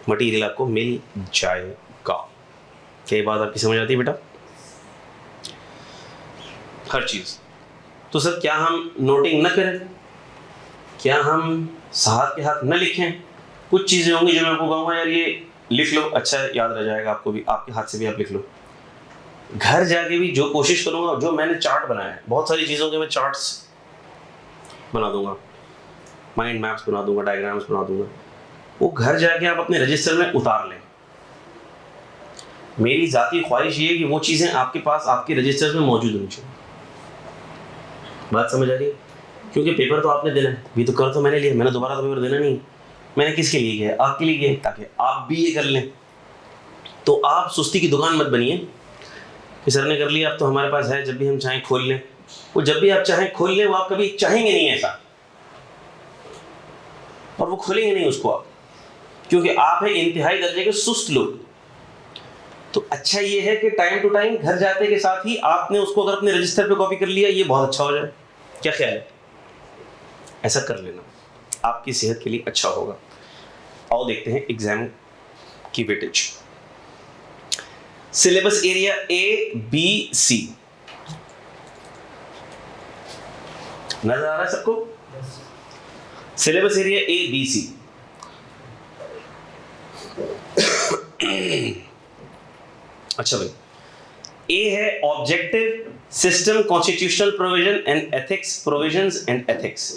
मटेरियल आपको मिल जाएगा। क्या बात आपकी समझ आती है बेटा? हर चीज़। तो सर क्या हम नोटिंग न करें, क्या हम हाथ के हाथ न लिखें? कुछ चीज़ें होंगी जो मैं आपको कहूँगा यार ये लिख लो, अच्छा याद रह जाएगा आपको भी, आपके हाथ से भी आप लिख लो। घर जाके भी जो कोशिश करूँगा, जो मैंने चार्ट बनाया है, बहुत सारी चीज़ों के मैं चार्ट्स बना दूंगा, माइंड मैप्स बना दूंगा, डायग्राम्स बना दूंगा, वो घर जाके आप अपने रजिस्टर में उतार लें। मेरी ज़ाती ख्वाहिश ये है कि वो चीज़ें आपके पास आपके रजिस्टर में मौजूद होनी चाहिए। बात समझ आ रही है? क्योंकि पेपर तो आपने देना है, ये तो कर तो मैंने लिया, मैंने दोबारा तो पेपर देना नहीं। मैंने किसके लिए किया? आपके लिए किया, ताकि आप भी ये कर लें। तो आप सुस्ती की दुकान मत बनिए कि सर ने कर लिया अब तो हमारे पास है, जब भी हम चाहें खोल लें। वो जब भी आप चाहें खोल लें, वो आप कभी चाहेंगे नहीं ऐसा, और वो खोलेंगे नहीं उसको आप, क्योंकि आप है इंतहाई दर्जे के सुस्त लोग। तो अच्छा ये है कि टाइम टू टाइम घर जाते के साथ ही आपने उसको अगर अपने रजिस्टर पे कॉपी कर लिया, ये बहुत अच्छा हो जाए। क्या ख्याल है? ऐसा कर लेना, आपकी सेहत के लिए अच्छा होगा। आओ देखते हैं एग्जाम की वेटेज। सिलेबस एरिया ABC नजर आ रहा है सबको? Syllabus area ABC। अच्छा भाई, ए है objective system constitutional provision and ethics, provisions and ethics.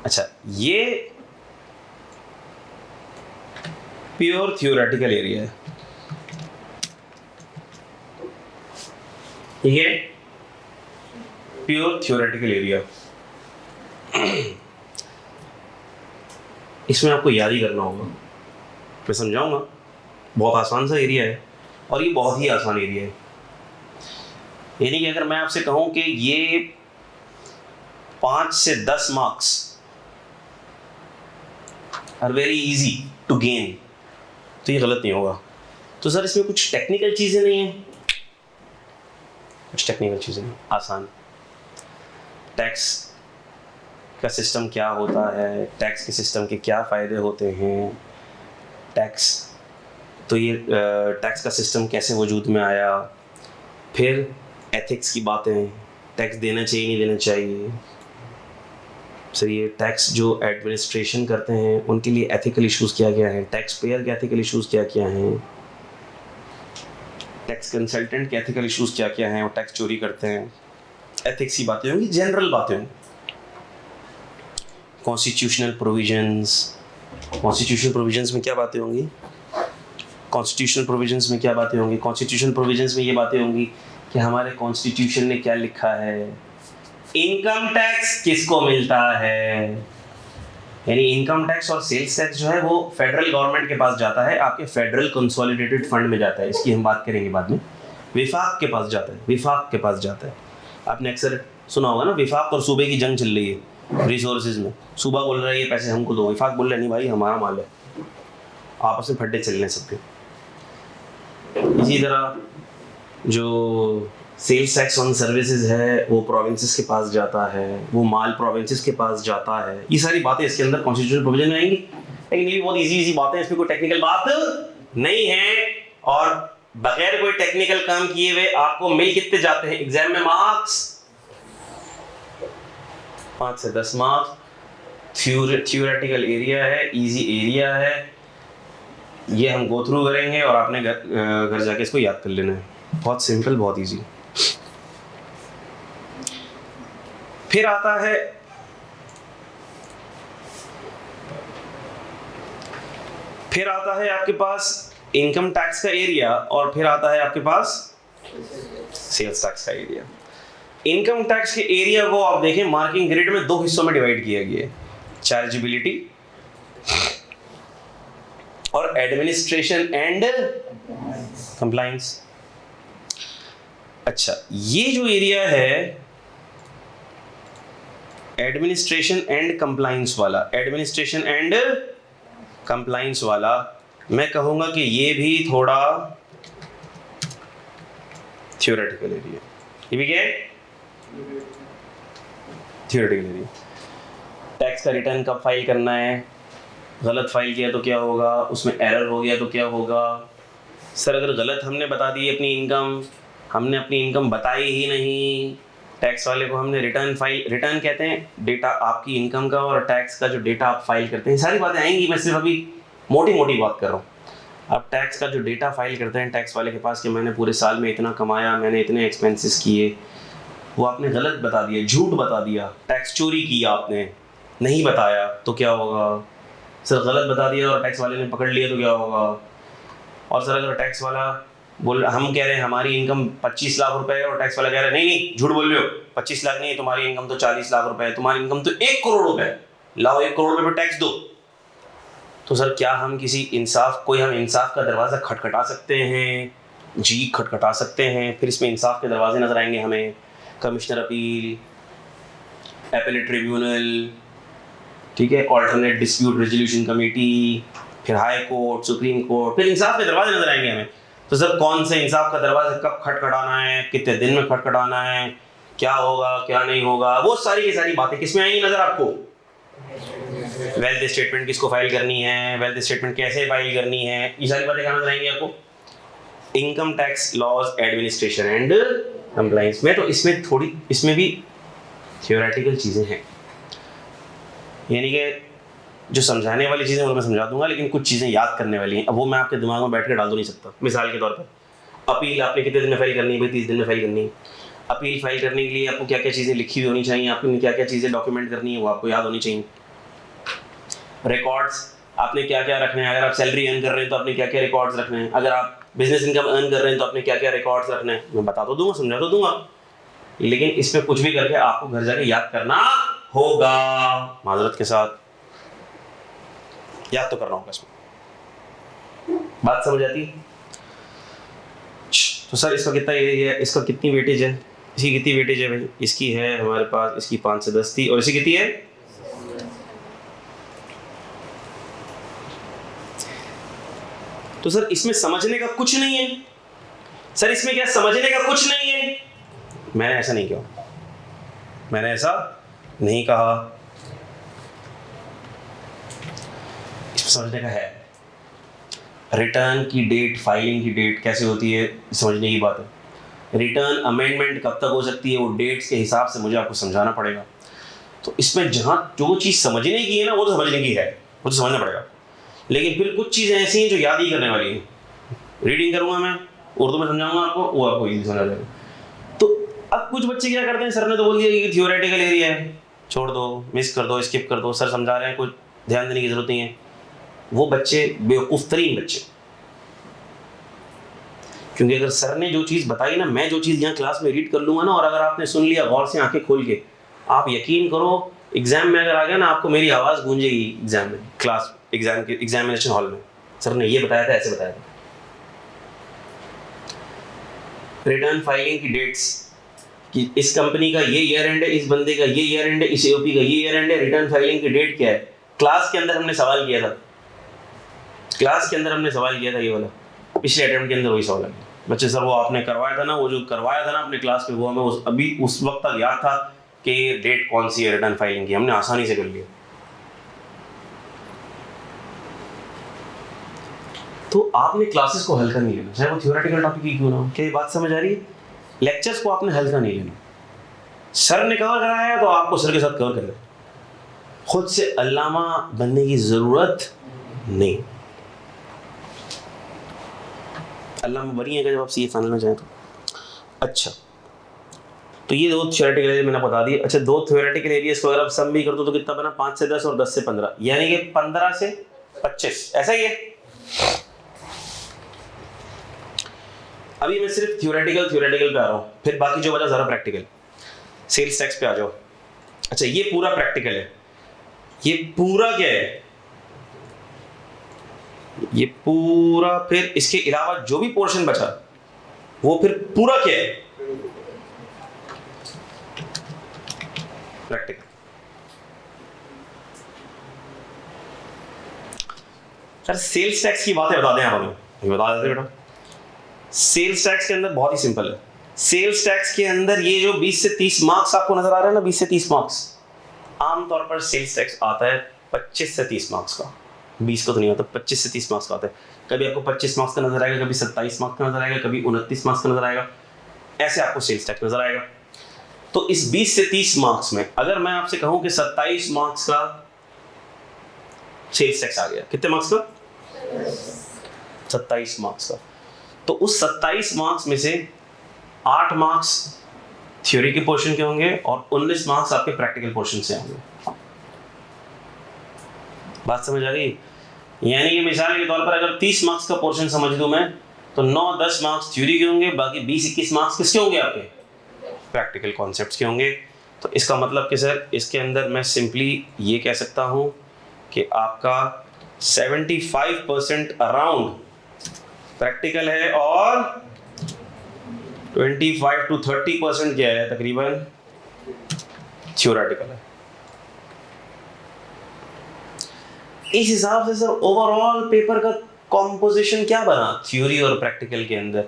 अच्छा, ये प्योर थ्योरेटिकल एरिया है, ये प्योर थ्योरेटिकल एरिया। इसमें आपको याद ही करना होगा, मैं समझाऊंगा। बहुत आसान सा एरिया है, और ये बहुत ही आसान एरिया है। यानी कि अगर मैं आपसे कहूं कि ये 5 से 10 marks are very easy to gain, तो ये गलत नहीं होगा। तो सर इसमें कुछ टेक्निकल चीज़ें नहीं हैं, कुछ टेक्निकल चीज़ें नहीं, आसान। टैक्स का सिस्टम क्या होता है, टैक्स के सिस्टम के क्या फ़ायदे होते हैं, टैक्स, तो ये टैक्स का सिस्टम कैसे वजूद में आया, फिर एथिक्स की बातें, टैक्स देना चाहिए नहीं देना चाहिए। सर ये टैक्स जो एडमिनिस्ट्रेशन करते हैं उनके लिए एथिकल इश्यूज़ क्या क्या हैं, टैक्स पेयर के एथिकल इश्यूज़ क्या क्या हैं, टैक्स कंसल्टेंट के एथिकल इश्यूज़ क्या क्या हैं, वो टैक्स चोरी करते हैं, एथिक्स की बातें होंगी, जनरल बातें होंगी। कॉन्स्टिट्यूशनल प्रोविजंस, कॉन्स्टिट्यूशनल प्रोविजंस में क्या बातें होंगी, कॉन्स्टिट्यूशनल प्रोविजंस में क्या बातें होंगी, कॉन्स्टिट्यूशनल प्रोविजंस में ये बातें होंगी कि हमारे कॉन्स्टिट्यूशन ने क्या लिखा है, इनकम टैक्स किसको मिलता है, यानी इनकम टैक्स और सेल्स टैक्स जो है वो फेडरल गवर्नमेंट के पास जाता है, आपके फेडरल कंसोलिडेटेड फंड में जाता है, इसकी हम बात करेंगे बाद में। विफाक के पास जाता है, विफाक के पास जाता है। आपने अक्सर सुना होगा ना, विफाक और सूबे की जंग चल रही है रिसोर्सेज में, सूबा बोल रहा है ये पैसे हमको दो, विफाक बोल रहा है नहीं भाई हमारा माल है, आपस में फड्डे चल रहे हैं सबके। इसी तरह जो सेल्स टैक्स ऑन सर्विसेज है वो प्रोविंसेस के पास जाता है, वो माल प्रोविंसेस के पास जाता है। ये सारी बातें इसके अंदर कॉन्स्टिट्यूशनल प्रोविजन में आएंगी, लेकिन ये भी बहुत इजी बातें हैं, इसमें कोई टेक्निकल बात नहीं है। और बगैर कोई टेक्निकल काम किए हुए आपको मिल कितने जाते हैं एग्जाम में मार्क्स, 5 से 10 मार्क्स। थ्योरेटिकल एरिया है, इजी एरिया है, ये हम गो थ्रू करेंगे और आपने घर जाके इसको याद कर लेना है, बहुत सिंपल, बहुत इजी। फिर आता है आपके पास इनकम टैक्स का एरिया, और फिर आता है आपके पास सेल्स टैक्स का एरिया। इनकम टैक्स के एरिया को आप देखें मार्किंग ग्रिड में 2 हिस्सों में डिवाइड किया गया है, चार्जेबिलिटी और एडमिनिस्ट्रेशन एंड कंप्लायंस। अच्छा, ये जो एरिया है एडमिनिस्ट्रेशन एंड कंप्लायंस वाला, एडमिनिस्ट्रेशन एंड कंप्लायंस वाला, मैं कहूंगा कि ये भी थोड़ा थ्योरेटिकल एरिया, ये भी क्या है थ्योरेटिकल एरिया। टैक्स का रिटर्न कब फाइल करना है, गलत फाइल किया तो क्या होगा, उसमें एरर हो गया तो क्या होगा। सर अगर गलत हमने बता दी अपनी इनकम, हमने अपनी इनकम बताई ही नहीं, टैक्स वाले को हमने रिटर्न फाइल, रिटर्न कहते हैं डेटा आपकी इनकम का और टैक्स का जो डेटा आप फाइल करते हैं, सारी बातें आएंगी, मैं सिर्फ अभी मोटी मोटी बात कर रहा हूँ। आप टैक्स का जो डेटा फाइल करते हैं टैक्स वाले के पास कि मैंने पूरे साल में इतना कमाया, मैंने इतने एक्सपेंसेस किए, वो आपने गलत बता दिया, झूठ बता दिया, टैक्स चोरी किया आपने, नहीं बताया तो क्या होगा। सर गलत बता दिया और टैक्स वाले ने पकड़ लिया तो क्या होगा। और सर अगर टैक्स वाला बोल, हम कह रहे हैं हमारी इनकम 25 लाख रुपए है और टैक्स वाला कह रहा है नहीं नहीं झूठ बोल रहे हो, 25 लाख नहीं है, तुम्हारी इनकम तो 40 लाख रुपए है, तुम्हारी इनकम तो 1 करोड़ रुपए है, लाओ 1 करोड़ रुपए पर टैक्स दो। तो सर क्या हम किसी इंसाफ, कोई हम इंसाफ का दरवाज़ा खटखटा सकते हैं? जी खटखटा सकते हैं। फिर इसमें इंसाफ के दरवाजे नजर आएंगे हमें, कमिश्नर अपील, एपेलेट ट्रिब्यूनल, ठीक है, ऑल्टरनेट डिस्प्यूट रेजोल्यूशन कमेटी, फिर हाई कोर्ट, सुप्रीम कोर्ट, फिर इंसाफ के दरवाजे नजर आएंगे हमें। तो सर कौन से इंसाफ का दरवाजा कब खटखटाना है, कितने दिन में खटखटाना है, क्या होगा क्या नहीं होगा, वो सारी की सारी बातें किसमें आएंगी नजर आपको? वेल्थ स्टेटमेंट किसको फाइल करनी है, वेल्थ स्टेटमेंट कैसे फाइल करनी है, ये सारी बातें कहाँ नजर आएंगी आपको? Income tax laws, administration and compliance में। तो इसमें थोड़ी, इसमें भी थियोरेटिकल चीज़ें हैं, यानी कि जो समझाने वाली चीज़ें वो मैं समझा दूंगा, लेकिन कुछ चीज़ें याद करने वाली हैं, अब वो मैं आपके दिमाग में बैठ कर डाल नहीं सकता। मिसाल के तौर पर अपील आपने कितने दिन में फाइल करनी है? भाई 30 दिन में फाइल करनी है। अपील फाइल करने के लिए आपको क्या क्या चीज़ें लिखी हुई होनी चाहिए, आपको क्या क्या चीज़ें डॉक्यूमेंट करनी है वो आपको याद होनी चाहिए। रिकॉर्ड्स आपने क्या क्या रखने हैं, अगर आप सैलरी अर्न कर रहे हैं तो आपने क्या क्या रिकॉर्ड्स रखने हैं, अगर आप बिजनेस इनकम अर्न कर रहे हैं तो आपने क्या क्या रिकॉर्ड्स रखने हैं, मैं बता तो दूंगा, समझा तो दूंगा, लेकिन इसमें कुछ भी करके आपको घर जाके याद करना होगा, माजरत के साथ याद तो करना होगा। इसमें बात समझ आती? तो सर इसका कितना एरिया है, इसका कितनी वेटेज है? इसकी कितनी वेटेज है भाई? इसकी है हमारे पास, इसकी 5 से 10 थी, और इसकी कितनी है? तो सर इसमें समझने का कुछ नहीं है। सर इसमें क्या समझने का कुछ नहीं है? मैंने ऐसा नहीं कहा, मैंने ऐसा नहीं कहा। इसमें समझने का है। रिटर्न की डेट, फाइलिंग की डेट कैसे होती है, समझने की बात है। रिटर्न अमेंडमेंट कब तक हो सकती है, वो डेट्स के हिसाब से मुझे आपको समझाना पड़ेगा। तो इसमें जहाँ जो चीज़ समझने की है ना, वो तो समझने की है, वो तो समझना पड़ेगा। लेकिन फिर कुछ चीज़ें ऐसी हैं जो याद ही करने वाली हैं। रीडिंग करूँगा मैं, उर्दू में समझाऊंगा आपको, वो आपको इजी समझ आ जाएगा। तो अब कुछ बच्चे क्या करते हैं, सर ने तो बोल दिया कि थियोरेटिकल एरिया है, छोड़ दो, मिस कर दो, स्किप कर दो, सर समझा रहे हैं, कुछ ध्यान देने की जरूरत नहीं है। वो बच्चे बेवकूफ़ तरीन बच्चे, क्योंकि अगर सर ने जो चीज़ बताई ना, मैं जो चीज़ यहाँ क्लास में रीड कर लूँगा ना, और अगर आपने सुन लिया गौर से आंखें खोल के, आप यकीन करो एग्जाम में अगर आ गया ना, आपको मेरी आवाज़ गूंजेगी एग्जाम में, क्लास एग्जाम के एग्जामिनेशन हॉल में, सर ने ये बताया था, ऐसे बताया था। रिटर्न फाइलिंग की डेट्स कि इस कंपनी का ये ईयर एंड है, इस बंदे का ये ईयर एंड है, इस एओपी का ये ईयर एंड है, रिटर्न फाइलिंग की डेट क्या है। क्लास के अंदर हमने सवाल किया था, क्लास के अंदर हमने सवाल किया था, ये वाला पिछले अटेम्प्ट के अंदर वही सवाल है बच्चे। सर वो आपने करवाया था ना, वो जो करवाया था ना अपने क्लास में, वो हमें अभी उस वक्त तक याद था कि डेट कौन सी है रिटर्न फाइलिंग की, हमने आसानी से कर लिया। तो आपने क्लासेस को हल्का नहीं लेना, चाहे वो थ्योरेटिकल टॉपिक ही क्यों ना हो। क्या ये बात समझ आ रही है? लेक्चर्स को आपने हल्का नहीं लेना। सर ने कवर कराया है तो आपको सर के साथ कवर कर लेना। खुद से अल्लामा बनने की जरूरत नहीं। अल्लामा बनिएगा जब आप सीए फाइनल में जाए तो। अच्छा, तो ये दो थ्योरेटिकल एरिया मैंने बता दिए। अच्छा, दो थ्योरेटिकल एरियाज को अगर आप सम भी कर दो तो कितना बना, 5 से 10 और 10 से 15, यानी कि 15 से 25, ऐसा ही है। अभी मैं सिर्फ थ्योरेटिकल पे आ रहा हूँ, फिर बाकी जो बचा ज़रा प्रैक्टिकल। सेल्स टैक्स पे आ जाओ। अच्छा, ये पूरा प्रैक्टिकल है, ये पूरा क्या है, ये पूरा, फिर इसके अलावा जो भी पोर्शन बचा वो फिर पूरा क्या है, प्रैक्टिकल। सर सेल्स टैक्स की बातें बता दें आप हमें, बता देते बेटा। सेल्स टैक्स के अंदर बहुत ही सिंपल है। सेल्स टैक्स के अंदर ये जो 20 से 30 मार्क्स आपको नजर आ रहा है ना, 20 से 30 मार्क्स, आमतौर पर सेल्स टैक्स आता है 25 से 30 मार्क्स का। 20 को तो नहीं आता, 25 से 30 मार्क्स का आता है। कभी आपको 25 मार्क्स का नजर आएगा, कभी 27 मार्क्स का नजर आएगा, कभी 29 मार्क्स का नजर आएगा, ऐसे आपको सेल्स टैक्स नजर आएगा। तो इस 20 से 30 मार्क्स में अगर मैं आपसे कहूं कि 27 मार्क्स का सेल्स टैक्स आ गया, कितने मार्क्स का, 27 मार्क्स का, तो उस 27 मार्क्स में से 8 मार्क्स थ्योरी के पोर्शन के होंगे और 19 मार्क्स आपके प्रैक्टिकल पोर्शन से होंगे। बात समझ आ गई? यानी कि मिसाल के तौर पर अगर 30 मार्क्स का पोर्शन समझ दूं मैं, तो 9-10 मार्क्स थ्योरी के होंगे, बाकी 20-21 मार्क्स किसके होंगे, आपके प्रैक्टिकल कॉन्सेप्ट्स के होंगे। तो इसका मतलब कि सर इसके अंदर मैं सिंपली ये कह सकता हूं कि आपका 75% अराउंड प्रैक्टिकल है और 25 to 30% क्या है, तकरीबन थ्योरेटिकल है। इस हिसाब से सर ओवरऑल पेपर का कॉम्पोजिशन क्या बना थ्योरी और प्रैक्टिकल के अंदर,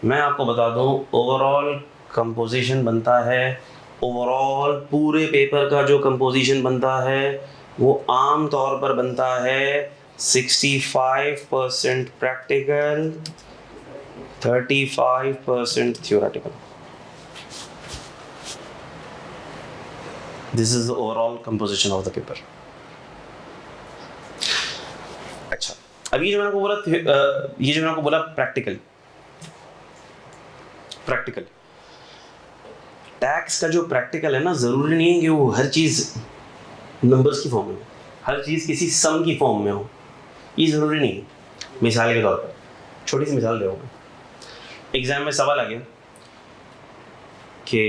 मैं आपको बता दूं। ओवरऑल कंपोजिशन बनता है, ओवरऑल पूरे पेपर का जो कंपोजिशन बनता है वो आम तौर पर बनता है 65% practical, 35% theoretical. This is the overall composition of the paper. अच्छा, अब ये जो मैंने आपको बोला प्रैक्टिकल टैक्स का जो प्रैक्टिकल है ना, जरूरी नहीं है कि वो हर चीज नंबर्स की फॉर्म में हो, हर चीज किसी सम की फॉर्म में हो, ये जरूरी नहीं है। मिसाल के तौर पर छोटी सी मिसाल दे रहा हूँ। एग्जाम में सवाल आ गया कि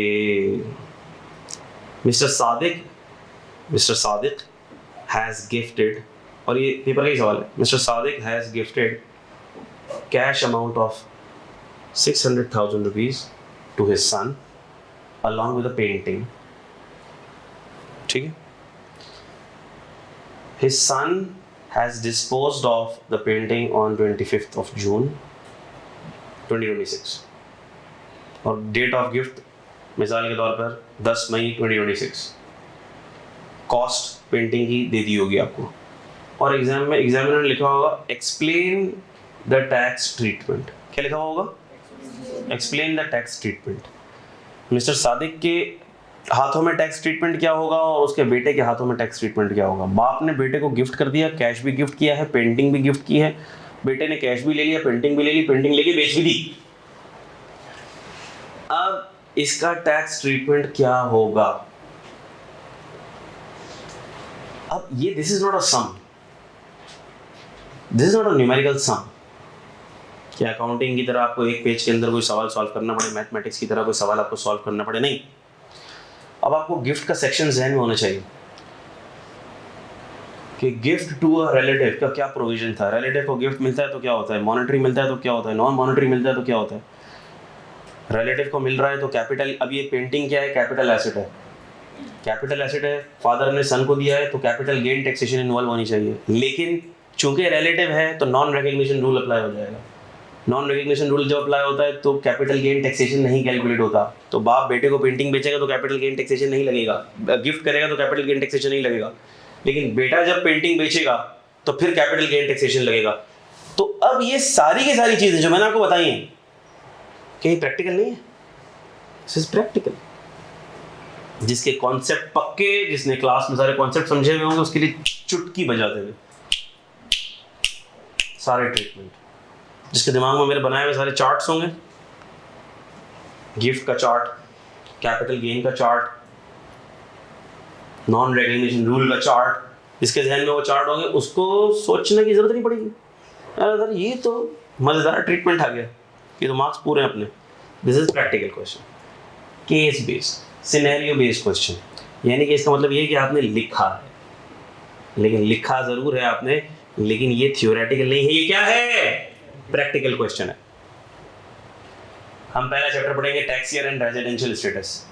मिस्टर सादिक हैज़ गिफ्टेड, और ये पेपर का ही सवाल है, mister Sadiq has gifted cash amount of 600,000 rupees to his son along with a painting. ठीक है? His son has disposed of the painting on 25th of June 2026. और डेट ऑफ गिफ्ट मिसाल के तौर पर 10 मई 2026. कॉस्ट पेंटिंग की दे दी होगी आपको, और एग्जाम में एग्जामिनर ने लिखा होगा एक्सप्लेन द टैक्स ट्रीटमेंट. क्या लिखा होगा? Explain the tax treatment. Mister Sadiq के हाथों में टैक्स ट्रीटमेंट क्या होगा और उसके बेटे के हाथों में टैक्स ट्रीटमेंट क्या होगा? बाप ने बेटे को गिफ्ट कर दिया, कैश भी गिफ्ट किया है, पेंटिंग भी गिफ्ट की है. बेटे ने कैश भी ले लिया, पेंटिंग भी ले ली, पेंटिंग लेके बेच भी दी. अब इसका टैक्स ट्रीटमेंट क्या होगा? अब ये this is not a sum, this is not a numerical sum. क्या अकाउंटिंग की तरह आपको एक पेज के अंदर कोई सवाल सॉल्व करना पड़े, मैथमेटिक्स की तरह कोई सवाल आपको सॉल्व करना पड़े? नहीं. अब आपको गिफ्ट का सेक्शन ज़हन में होना चाहिए कि गिफ्ट टू अ रिलेटिव का क्या प्रोविजन था. रिलेटिव को गिफ्ट मिलता है तो क्या होता है, मॉनेटरी मिलता है तो क्या होता है, नॉन मॉनेटरी मिलता है तो क्या होता है. रिलेटिव को मिल रहा है तो कैपिटल. अब ये पेंटिंग क्या है? कैपिटल एसेट है. कैपिटल एसेट है, फादर ने सन को दिया है तो कैपिटल गेन टैक्सेशन इन्वॉल्व होनी चाहिए. लेकिन चूंकि रिलेटिव है तो नॉन रिकग्निशन रूल अप्लाई हो जाएगा. नॉन रिकग्निशन रूल जब अप्लाई होता है तो कैपिटल गेन टैक्सेशन नहीं कैलकुलेट होता. तो बाप बेटे को पेंटिंग बेचेगा तो कैपिटल गेन टैक्सेशन नहीं लगेगा, गिफ्ट करेगा तो कैपिटल गेन टैक्सेशन नहीं लगेगा. लेकिन बेटा जब पेंटिंग बेचेगा तो फिर कैपिटल गेन टैक्सेशन लगेगा. तो अब ये सारी की सारी चीजें जो मैंने आपको बताई हैं, क्या ये प्रैक्टिकल नहीं है? This is practical. जिसके कॉन्सेप्ट पक्के, जिसने क्लास में सारे कॉन्सेप्ट समझे हुए होंगे, उसके लिए चुटकी बजाते हुए सारे ट्रीटमेंट. जिसके दिमाग में मेरे बनाए हुए सारे चार्ट्स होंगे, गिफ्ट का चार्ट, कैपिटल गेन का चार्ट, नॉन रिकग्निशन रूल का चार्ट, जिसके जहन में वो चार्ट होंगे उसको सोचने की जरूरत नहीं पड़ेगी. अरे ये तो मजेदार ट्रीटमेंट आ गया, ये तो मार्क्स पूरे हैं अपने. This is practical question, case based, scenario based question. यानी कि इसका मतलब ये है कि आपने लिखा है, लेकिन लिखा जरूर है आपने, लेकिन ये थियोरेटिकल नहीं है. ये क्या है? प्रैक्टिकल क्वेश्चन है. हम पहला चैप्टर पढ़ेंगे tax year and residential status.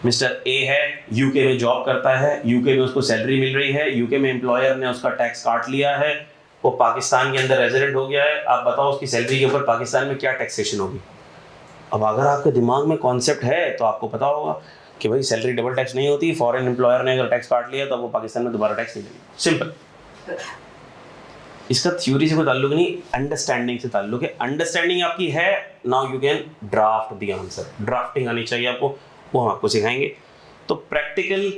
Mister A है, यूके में जॉब करता है, यूके में उसको सैलरी मिल रही है, यूके में एम्प्लॉयर ने उसका टैक्स काट लिया है, वो पाकिस्तान के अंदर रेजिडेंट हो गया है. आप बताओ उसकी सैलरी के ऊपर पाकिस्तान में क्या टैक्सेशन होगी? अब अगर आपके दिमाग में कॉन्सेप्ट है तो आपको पता होगा कि भाई सैलरी डबल टैक्स नहीं होती, फॉरेन एम्प्लॉयर ने अगर टैक्स काट लिया तो वो पाकिस्तान में दोबारा टैक्स नहीं देगी. सिंपल. इसका थ्योरी से कोई ताल्लुक नहीं, अंडरस्टैंडिंग से ताल्लुक है. अंडरस्टैंडिंग आपकी है, now you can draft the answer. Drafting आनी चाहिए आपको, वो हम आपको सिखाएंगे. तो प्रैक्टिकल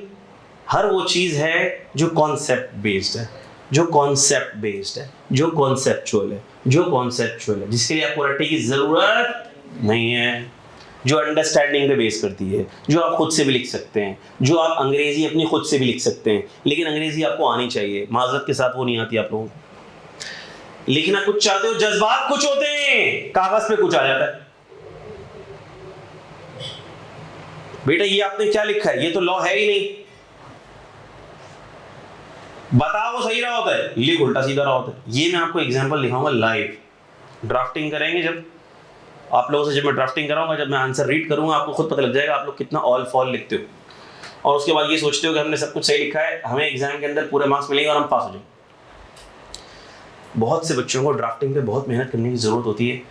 हर वो चीज़ है जो कॉन्सेप्ट बेस्ड है, जो कॉन्सेप्ट बेस्ड है, जो कॉन्सेप्चुअल है, जो कॉन्सेप्चुअल है, जिसके लिए आपको रट्टे की ज़रूरत नहीं है, जो अंडरस्टैंडिंग पे बेस करती है, जो आप खुद से भी लिख सकते हैं, जो आप अंग्रेजी अपनी खुद से भी लिख सकते हैं. लेकिन अंग्रेजी आपको आनी चाहिए, माजरत के साथ वो नहीं आती आप लोगों को. लिखना कुछ चाहते हो, जज्बात कुछ होते हैं, कागज पे कुछ आ जाता है. बेटा ये आपने क्या लिखा है, ये तो लॉ है ही नहीं. बताओ वो सही रहा होता है, लिख उल्टा सीधा रहा होता है. ये मैं आपको एग्जांपल दिखाऊंगा लाइव. ड्राफ्टिंग करेंगे जब आप लोगों से, जब मैं ड्राफ्टिंग कराऊंगा, जब मैं आंसर रीड करूंगा, आपको खुद पता लग जाएगा आप लोग कितना ऑल फॉल लिखते हो. और उसके बाद ये सोचते हो कि हमने सब कुछ सही लिखा है, हमें एग्जाम के अंदर पूरे मार्क्स मिलेंगे और हम पास हो जाएंगे. बहुत से बच्चों को ड्राफ्टिंग पे बहुत मेहनत करने की ज़रूरत होती है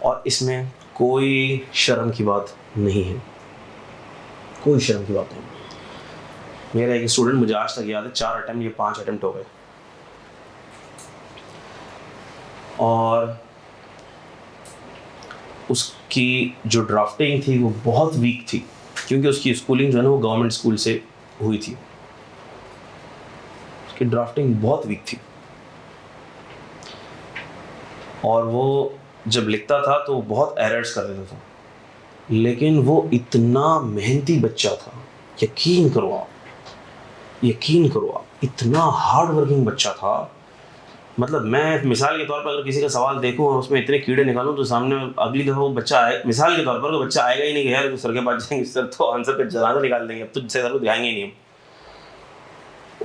और इसमें कोई शर्म की बात नहीं है, कोई शर्म की बात नहीं. मेरा एक स्टूडेंट, मुझे आज तक याद है, 4 अटेम्प्ट या 5 अटेम्प्ट हो गए और उसकी जो ड्राफ्टिंग थी वो बहुत वीक थी, क्योंकि उसकी स्कूलिंग जो है ना वो गवर्नमेंट स्कूल से हुई थी. उसकी ड्राफ्टिंग बहुत वीक थी और वो जब लिखता था तो बहुत एरर्स कर देता था. लेकिन वो इतना मेहनती बच्चा था, यकीन करो आप, इतना हार्ड वर्किंग बच्चा था. मतलब मैं मिसाल के तौर पर अगर किसी का सवाल देखूं और उसमें इतने कीड़े निकालूं तो सामने अगली दफ़ा वो बच्चा आए, मिसाल के तौर पर तो बच्चा आएगा ही नहीं कि यार तो सर के पास जाएंगे, सर तो आंसर पे जनाजा निकाल देंगे, अब तो सर को दिखाएंगे ही नहीं हम.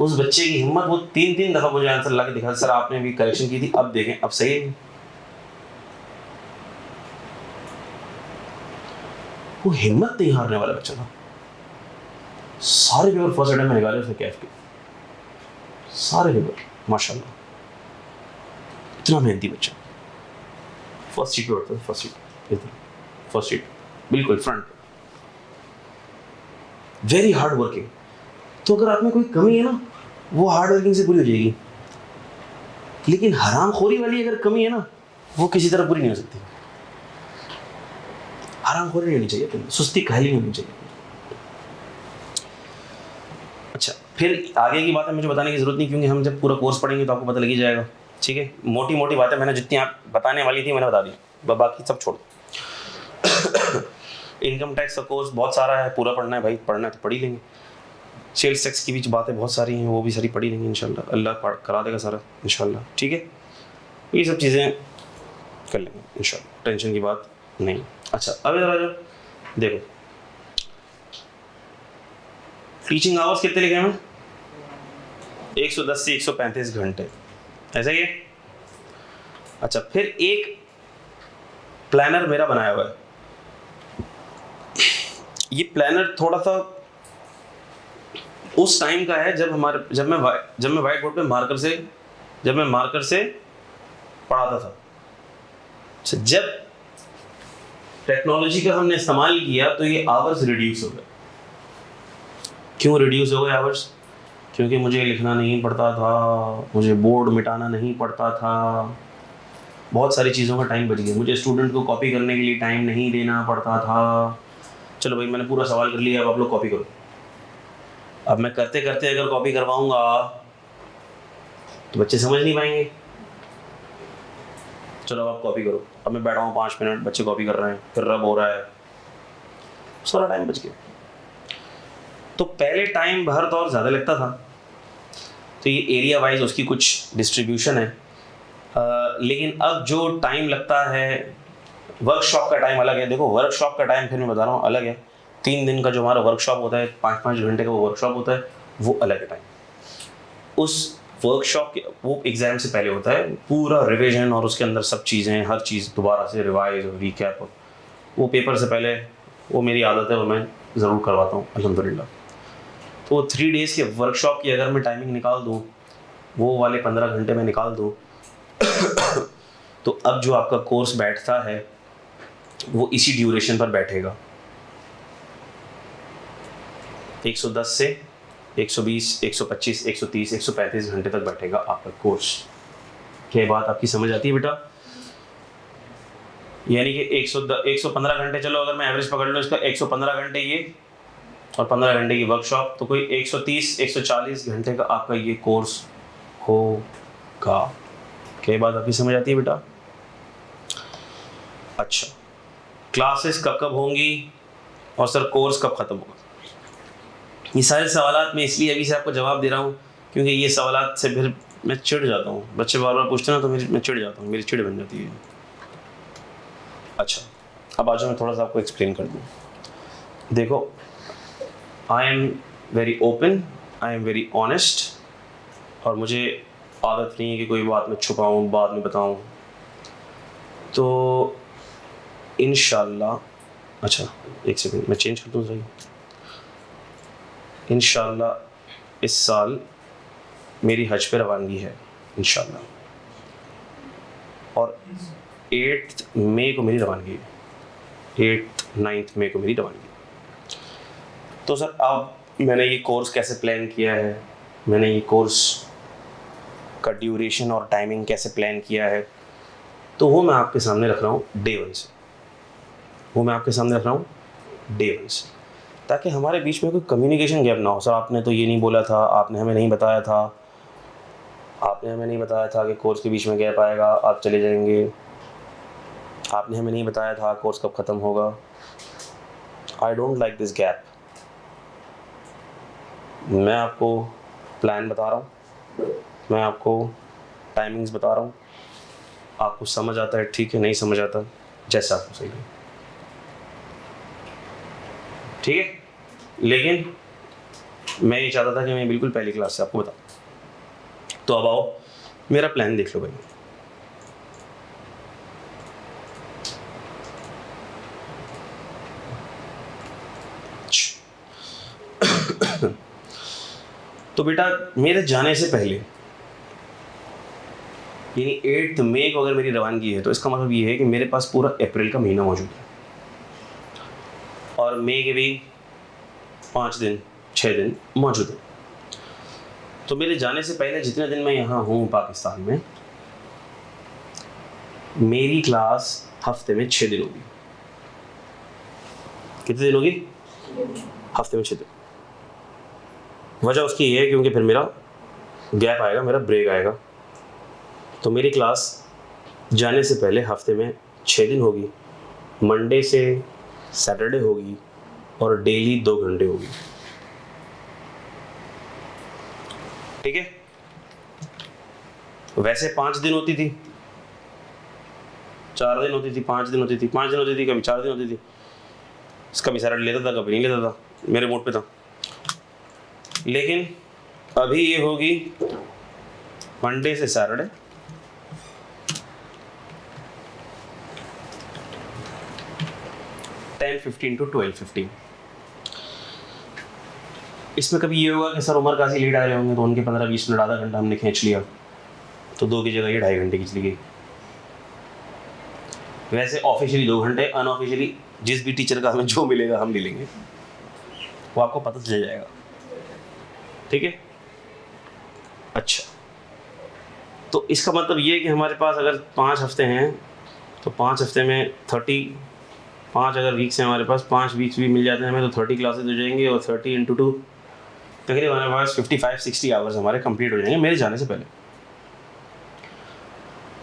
उस बच्चे की हिम्मत, वो 3 दफ़ा मुझे आंसर ला के दिखा, सर आपने भी करेक्शन की थी, अब देखें अब सही है. वो हिम्मत नहीं हारने वाला बच्चा था। सारे पेपर फर्स्ट अटेम्प्ट में निकाले उसने कैफ के, सारे पेपर माशाल्लाह, इतना मेहनती बच्चा। फर्स्ट सीट पे बैठता था, फर्स्ट सीट इधर, फर्स्ट सीट बिल्कुल फ्रंट, वेरी हार्ड वर्किंग। तो अगर आप में कोई कमी है ना, वो हार्ड वर्किंग से पूरी हो जाएगी, लेकिन हरामखोरी वाली अगर कमी है ना, वो किसी तरह पूरी नहीं हो सकती। हरामखोरी नहीं होनी चाहिए, सुस्ती काहली नहीं होनी चाहिए। अच्छा, फिर आगे की बातें मुझे बताने की जरूरत नहीं, क्योंकि हम जब पूरा कोर्स पढ़ेंगे तो आपको पता लग ही जाएगा। ठीक है, मोटी मोटी बातें मैंने जितनी आप बताने वाली थी मैंने बता दी, बाकी सब छोड़। इनकम टैक्स का कोर्स बहुत सारा है, पूरा पढ़ना है भाई, पढ़ना है तो पढ़ ही लेंगे। सेल्स टैक्स की भी बातें बहुत सारी हैं, वो भी सारी पढ़ी लेंगे इंशाल्लाह, अल्लाह करा देगा सारा इंशाल्लाह। ठीक है, ये सब चीज़ें कर लेंगे इंशाल्लाह, टेंशन की बात नहीं। अच्छा, अब इधर आ जाओ, देखो टीचिंग आवर्स कितने लिखे हैं? 110 से 135 घंटे, ऐसा ही है। अच्छा, फिर एक प्लानर मेरा बनाया हुआ है। ये प्लानर थोड़ा सा उस टाइम का है जब मैं व्हाइट बोर्ड पे मार्कर से पढ़ाता था। जब टेक्नोलॉजी का हमने इस्तेमाल किया तो ये आवर्स रिड्यूस हो गए। क्यों रिड्यूस हो गए आवर्स? क्योंकि मुझे लिखना नहीं पड़ता था, मुझे बोर्ड मिटाना नहीं पड़ता था, बहुत सारी चीज़ों का टाइम बच गया, मुझे स्टूडेंट को कॉपी करने के लिए टाइम नहीं देना पड़ता था। चलो भाई, मैंने पूरा सवाल कर लिया, अब आप लोग कॉपी करो। अब मैं करते करते अगर कॉपी करवाऊंगा तो बच्चे समझ नहीं पाएंगे। चलो आप कॉपी करो, अब मैं बैठा हूँ 5 मिनट, बच्चे कॉपी कर रहे हैं, फिर रब हो रहा है, सारा टाइम बच गया। तो पहले टाइम बहुत और ज़्यादा लगता था, तो ये एरिया वाइज उसकी कुछ डिस्ट्रीब्यूशन है। लेकिन अब जो टाइम लगता है, वर्कशॉप का टाइम अलग है। देखो वर्कशॉप का टाइम फिर मैं बता रहा हूँ अलग है। 3 दिन का जो हमारा वर्कशॉप होता है, 5-5 घंटे का वो वर्कशॉप होता है, वो अलग है टाइम। उस वर्कशॉप के वो एग्ज़ाम से पहले होता है, पूरा रिवीजन और उसके अंदर सब चीज़ें, हर चीज़ दोबारा से रिवाइज और रिकैप, और वो पेपर से पहले वो मेरी आदत है और मैं ज़रूर करवाता हूँ अल्हम्दुलिल्लाह। तो 3 डेज़ के वर्कशॉप की अगर मैं टाइमिंग निकाल दूँ, वो वाले 15 घंटे में निकाल दूँ, तो अब जो आपका कोर्स बैठता है वो इसी ड्यूरेशन पर बैठेगा। 110 से 120, 125, 130, 135 घंटे तक बैठेगा आपका कोर्स। क्या बात आपकी समझ आती है बेटा? यानी कि 115 घंटे, चलो अगर मैं एवरेज पकड़ लूँ इसका, 115 घंटे ये और 15 घंटे की वर्कशॉप, तो कोई 130, 140 घंटे का आपका ये कोर्स होगा। क्या बात आपकी समझ आती है बेटा? अच्छा, क्लासेस कब कब होंगी और सर कोर्स कब ख़त्म होगा? ये सारे सवालात मैं इसलिए अभी से आपको जवाब दे रहा हूँ क्योंकि ये सवालात से फिर मैं चिढ़ जाता हूँ। बच्चे बार बार पूछते हैं ना, तो मैं चिढ़ जाता हूँ, मेरी चिढ़ बन जाती है। अच्छा, अब आज मैं थोड़ा सा आपको एक्सप्लेन कर दूँ। देखो, I am very open, I am very honest, और मुझे आदत नहीं है कि कोई बात मैं छुपाऊँ, बाद में बताऊँ। तो इंशाल्लाह, अच्छा एक सेकंड मैं चेंज कर दूँ सही। इंशाल्लाह इस साल मेरी हज पे रवानगी है इंशाल्लाह, और 8 मई को मेरी रवानगी है, 8-9 मई को मेरी रवानगी। तो सर अब मैंने ये कोर्स कैसे प्लान किया है, मैंने ये कोर्स का ड्यूरेशन और टाइमिंग कैसे प्लान किया है, तो वो मैं आपके सामने रख रहा हूँ डे 1 से, वो मैं आपके सामने रख रहा हूँ डे 1 से, ताकि हमारे बीच में कोई कम्युनिकेशन गैप ना हो। सर आपने तो ये नहीं बोला था, आपने हमें नहीं बताया था, आपने हमें नहीं बताया था कि कोर्स के बीच में गैप आएगा, आप चले जाएंगे, आपने हमें नहीं बताया था कोर्स कब ख़त्म होगा। I don't like this gap. मैं आपको प्लान बता रहा हूँ, मैं आपको टाइमिंग्स बता रहा हूँ, आपको समझ आता है ठीक है, नहीं समझ आता जैसा आपको सही लगे, ठीक है। लेकिन मैं ये चाहता था कि मैं बिल्कुल पहली क्लास से आपको बताऊँ। तो अब आओ मेरा प्लान देख लो भाई। तो बेटा मेरे जाने से पहले यानी 8 मई को अगर मेरी रवानगी है तो इसका मतलब ये है कि मेरे पास पूरा अप्रैल का महीना मौजूद है और मई के भी 5 दिन 6 दिन मौजूद है। तो मेरे जाने से पहले जितने दिन मैं यहाँ हूँ पाकिस्तान में, मेरी क्लास हफ्ते में 6 दिन होगी। कितने दिन होगी? हफ्ते में 6 दिन। वजह उसकी ये है क्योंकि फिर मेरा गैप आएगा, मेरा ब्रेक आएगा। तो मेरी क्लास जाने से पहले हफ्ते में 6 दिन होगी, मंडे से सैटरडे होगी और डेली 2 घंटे होगी। ठीक है? वैसे 5 दिन होती थी, 4 दिन होती थी, 5 दिन होती थी, 5 दिन होती थी, कभी 4 दिन होती थी। कभी सैटरडे लेता था, कभी नहीं लेता था, मेरे मूड पे था। लेकिन अभी ये होगी मंडे से सैटरडे, 10:15 to 12:15। इसमें कभी ये होगा कि सर उमर काजी लेट आ रहे होंगे तो उनके 15-20 मिनट आधा घंटा हमने खींच लिया, तो 2 की जगह ये 2.5 घंटे खींच ली गई। वैसे ऑफिशियली 2 घंटे, अनऑफिशियली जिस भी टीचर का हमें जो मिलेगा हम ले लेंगे, वो आपको पता चल जाएगा। ठीक है? अच्छा, तो इसका मतलब ये है कि हमारे पास अगर 5 हफ्ते हैं तो 5 हफ्ते में 5 अगर वीक्स हैं हमारे पास, 5 वीक्स भी मिल जाते हैं हमें तो 30 क्लासेज हो जाएंगे और 30 × 2 तकरीबन हमारे पास 55-60 आवर्स हमारे कंप्लीट हो जाएंगे मेरे जाने से पहले।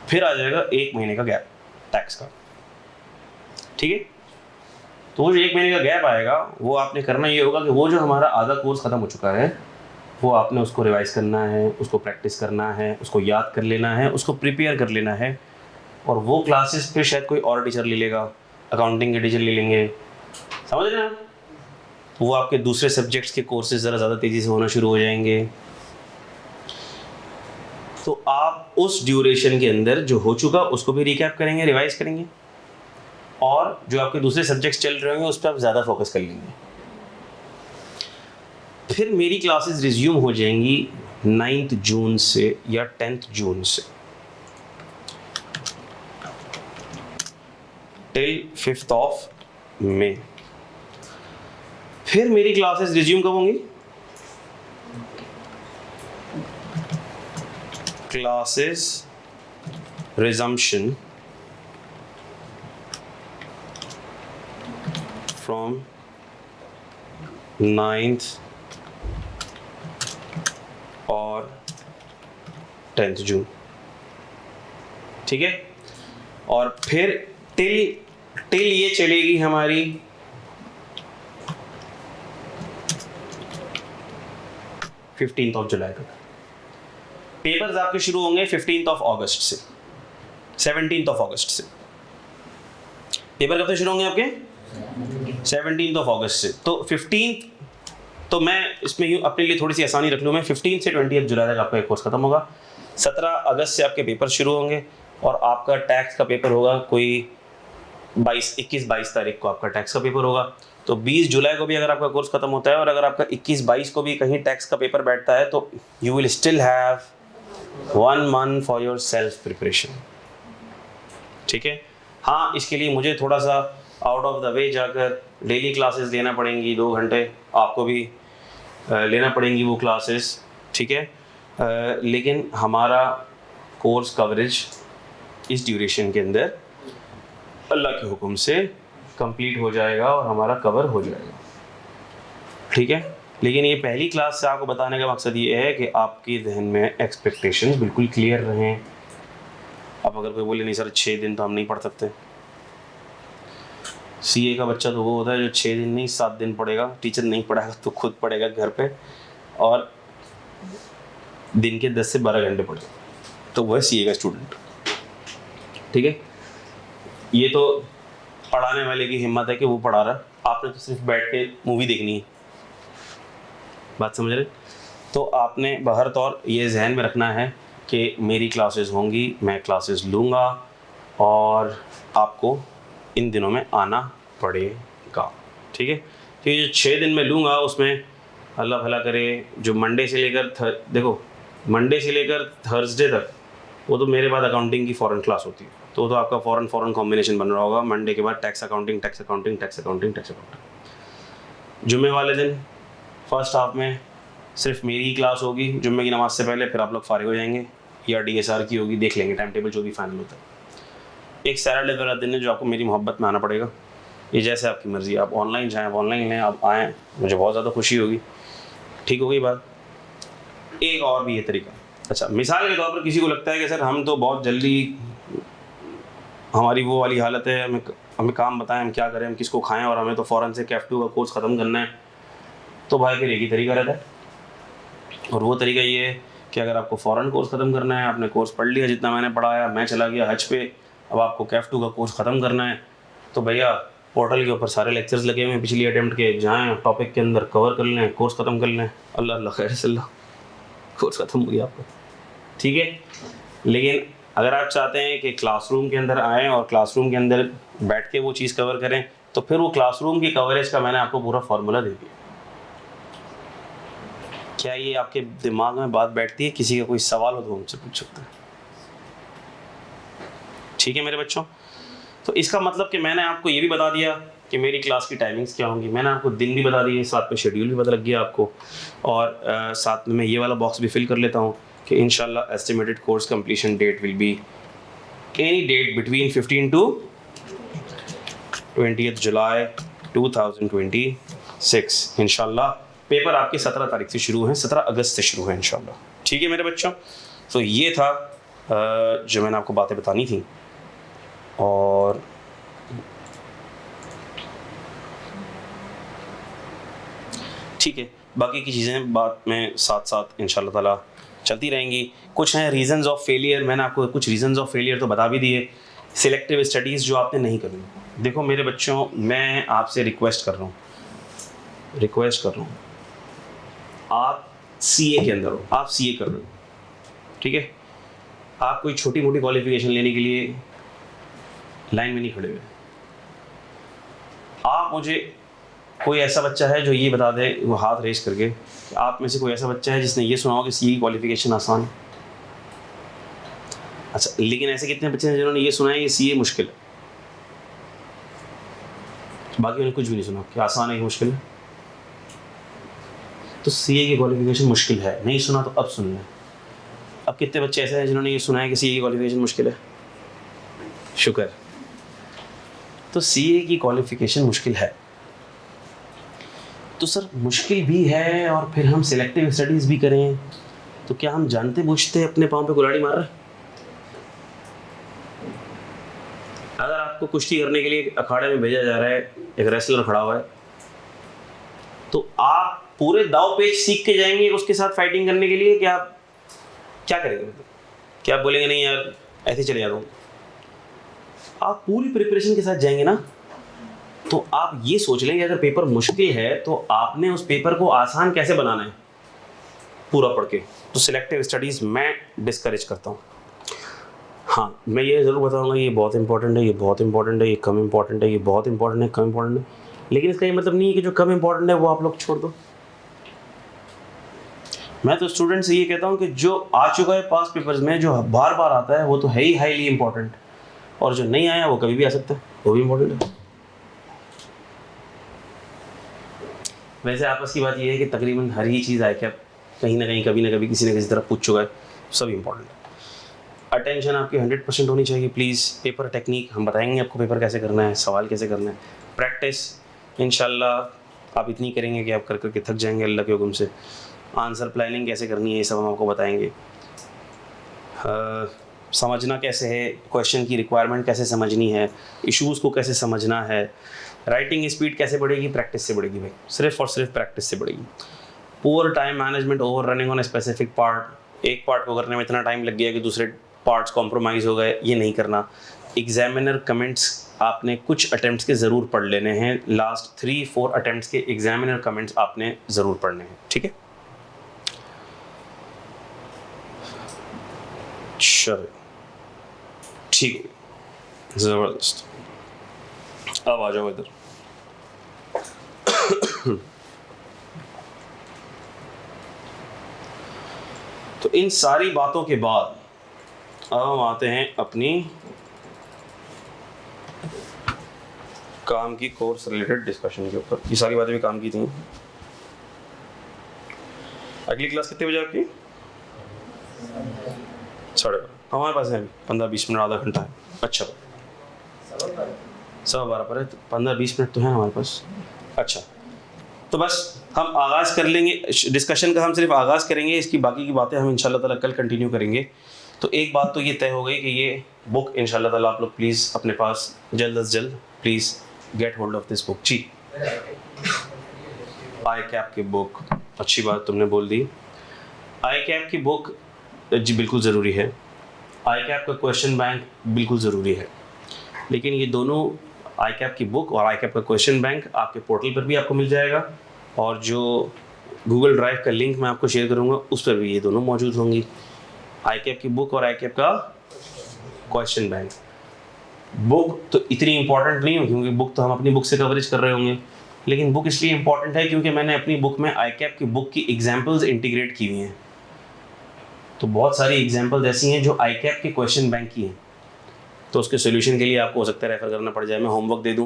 फिर आ जाएगा 1 महीने का गैप टैक्स का। ठीक है? तो वो जो 1 महीने का गैप आएगा वो आपने करना ये होगा कि वो जो हमारा आधा कोर्स ख़त्म हो चुका है वो आपने उसको रिवाइज़ करना है, उसको प्रैक्टिस करना है, उसको याद कर लेना है, उसको प्रिपेयर कर लेना है। और वो क्लासेस फिर शायद कोई और टीचर ले लेगा, अकाउंटिंग के टीचर ले लेंगे, समझ रहे हैं? वो आपके दूसरे सब्जेक्ट्स के कोर्सेज ज़रा ज़्यादा तेज़ी से होना शुरू हो जाएंगे। तो आप उस ड्यूरेशन के अंदर जो हो चुका उसको भी रिकैप करेंगे, रिवाइज करेंगे, और जो आपके दूसरे सब्जेक्ट्स चल रहे होंगे उस पर आप ज़्यादा फोकस कर लेंगे। फिर मेरी क्लासेस रिज्यूम हो जाएंगी 9 जून से या 10 जून से टिल 5 मई। फिर मेरी क्लासेस रिज्यूम कब होंगी? क्लासेस रिजम्पशन फ्रॉम 9th और 10th जून। ठीक है? और फिर टिल ये चलेगी हमारी 15 जुलाई तक। पेपर्स आपके शुरू होंगे 15 अगस्त से, 17 अगस्त से। पेपर कब से शुरू होंगे आपके? 17 अगस्त से। तो 15, तो मैं इसमें यूँ अपने लिए थोड़ी सी आसानी रख लूँ, मैं 15 से 20 जुलाई तक आपका एक कोर्स खत्म होगा। 17 अगस्त से आपके पेपर शुरू होंगे और आपका टैक्स का पेपर होगा कोई 21-22 तारीख को आपका टैक्स का पेपर होगा। तो 20 जुलाई को भी अगर आपका कोर्स खत्म होता है और अगर आपका 21-22 को भी कहीं टैक्स का पेपर बैठता है तो you will still have 1 month for your self preparation. ठीक है? हाँ, इसके लिए मुझे थोड़ा सा आउट ऑफ द वे जाकर डेली क्लासेस लेना पड़ेंगी, 2 घंटे आपको भी लेना पड़ेंगी वो क्लासेस। ठीक है? लेकिन हमारा कोर्स कवरेज इस ड्यूरेशन के अंदर अल्लाह के हुक्म से कंप्लीट हो जाएगा और हमारा कवर हो जाएगा। ठीक है? लेकिन ये पहली क्लास से आपको बताने का मकसद ये है कि आपके जहन में एक्सपेक्टेशंस बिल्कुल क्लियर रहें। अब अगर कोई बोले नहीं सर 6 दिन तो हम नहीं पढ़ सकते, सीए का बच्चा तो वो होता है जो 6 दिन नहीं 7 दिन पढ़ेगा, टीचर नहीं पढ़ाएगा तो खुद पढ़ेगा घर पे और दिन के 10 से 12 घंटे पढ़ेगा, तो वो है सीए का स्टूडेंट। ठीक है? ये तो पढ़ाने वाले की हिम्मत है कि वो पढ़ा रहा है, आपने तो सिर्फ बैठ के मूवी देखनी है। बात समझ रहे? तो आपने बहर तौर ये जहन में रखना है कि मेरी क्लासेस होंगी, मैं क्लासेस लूँगा और आपको इन दिनों में आना पड़ेगा। ठीक है? तो ये जो 6 दिन मैं लूँगा उसमें अल्लाह भला करे, जो मंडे से लेकर देखो मंडे से लेकर थर्सडे तक वो तो मेरे बाद अकाउंटिंग की फ़ॉरेन क्लास होती है, तो आपका फ़ॉरेन कॉम्बिनेशन बन रहा होगा। मंडे के बाद tax accounting, tax accounting, tax accounting, tax accounting. जुम्मे वाले दिन फर्स्ट हाफ में सिर्फ मेरी ही क्लास होगी जुम्मे की नमाज़ से पहले, फिर आप लोग फारिग हो जाएंगे, या DSR की होगी, देख लेंगे टाइम टेबल जो भी फाइनल होता है। एक सैटरडे वाला दिन है जो आपको मेरी मोहब्बत में आना पड़ेगा, ये जैसे आपकी मर्ज़ी, आप ऑनलाइन जाएँ, ऑनलाइन लें, आप आएँ, मुझे बहुत ज़्यादा खुशी होगी। ठीक हो गई बात। एक और भी ये तरीका, अच्छा मिसाल के तौर पर किसी को लगता है कि सर हम तो बहुत जल्दी, हमारी वो वाली हालत है, हमें काम बताएं, हम क्या करें, हम किसको खाएं, और हमें तो फ़ौरन से कैफ2 का कोर्स ख़त्म करना है, तो भाई फिर एक ही तरीका रहता है, और वो तरीका ये है कि अगर आपको फ़ौरन कोर्स ख़त्म करना है, आपने कोर्स पढ़ लिया जितना मैंने पढ़ाया, मैं चला गया हज पे, अब आपको कैफ2 का कोर्स ख़त्म करना है, तो भैया पोर्टल के ऊपर सारे लेक्चर्स लगे हुए हैं पिछली अटेम्प्ट के, जाएँ टॉपिक के अंदर कवर कर लें, कोर्स ख़त्म कर लें, अल्लाह अल्लाह खैर से अल्लाह, कोर्स ख़त्म हो गया आपका। ठीक है, लेकिन अगर आप चाहते हैं कि क्लासरूम के अंदर आएँ और क्लासरूम के अंदर बैठ के वो चीज़ कवर करें, तो फिर वो क्लासरूम की कवरेज का मैंने आपको पूरा फार्मूला दे दिया। क्या ये आपके दिमाग में बात बैठती है? किसी का कोई सवाल हो तो हमसे पूछ सकते हैं। ठीक है मेरे बच्चों, तो इसका मतलब कि मैंने आपको ये भी बता दिया कि मेरी क्लास की टाइमिंग्स क्या होंगी, मैंने आपको दिन भी बता दिए, साथ में शेड्यूल भी पता लग गया आपको, और साथ में मैं ये वाला बॉक्स भी फिल कर लेता हूँ कि इंशाल्लाह estimated course completion date will be any date between 15 to 20th July 2026 इंशाल्लाह। पेपर आपके 17 तारीख से शुरू हैं, 17 अगस्त से शुरू हैं इंशाल्लाह। ठीक है मेरे बच्चों, तो ये था जो मैंने आपको बातें बतानी थी, और ठीक है बाकी की चीज़ें बात में साथ साथ इंशाल्लाह ताला चलती रहेंगी। कुछ हैं रीज़न्स ऑफ फेलियर, मैंने आपको कुछ रीज़न्स ऑफ फेलियर तो बता भी दिए। सिलेक्टिव स्टडीज़ जो आपने नहीं करनी, देखो मेरे बच्चों मैं आपसे रिक्वेस्ट कर रहा हूँ, आप CA के अंदर हो, आप CA कर रहे हो, ठीक है, आप कोई छोटी मोटी क्वालिफिकेशन लेने के लिए लाइन में नहीं खड़े हुए। आप मुझे कोई ऐसा बच्चा है जो ये बता दे, वो हाथ रेस करके, आप में से कोई ऐसा बच्चा है जिसने ये सुना हो कि CA की क्वालिफिकेशन आसान है? अच्छा, लेकिन ऐसे कितने बच्चे हैं जिन्होंने ये सुना है कि CA मुश्किल है? बाकी उन्होंने कुछ भी नहीं सुना कि आसान है कि मुश्किल है। तो CA की क्वालिफिकेशन मुश्किल है, नहीं सुना तो अब सुन लें। अब कितने बच्चे ऐसे हैं जिन्होंने ये सुना है कि CA की क्वालिफिकेशन मुश्किल है? शुक्र। तो CA की क्वालिफिकेशन मुश्किल है, तो सर मुश्किल भी है और फिर हम सिलेक्टिव स्टडीज़ भी करें, तो क्या हम जानते बूझते अपने पाँव पे कुल्हाड़ी मार रहे हैं? अगर आपको कुश्ती करने के लिए अखाड़े में भेजा जा रहा है, एक रेसलर खड़ा हुआ है, तो आप पूरे दाव पेच सीख के जाएंगे उसके साथ फाइटिंग करने के लिए, क्या क्या करेंगे? क्या आप बोलेंगे नहीं यार ऐसे चले जाता हूँ? आप पूरी प्रिपरेशन के साथ जाएंगे ना, तो आप ये सोच लेंगे अगर पेपर मुश्किल है तो आपने उस पेपर को आसान कैसे बनाना है पूरा पढ़ के। तो सिलेक्टिव स्टडीज़ मैं डिस्करेज करता हूँ। हाँ, मैं ये ज़रूर बताऊँगा ये बहुत इंपॉर्टेंट है, ये बहुत इंपॉर्टेंट है, ये कम इंपॉर्टेंट है, ये बहुत इंपॉर्टेंट है, कम इंपॉर्टेंट है, लेकिन इसका ये मतलब नहीं है कि जो कम इंपॉर्टेंट है वो आप लोग छोड़ दो। मैं तो स्टूडेंट से ये कहता हूँ कि जो आ चुका है पास पेपर्स में, जो बार बार आता है, वो तो है ही हाईली इंपॉर्टेंट, और जो नहीं आया वो कभी भी आ सकता है, वो भी इंपॉर्टेंट है। वैसे आपस की बात ये है कि तकरीबन हर ही चीज़ आए क्या कहीं ना कहीं कभी ना कभी किसी न किसी तरह पूछ चुका है, सब इंपॉर्टेंट है। अटेंशन आपकी 100% होनी चाहिए प्लीज़। पेपर टेक्निक हम बताएंगे आपको, पेपर कैसे करना है, सवाल कैसे करना है, प्रैक्टिस इंशाल्लाह आप इतनी करेंगे कि आप कर करके थक जाएंगे अल्लाह के हुक्म से। आंसर प्लानिंग कैसे करनी है ये सब हम आपको बताएंगे। समझना कैसे है, क्वेश्चन की रिक्वायरमेंट कैसे समझनी है, इश्यूज़ को कैसे समझना है, राइटिंग स्पीड कैसे बढ़ेगी, प्रैक्टिस से बढ़ेगी भाई, सिर्फ और सिर्फ प्रैक्टिस से बढ़ेगी। Poor time management, over running on a specific part, एक पार्ट को करने में इतना टाइम लग गया कि दूसरे पार्ट्स कॉम्प्रोमाइज़ हो गए, ये नहीं करना। एग्जामिनर कमेंट्स आपने कुछ अटैम्प्ट्स के ज़रूर पढ़ लेने हैं, लास्ट 3-4 अटैम्प्ट्स के एग्जामिनर कमेंट्स आपने ज़रूर पढ़ने हैं, ठीक है। चलो ठीक है, ज़बरदस्त। अब आ जाओ इधर। तो इन सारी बातों के बाद अब हम आते हैं अपनी काम की कोर्स रिलेटेड डिस्कशन के ऊपर। ये सारी बातें भी काम की थी। अगली क्लास कितने बजे आपकी? 12:30। हमारे पास है 15-20 मिनट, आधा घंटा है। अच्छा 12:15 पर है, 15-20 मिनट तो है हमारे पास। अच्छा तो बस हम आगाज़ कर लेंगे डिस्कशन का, हम सिर्फ आगाज़ करेंगे, इसकी बाकी की बातें हम इंशाल्लाह ताला कल कंटिन्यू करेंगे। तो एक बात तो ये तय हो गई कि ये बुक इंशाल्लाह ताला आप लोग प्लीज़ अपने पास जल्द अज जल्द please get hold of this book. जी आई कैप की बुक, अच्छी बात तुमने बोल दी। आई कैप की बुक जी बिल्कुल ज़रूरी है। आई कैप का क्वेश्चन बैंक बिल्कुल ज़रूरी है। लेकिन ये दोनों आई कैप की बुक और आई कैप का क्वेश्चन बैंक आपके पोर्टल पर भी आपको मिल जाएगा, और जो गूगल ड्राइव का लिंक मैं आपको शेयर करूँगा उस पर भी ये दोनों मौजूद होंगी। आई कैप की बुक और आई कैप का क्वेश्चन बैंक। बुक तो इतनी इंपॉर्टेंट नहीं हो क्योंकि बुक तो हम अपनी बुक से कवरेज कर रहे होंगे, लेकिन बुक इसलिए इंपॉर्टेंट है क्योंकि मैंने अपनी बुक में आई कैप की बुक की एग्जाम्पल्स इंटीग्रेट की हुई हैं। तो बहुत सारी एग्जाम्पल्स ऐसी हैं जो आई कैप के क्वेश्चन बैंक की हैं, तो उसके सोल्यूशन के लिए आपको हो सकता है रेफर करना पड़ जाए। मैं होमवर्क दे दूं,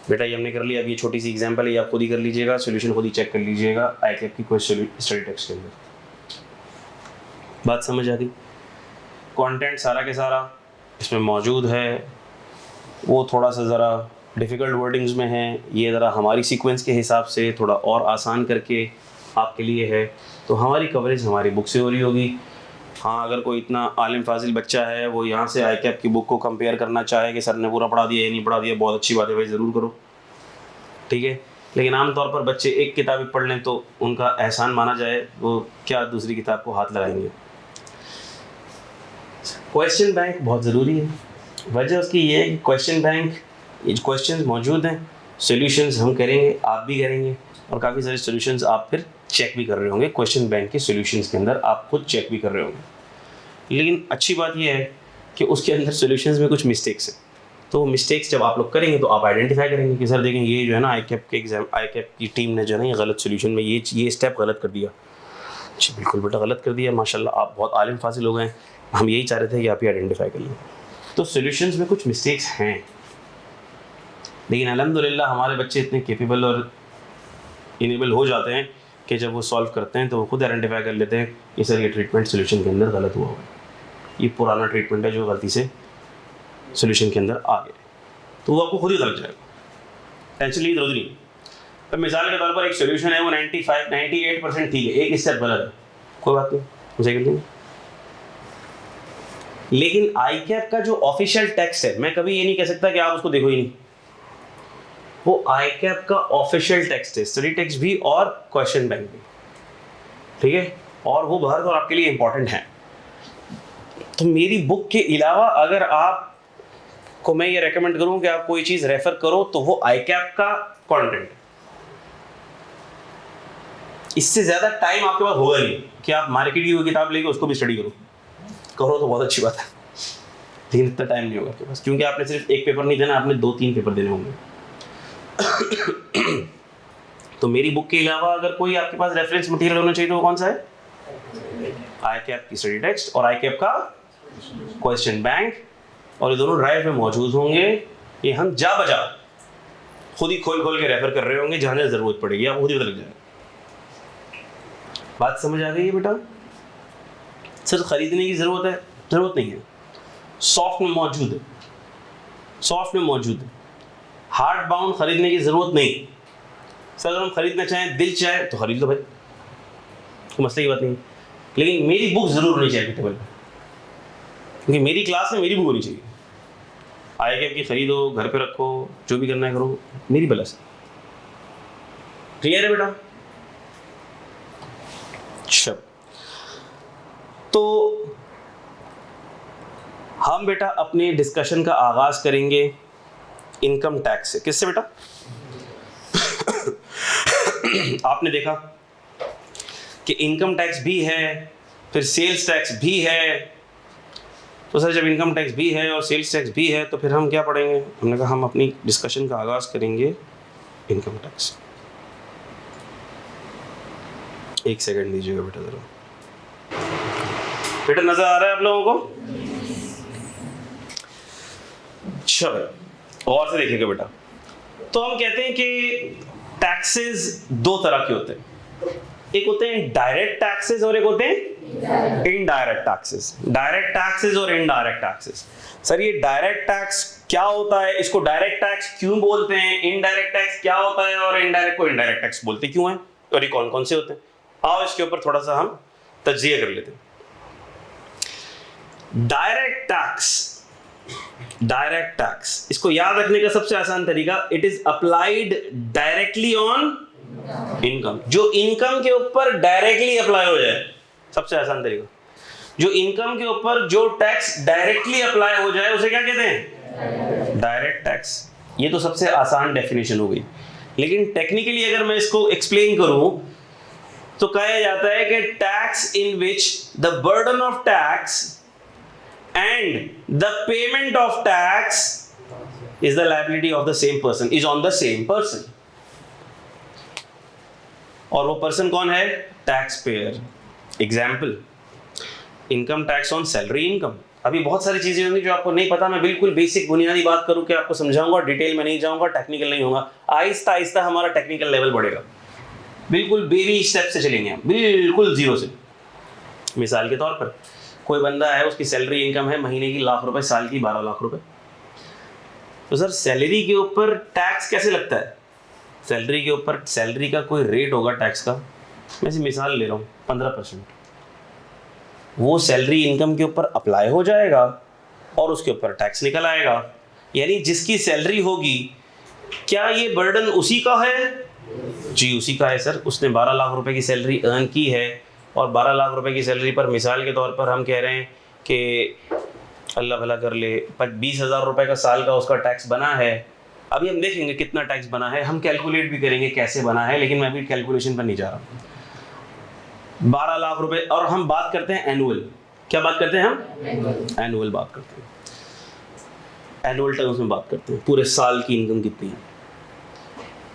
बेटा ये हमने कर लिया, अब ये छोटी सी एग्जाम्पल है, ये आप खुद ही कर लीजिएगा, सोल्यूशन खुद ही चेक कर लीजिएगा आई कैप की क्वेश्चन स्टडी टेक्स्ट के अंदर। बात समझ आ गई? कंटेंट सारा के सारा इसमें मौजूद है, वो थोड़ा सा ज़रा डिफ़िकल्ट वर्डिंग्स में है, ये ज़रा हमारी सीक्वेंस के हिसाब से थोड़ा और आसान करके आपके लिए है। तो हमारी कवरेज हमारी बुक से हो रही होगी। हाँ अगर कोई इतना आलिम फाजिल बच्चा है वो यहाँ से आई कैप की बुक को कंपेयर करना चाहे कि सर ने पूरा पढ़ा दिया या नहीं पढ़ा दिया, बहुत अच्छी बात है भाई, ज़रूर करो, ठीक है। लेकिन आमतौर पर बच्चे एक किताब ही पढ़ लें तो उनका एहसान माना जाए, वो क्या दूसरी किताब को हाथ लगाएंगे। क्वेश्चन बैंक बहुत ज़रूरी है। वजह उसकी ये है कि क्वेश्चन बैंक क्वेश्चंस मौजूद हैं, सॉल्यूशंस हम करेंगे, आप भी करेंगे, और काफ़ी सारे सॉल्यूशंस आप फिर चेक भी कर रहे होंगे क्वेश्चन बैंक के सॉल्यूशंस के अंदर, आप खुद चेक भी कर रहे होंगे। लेकिन अच्छी बात यह है कि उसके अंदर सॉल्यूशंस में कुछ मिस्टेक्स हैं, तो वो मिस्टेक्स जब आप लोग करेंगे तो आप आइडेंटिफाई करेंगे कि सर देखें ये जो है ना आई कैप के एग्जाम, आई कैप की टीम ने जो है ना ये गलत सॉल्यूशन में ये स्टेप गलत कर दिया। जी बिल्कुल बेटा गलत कर दिया, माशाल्लाह आप बहुत आलिम फाजिल हो गए, हम यही चाह रहे थे कि आप ही आइडेंटिफाई कर लें। तो सॉल्यूशंस में कुछ मिस्टेक्स हैं, लेकिन अल्हम्दुलिल्लाह हमारे बच्चे इतने कैपेबल और इनेबल हो जाते हैं कि जब वो सॉल्व करते हैं तो वो खुद आइडेंटिफाई कर लेते हैं कि सर ये ट्रीटमेंट सोल्यूशन के अंदर गलत हुआ होगा, ये पुराना ट्रीटमेंट है जो गलती से सोल्यूशन के अंदर आ गया, तो वो आपको खुद ही लग जाएगा, टेंशन ली जरूरी नहीं। अब मिसाल के तौर पर एक सोल्यूशन है वो 98% ठीक है, एक स्टेप गलत है, कोई बात नहीं उसे कर लेंगे। लेकिन आई कैप का जो ऑफिशियल टेक्स्ट है, मैं कभी ये नहीं कह सकता कि आप उसको देखो ही नहीं, वो आई कैप का ऑफिशियल टेक्स्ट है, स्टडी टेक्स्ट भी और क्वेश्चन बैंक भी, ठीक है, और वो बहुत और आपके लिए इंपॉर्टेंट है। तो मेरी बुक के अलावा अगर आप को मैं ये रेकमेंड करूं कि आप कोई चीज़ रेफर करो तो वो आई कैप का कंटेंट, इससे ज़्यादा टाइम आपके पास होगा नहीं कि आप मार्केट की किताब लेके उसको भी स्टडी करो तो बहुत अच्छी बात है, लेकिन इतना टाइम नहीं होगा आपके पास, क्योंकि आपने सिर्फ एक पेपर नहीं देना, आपने 2-3 पेपर देने होंगे। तो मेरी बुक के अलावा अगर कोई आपके पास रेफरेंस मटेरियल होना चाहिए तो वो कौन सा है? आई कैप की स्टडी टेक्स्ट और आई कैप का क्वेश्चन बैंक, और ये दोनों ड्राइव में मौजूद होंगे। ये हम जा बजा खुद ही खोल के रेफर कर रहे होंगे, जहाँ जहाँ जरूरत पड़ेगी आप खुद ही पता लग जाएगा। बात समझ आ गई है बेटा? सिर्फ खरीदने की ज़रूरत नहीं है, सॉफ्ट में मौजूद है, सॉफ्ट में मौजूद है, हार्ड बाउंड खरीदने की ज़रूरत नहीं। सर अगर हम खरीदना चाहें, दिल चाहे तो खरीद लो भाई, कोई मसले की बात नहीं, लेकिन मेरी बुक ज़रूर होनी चाहिए टेबल पर, क्योंकि मेरी क्लास में मेरी बुक होनी चाहिए। आई कैप की खरीदो, घर पे रखो, जो भी करना है करो, मेरी बला से। क्लियर है बेटा? अच्छा, तो हम बेटा अपने डिस्कशन का आगाज करेंगे इनकम टैक्स से। किससे बेटा? आपने देखा कि इनकम टैक्स भी है, फिर सेल्स टैक्स भी है, तो सर जब इनकम टैक्स भी है और सेल्स टैक्स भी है तो फिर हम क्या पढ़ेंगे? हमने कहा हम अपनी डिस्कशन का आगाज करेंगे इनकम टैक्स। एक सेकंड दीजिएगा बेटा ज़रा। बेटा नजर आ रहा है आप लोगों को? चलो और से देखिएगा बेटा। तो हम कहते हैं कि टैक्सेस दो तरह के होते हैं, एक होते हैं डायरेक्ट टैक्सेस और एक होते हैं इनडायरेक्ट टैक्सेस। डायरेक्ट टैक्सेस और इनडायरेक्ट टैक्सेस। सर ये डायरेक्ट टैक्स क्या होता है, इसको डायरेक्ट टैक्स क्यों बोलते हैं, इनडायरेक्ट टैक्स क्या होता है और इनडायरेक्ट को इनडायरेक्ट टैक्स बोलते क्यों हैं, और ये कौन कौन से होते हैं? आओ इसके ऊपर थोड़ा सा हम तज्जिया कर लेते हैं। डायरेक्ट टैक्स इसको याद रखने का सबसे आसान तरीका, it is applied directly on income. जो इनकम के ऊपर डायरेक्टली अप्लाई हो जाए, सबसे आसान तरीका, जो इनकम के ऊपर जो टैक्स डायरेक्टली अप्लाई हो जाए उसे क्या कहते हैं? Direct tax. ये तो सबसे आसान डेफिनेशन हो गई, लेकिन टेक्निकली अगर मैं इसको एक्सप्लेन करूं तो कहा जाता है कि tax in which the burden of tax and the payment of tax is the liability of the same person, is on the same person. और वो पर्सन कौन है? Tax payer. Example, income tax on salary income. अभी बहुत सारी चीजें होंगी जो आपको नहीं पता, मैं बिल्कुल बेसिक बुनियादी बात करूं कि आपको समझाऊंगा, डिटेल में नहीं जाऊंगा, टेक्निकल नहीं होगा। आहिस्ता आहिस्ता हमारा टेक्निकल लेवल बढ़ेगा, बिल्कुल बेबी स्टेप से चलेंगे हम, बिल्कुल जीरो से। मिसाल के तौर पर कोई बंदा है, उसकी सैलरी इनकम है महीने की लाख रुपए, साल की 12 लाख रुपए, तो सर सैलरी के ऊपर टैक्स कैसे लगता है? सैलरी के ऊपर सैलरी का कोई रेट होगा टैक्स का, मैं इसे मिसाल ले रहा हूँ 15%, वो सैलरी इनकम के ऊपर अप्लाई हो जाएगा और उसके ऊपर टैक्स निकल आएगा। यानी जिसकी सैलरी होगी, क्या ये बर्डन उसी का है? जी उसी का है सर। उसने 12 लाख रुपए की सैलरी अर्न की है और 12 लाख रुपए की सैलरी पर मिसाल के तौर पर हम कह रहे हैं कि अल्लाह भला कर ले 20,000 रुपए का साल का उसका टैक्स बना है। अभी हम देखेंगे कितना टैक्स बना है, हम कैलकुलेट भी करेंगे कैसे बना है, लेकिन मैं अभी कैलकुलेशन पर नहीं जा रहा। 12 लाख रुपए, और हम बात करते हैं एनुअल। क्या बात करते हैं हम? एनुअल बात करते हैं, एनुअल टर्म्स में बात करते हैं, पूरे साल की इनकम कितनी है।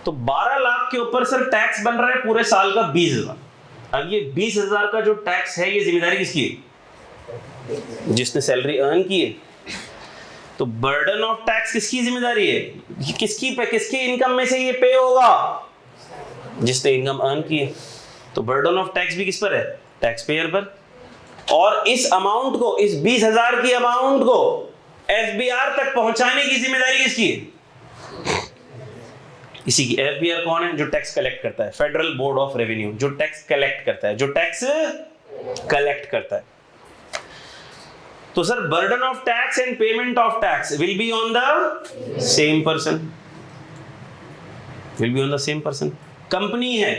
तो 12 लाख के ऊपर सर टैक्स बन रहा है पूरे साल का 20,000। अब ये 20,000 का जो टैक्स है, ये जिम्मेदारी किसकी है? जिसने सैलरी अर्न की है। तो बर्डन ऑफ टैक्स किसकी जिम्मेदारी है? किसकी इनकम में से ये पे होगा? जिसने इनकम अर्न की है। तो बर्डन ऑफ टैक्स भी किस पर है? टैक्स पेयर पर। और इस अमाउंट को, इस 20,000 की अमाउंट को एफबीआर तक पहुंचाने की जिम्मेदारी किसकी है? इसी की। एफबीआर कौन है? जो टैक्स कलेक्ट करता है, फेडरल बोर्ड ऑफ रेवेन्यू, जो टैक्स कलेक्ट करता है, जो टैक्स कलेक्ट करता है। तो sir burden of tax and payment of tax will be on the same person, will be on the same person. Company है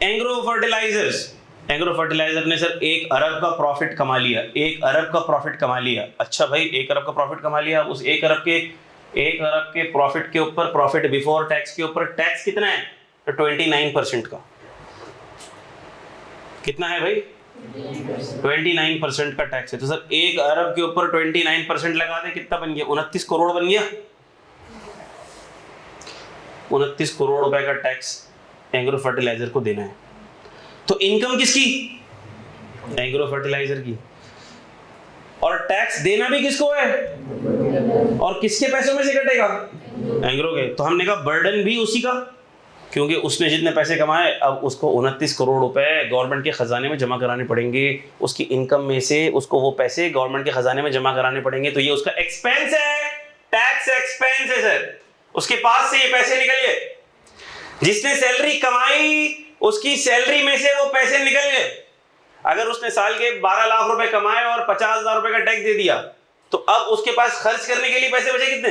एंग्रो फर्टिलाइजर्स, एंग्रो फर्टिलाइजर ने sir 1 अरब का प्रॉफिट कमा लिया, 1 अरब का प्रॉफिट कमा लिया। अच्छा भाई 1 अरब का प्रॉफिट कमा लिया, उस 1 अरब के प्रॉफिट के ऊपर, प्रॉफिट बिफोर टैक्स के ऊपर टैक्स कितना है? तो 29% का। कितना है भाई? 29% का टैक्स है। तो सर 1 अरब के ऊपर 29% लगा दे, कितना बन गया? 29 करोड़ बन गया। 29 करोड़ रुपए का टैक्स एंग्रो फर्टिलाइजर को देना है। तो इनकम किसकी? एंग्रो फर्टिलाइजर की। और टैक्स देना भी किसको है? और किसके पैसों में से कटेगा? एंग्रो के। तो हमने कहा बर्डन भी उसी का, क्योंकि उसने जितने पैसे कमाए अब उसको 29 करोड़ रुपए गवर्नमेंट के खजाने में जमा कराने पड़ेंगे। उसकी इनकम में से उसको वो पैसे गवर्नमेंट के खजाने में जमा कराने पड़ेंगे। तो ये उसका एक्सपेंस है, टैक्स एक्सपेंस है सर। उसके पास से ये पैसे निकल गए। जिसने सैलरी कमाई उसकी सैलरी में से वो पैसे निकल गए। अगर उसने साल के 12 लाख रुपए कमाए और 50,000 रुपए का टैक्स दे दिया, तो अब उसके पास खर्च करने के लिए पैसे बचे कितने?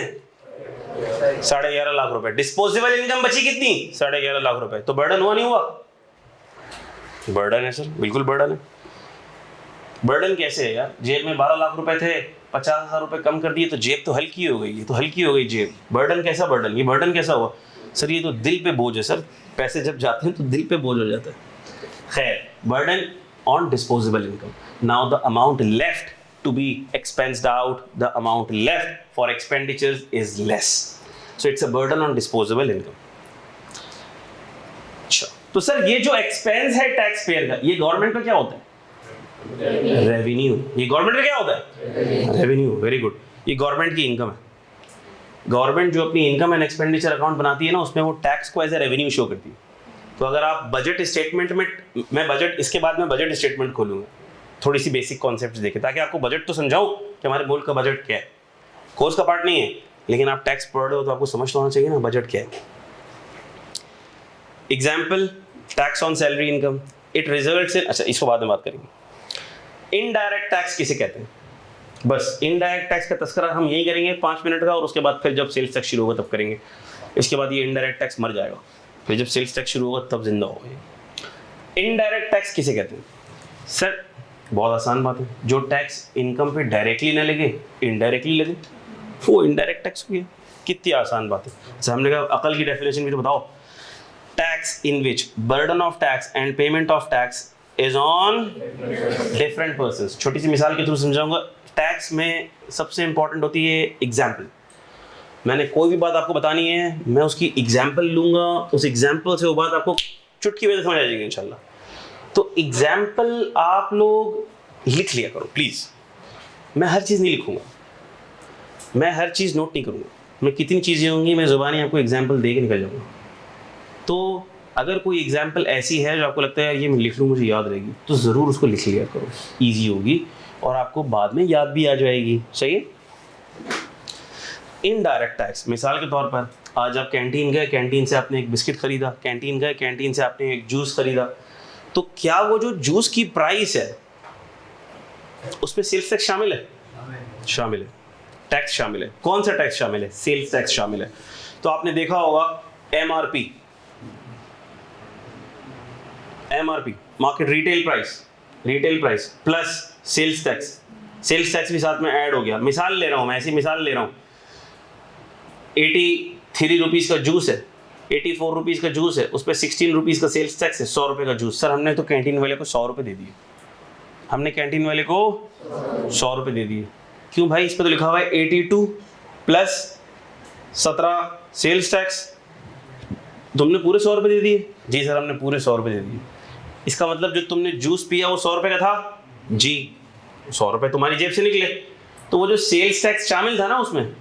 11.5 लाख रुपए। डिस्पोजेबल इनकम बची कितनी? 11.5 लाख रुपए। तो बर्डन हुआ नहीं हुआ? बर्डन है सर, बिल्कुल बर्डन है। बर्डन कैसे है यार? जेब में 12 लाख रुपए थे, 50,000 रुपए कम कर दिए तो जेब तो हल्की हो गई। ये तो हल्की हो गई जेब। बर्डन कैसा बर्डन? ये बर्डन कैसा हुआ सर? ये तो दिल पे बोझ है सर। पैसे जब जाते हैं तो दिल पे बोझ हो जाता है। खैर, burden on disposable income. Now the amount left to be expensed out, the amount left for expenditures is less. So it's a burden on disposable income. अच्छा, तो सर ये जो एक्सपेंस है टैक्स पेयर का, ये गवर्नमेंट का क्या होता है? रेवेन्यू। ये गवर्नमेंट का क्या होता है? रेवेन्यू। Very good. ये गवर्नमेंट की इनकम है। गवर्नमेंट जो अपनी इनकम एंड एक्सपेंडिचर अकाउंट बनाती है ना, उसमें वो टैक्स को एज ए रेवेन्यू शो करती है। तो अगर आप बजट स्टेटमेंट में, मैं बजट, इसके बाद मैं बजट स्टेटमेंट खोलूंगा, थोड़ी सी बेसिक कॉन्सेप्ट्स देखें ताकि आपको बजट तो समझाऊं कि हमारे मुल्क का बजट क्या है। कोर्स का पार्ट नहीं है, लेकिन आप टैक्स पढ़ रहे हो तो आपको समझ तो होना चाहिए ना बजट क्या है। Example, tax on salary income, it results in, अच्छा इसको बाद में बात करेंगे। इनडायरेक्ट टैक्स किसे कहते हैं? बस इनडायरेक्ट टैक्स का तस्करा हम यही करेंगे 5 मिनट का, और उसके बाद फिर जब सेल्स टैक्स शुरू होगा तब करेंगे। इसके बाद ये इनडायरेक्ट टैक्स मर जाएगा, फिर जब सेल्स टैक्स शुरू होगा तब जिंदा होगा। इनडायरेक्ट टैक्स किसे कहते हैं? सर बहुत आसान बात है, जो टैक्स इनकम पे डायरेक्टली ना लगे, इनडायरेक्टली लगे, वो इनडायरेक्ट टैक्स हो गया। कितनी आसान बात है। जैसे हमने कहा अकल की डेफिनेशन भी तो बताओ। Tax in which burden of tax and payment of tax is on different persons. छोटी सी मिसाल के थ्रू समझाऊंगा। टैक्स में सबसे इंपॉर्टेंट होती है एग्जाम्पल। मैंने कोई भी बात आपको बतानी है, मैं उसकी एग्जाम्पल लूंगा, उस एग्जाम्पल से वो बात आपको चुटकी में समझ आ जाएगी इंशाल्लाह। तो एग्जाम्पल आप लोग लिख लिया करो प्लीज। मैं हर चीज़ नहीं लिखूंगा, मैं हर चीज़ नोट नहीं करूंगा। मैं कितनी चीज़ें होंगी मैं ज़ुबानी आपको एग्जाम्पल दे के निकल जाऊंगा। तो अगर कोई एग्जाम्पल ऐसी है जो आपको लगता है ये मैं लिख लूँ मुझे याद रहेगी, तो ज़रूर उसको लिख लिया करो, ईजी होगी और आपको बाद में याद भी आ जाएगी। सही है। इनडायरेक्ट टैक्स, मिसाल के तौर पर आज आप कैंटीन गए, कैंटीन से आपने एक बिस्किट खरीदा, कैंटीन गए, कैंटीन से आपने एक जूस खरीदा, तो क्या वो जो जूस की प्राइस है उसमें सेल्स टैक्स शामिल है? शामिल है। टैक्स शामिल है। कौन सा टैक्स शामिल है? सेल्स टैक्स शामिल है। तो आपने देखा होगा MRP, market retail price plus sales tax भी साथ में ऐड हो गया। मिसाल ले रहा हूं मैं, ऐसी मिसाल ले रहा हूं, 83 रुपीज़ का जूस है, 84 रुपीज़ का जूस है, उस पर 16 रुपीज़ का सेल्स टैक्स है, 100 रुपये का जूस। सर हमने तो कैंटीन वाले को 100 रुपये दे दिए, हमने कैंटीन वाले को 100 रुपये दे दिए। क्यों भाई? इस पर तो लिखा हुआ है 82 प्लस 17 सेल्स टैक्स, तुमने पूरे 100 रुपये दे दिए। जी सर हमने पूरे 100 रुपये दे दिए। इसका मतलब जो तुमने जूस पिया वो 100 रुपये का था जी, 100 रुपये तुम्हारी जेब से निकले। तो वो जो सेल्स टैक्स शामिल था ना उसमें,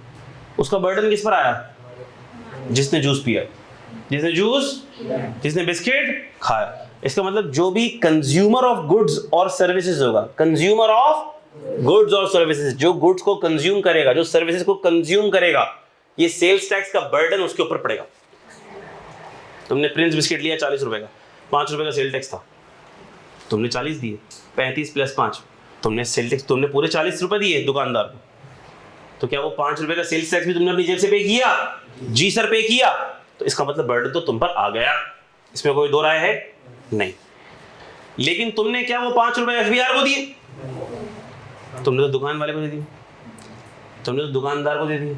उसका बर्डन किस पर आया? जिसने जूस पिया, जिसने बिस्किट खाया। इसका मतलब जो भी कंज्यूमर ऑफ गुड्स और सर्विसेज होगा, कंज्यूमर ऑफ गुड्स और सर्विसेज, जो गुड्स को कंज्यूम करेगा, जो सर्विसेज को कंज्यूम करेगा, ये सेल्स टैक्स का बर्डन उसके ऊपर पड़ेगा। तुमने प्रिंस बिस्किट लिया 40 रुपए का, 5 रुपए का सेल टैक्स था, तुमने 40 दिए, 35 प्लस 5, तुमने सेल टैक्स, तुमने पूरे 40 रुपए दिए दुकानदार को। तो क्या वो 5 रुपए का सेल्स टैक्स भी तुमने अपनी जेब से पे किया? जी सर पे किया। तो इसका मतलब बर्डन तो तुम पर आ गया, इसमें कोई दो राय है नहीं। लेकिन तुमने क्या वो 5 रुपए एफबीआर को दिए? तुमने तो दुकान वाले को दे दिए, तुमने तो दुकानदार को दे दिए।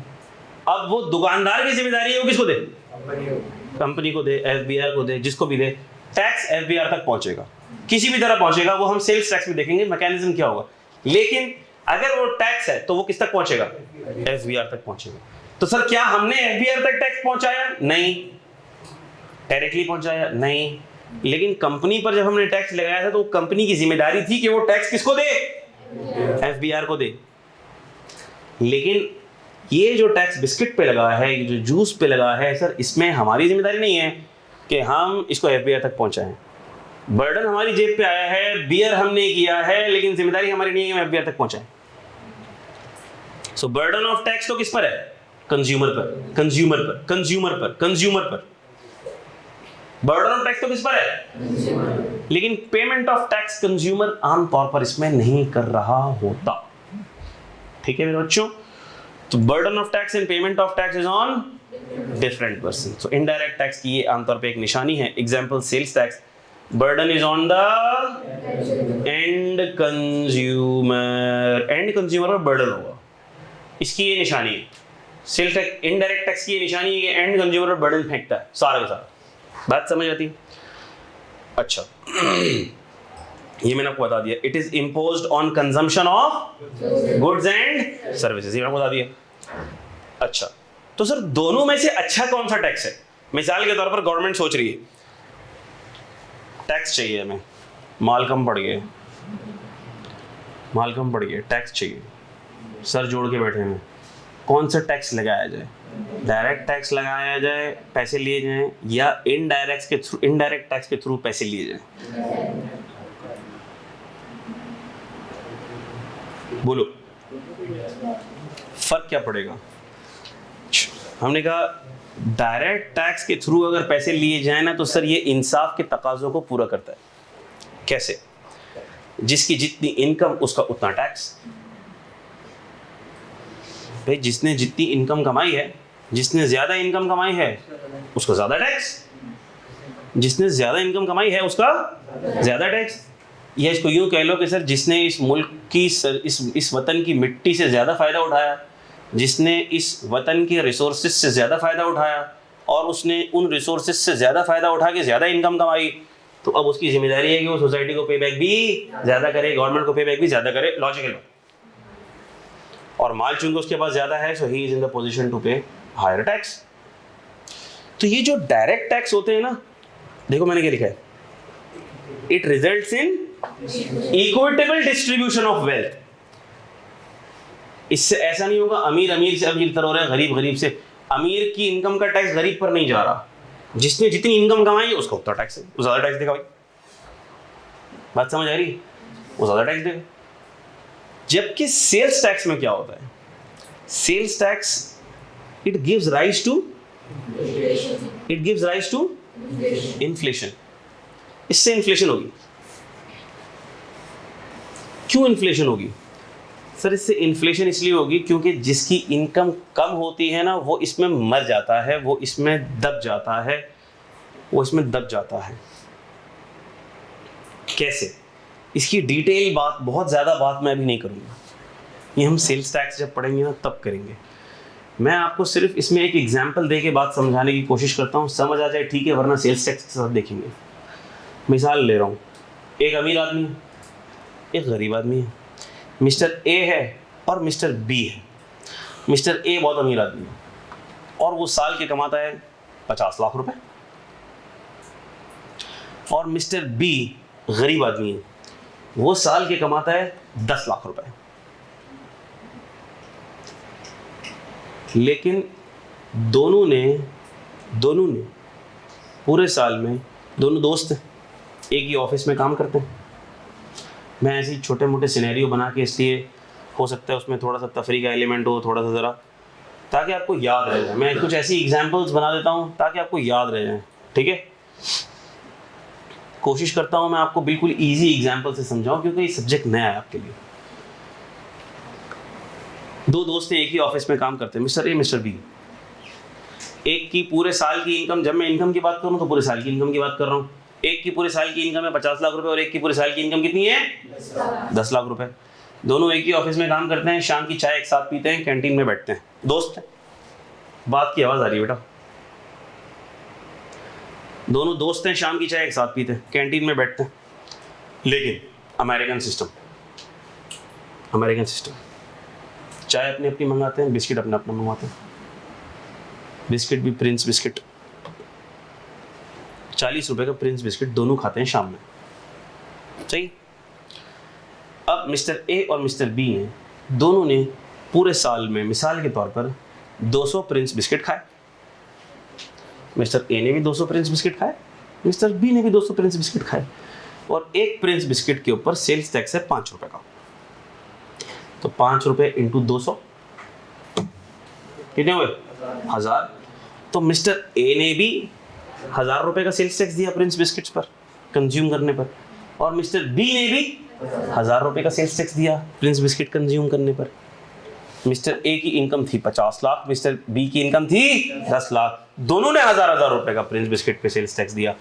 अब वो दुकानदार की जिम्मेदारी है वो किसको दे? कंपनी को दे, एफबीआर को दे, जिसको भी दे, टैक्स एफबीआर तक पहुंचेगा, किसी भी तरह पहुंचेगा। वो हम सेल्स टैक्स में देखेंगे मैकेनिज्म क्या होगा। लेकिन अगर वो टैक्स है तो वो किस तक पहुंचेगा? एफबीआर तक पहुंचेगा। तो सर क्या हमने एफबीआर तक टैक्स पहुंचाया? नहीं। डायरेक्टली पहुंचाया? नहीं। लेकिन कंपनी पर जब हमने टैक्स लगाया था तो कंपनी की जिम्मेदारी थी कि वो टैक्स किसको दे? एफबीआर को दे। लेकिन ये जो टैक्स बिस्किट पे लगा है, ये जो जूस पे लगा है, सर इसमें हमारी जिम्मेदारी नहीं है कि हम इसको एफबीआर तक पहुंचाएं। बर्डन हमारी जेब पे आया है, बियर हमने किया है, लेकिन जिम्मेदारी हमारी नहीं है कि हम एफबीआर तक पहुंचाएं। सो बर्डन ऑफ टैक्स तो किस पर है? कंज्यूमर पर, कंज्यूमर पर, कंज्यूमर पर, कंज्यूमर पर। बर्डन ऑफ टैक्स तो किस पर है? लेकिन पेमेंट ऑफ टैक्स कंज्यूमर आमतौर पर इसमें नहीं कर रहा होता। ठीक है मेरे बच्चों? तो burden of tax and payment of tax is on different person. So indirect tax की ये आमतौर पे एक निशानी है। Example sales tax, burden is on the end consumer, end consumer पर बर्डन होगा, इसकी ये निशानी है। सेल्स टैक्स, इनडायरेक्ट टैक्स की ये निशानी है कि एंड कंज्यूमर पर बर्डन फेंकता है सारा का सारा। बात समझ आती? अच्छा ये मैंने आपको बता दिया, it is imposed on consumption of goods and services, ये मैंने आपको बता दिया। अच्छा तो सर दोनों में से अच्छा कौन सा टैक्स है? मिसाल के तौर पर गवर्नमेंट सोच रही है टैक्स चाहिए हमें, माल कम पड़ गए, माल कम पड़ गया, टैक्स चाहिए, सर जोड़ के बैठे हैं, कौन सा टैक्स लगाया जाए? डायरेक्ट टैक्स लगाया जाए, पैसे लिए जाएं, या इनडायरेक्ट टैक्स के थ्रू पैसे लिए जाएं? बोलो फर्क क्या पड़ेगा? हमने कहा डायरेक्ट टैक्स के थ्रू अगर पैसे लिए जाए ना, तो सर ये इंसाफ के तकाजों को पूरा करता है। कैसे? जिसकी जितनी इनकम उसका उतना टैक्स। भाई जिसने जितनी इनकम कमाई है, जिसने ज्यादा इनकम कमाई है उसका ज्यादा टैक्स, जिसने ज्यादा इनकम कमाई है उसका ज्यादा टैक्स। या इसको यूं कह लो कि सर जिसने इस मुल्क की इस वतन की मिट्टी से ज्यादा फायदा उठाया, जिसने इस वतन के रिसोर्सेज से ज्यादा फायदा उठाया और उसने उन रिसोर्सेज से ज्यादा फायदा उठा के ज्यादा इनकम कमाई, तो अब उसकी जिम्मेदारी है कि वो सोसाइटी को पे बैक भी ज्यादा करे, गवर्नमेंट को पे बैक भी ज्यादा करे। लॉजिकल। और माल चूंकि उसके पास ज्यादा है, so he is in the position to pay higher tax. तो ये जो डायरेक्ट टैक्स होते हैं ना, देखो मैंने क्या लिखा है, it results in equitable distribution of wealth. इससे ऐसा नहीं होगा अमीर अमीर से अमीर तर हो रहा है, गरीब गरीब से। अमीर की इनकम का टैक्स गरीब पर नहीं जा रहा, जिसने जितनी इनकम कमाई है उसका उतना टैक्स है, वो ज्यादा टैक्स देगा। भाई बात समझ आ रही? वो ज्यादा टैक्स देगा। जबकि सेल्स टैक्स में क्या होता है? Sales tax it gives rise to inflation. इससे इन्फ्लेशन होगी। क्यों इन्फ्लेशन होगी? सर इससे इन्फ्लेशन इसलिए होगी क्योंकि जिसकी इनकम कम होती है ना, वो इसमें मर जाता है, वो इसमें दब जाता है, कैसे? इसकी डिटेल बात, बहुत ज़्यादा बात मैं अभी नहीं करूँगा, ये हम सेल्स टैक्स जब पढ़ेंगे ना तब करेंगे। मैं आपको सिर्फ इसमें एक एग्जाम्पल दे के बात समझाने की कोशिश करता हूँ, समझ आ जाए ठीक है, वरना सेल्स टैक्स के साथ देखेंगे। मिसाल ले रहा हूँ, एक अमीर आदमी है, एक गरीब आदमी है, मिस्टर ए है और मिस्टर बी है। मिस्टर ए बहुत अमीर आदमी है और वो साल के कमाता है 50 लाख रुपए, और मिस्टर बी गरीब आदमी है, वो साल के कमाता है 10 लाख रुपए। लेकिन दोनों ने पूरे साल में, दोनों दोस्त हैं, एक ही ऑफिस में काम करते हैं। मैं ऐसे ही छोटे मोटे सिनेरियो बना के, इसलिए हो सकता है उसमें थोड़ा सा तफरी का एलिमेंट हो, थोड़ा सा ज़रा, ताकि आपको याद रह जाए। मैं कुछ ऐसी एग्जांपल्स बना देता हूँ ताकि आपको याद रह जाए, ठीक है? कोशिश करता हूँ मैं आपको बिल्कुल इजी एग्जांपल से समझाऊं, क्योंकि ये सब्जेक्ट नया है आपके लिए। दो दोस्त हैं, एक ही ऑफिस में काम करते हैं, मिस्टर ए मिस्टर बी। एक की पूरे साल की इनकम, जब मैं इनकम की बात करूँ तो पूरे साल की इनकम की बात कर रहा हूँ। एक की पूरे साल की इनकम है 50 लाख रुपए और एक की पूरे साल की इनकम कितनी है? 10 लाख रुपए। दोनों एक ही ऑफिस में काम करते हैं, शाम की चाय एक साथ पीते हैं, कैंटीन में बैठते हैं, दोस्त हैं। बात की आवाज आ रही है बेटा? दोनों दोस्त हैं, शाम की चाय एक साथ पीते हैं, कैंटीन में बैठते हैं। लेकिन अमेरिकन सिस्टम, चाय अपनी अपनी मंगाते हैं, बिस्किट अपना अपना मंगवाते हैं। बिस्किट भी प्रिंस बिस्किट, 40 रुपए का प्रिंस बिस्किट दोनों खाते हैं शाम में, सही? अब मिस्टर ए और मिस्टर बी ने, दोनों ने पूरे साल में मिसाल के तौर पर 200 प्रिंस बिस्किट खाए। मिस्टर ए ने भी 200 प्रिंस बिस्किट खाए, मिस्टर बी ने भी 200 प्रिंस बिस्किट खाए, और एक प्रिंस बिस्किट के ऊपर सेल्स टैक्स है 5 रुपए का। तो 5 रुपए इंटू 200 कितने हुए? 1000। तो मिस्टर ए ने भी 1000 रुपए का सेल्स टैक्स दिया प्रिंस बिस्किट्स पर कंज्यूम करने पर, और मिस्टर बी ने भी 1000 रुपए का सेल्स टैक्स दिया प्रिंस बिस्किट कंज्यूम करने पर। मिस्टर ए की इनकम थी 50 लाख, मिस्टर बी की इनकम थी 10 लाख, दोनों ने 1000 रुपए का प्रिंस बिस्किट पे सेल्स टैक्स दिया।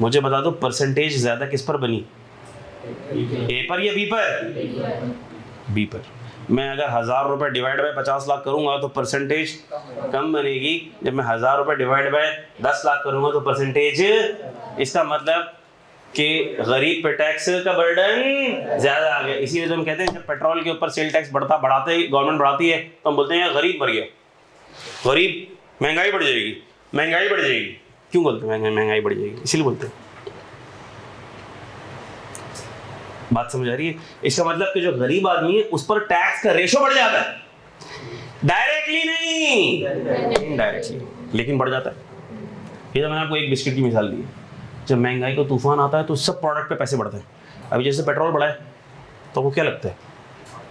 मुझे बता दो परसेंटेज ज्यादा किस पर बनी, ए पर या बी पर? बी पर। मैं अगर 1000 रुपए डिवाइड बाय 50 लाख करूंगा तो परसेंटेज कम बनेगी, जब मैं 1000 रुपए डिवाइड बाय 10 लाख करूंगा तो परसेंटेज, इसका मतलब कि गरीब पे टैक्स का बर्डन ज्यादा आ गया। इसीलिए तो हम कहते हैं जब पेट्रोल के ऊपर सेल टैक्स बढ़ाते ही गवर्नमेंट बढ़ाती है तो हम बोलते हैं गरीब मर गया, गरीब, महंगाई बढ़ जाएगी। क्यों बोलते हैं महंगाई बढ़ जाएगी? इसीलिए बोलते हैं। बात समझ आ रही है? इसका मतलब कि जो गरीब आदमी है उस पर टैक्स का रेशो बढ़ जाता है, डायरेक्टली नहीं, इनडायरेक्टली, लेकिन बढ़ जाता है। ये तो मैंने आपको एक बिस्किट की मिसाल दी है। जब महंगाई का तूफान आता है तो सब प्रोडक्ट पे पैसे बढ़ते हैं। अभी जैसे पेट्रोल बढ़ा है तो आपको क्या लगता है?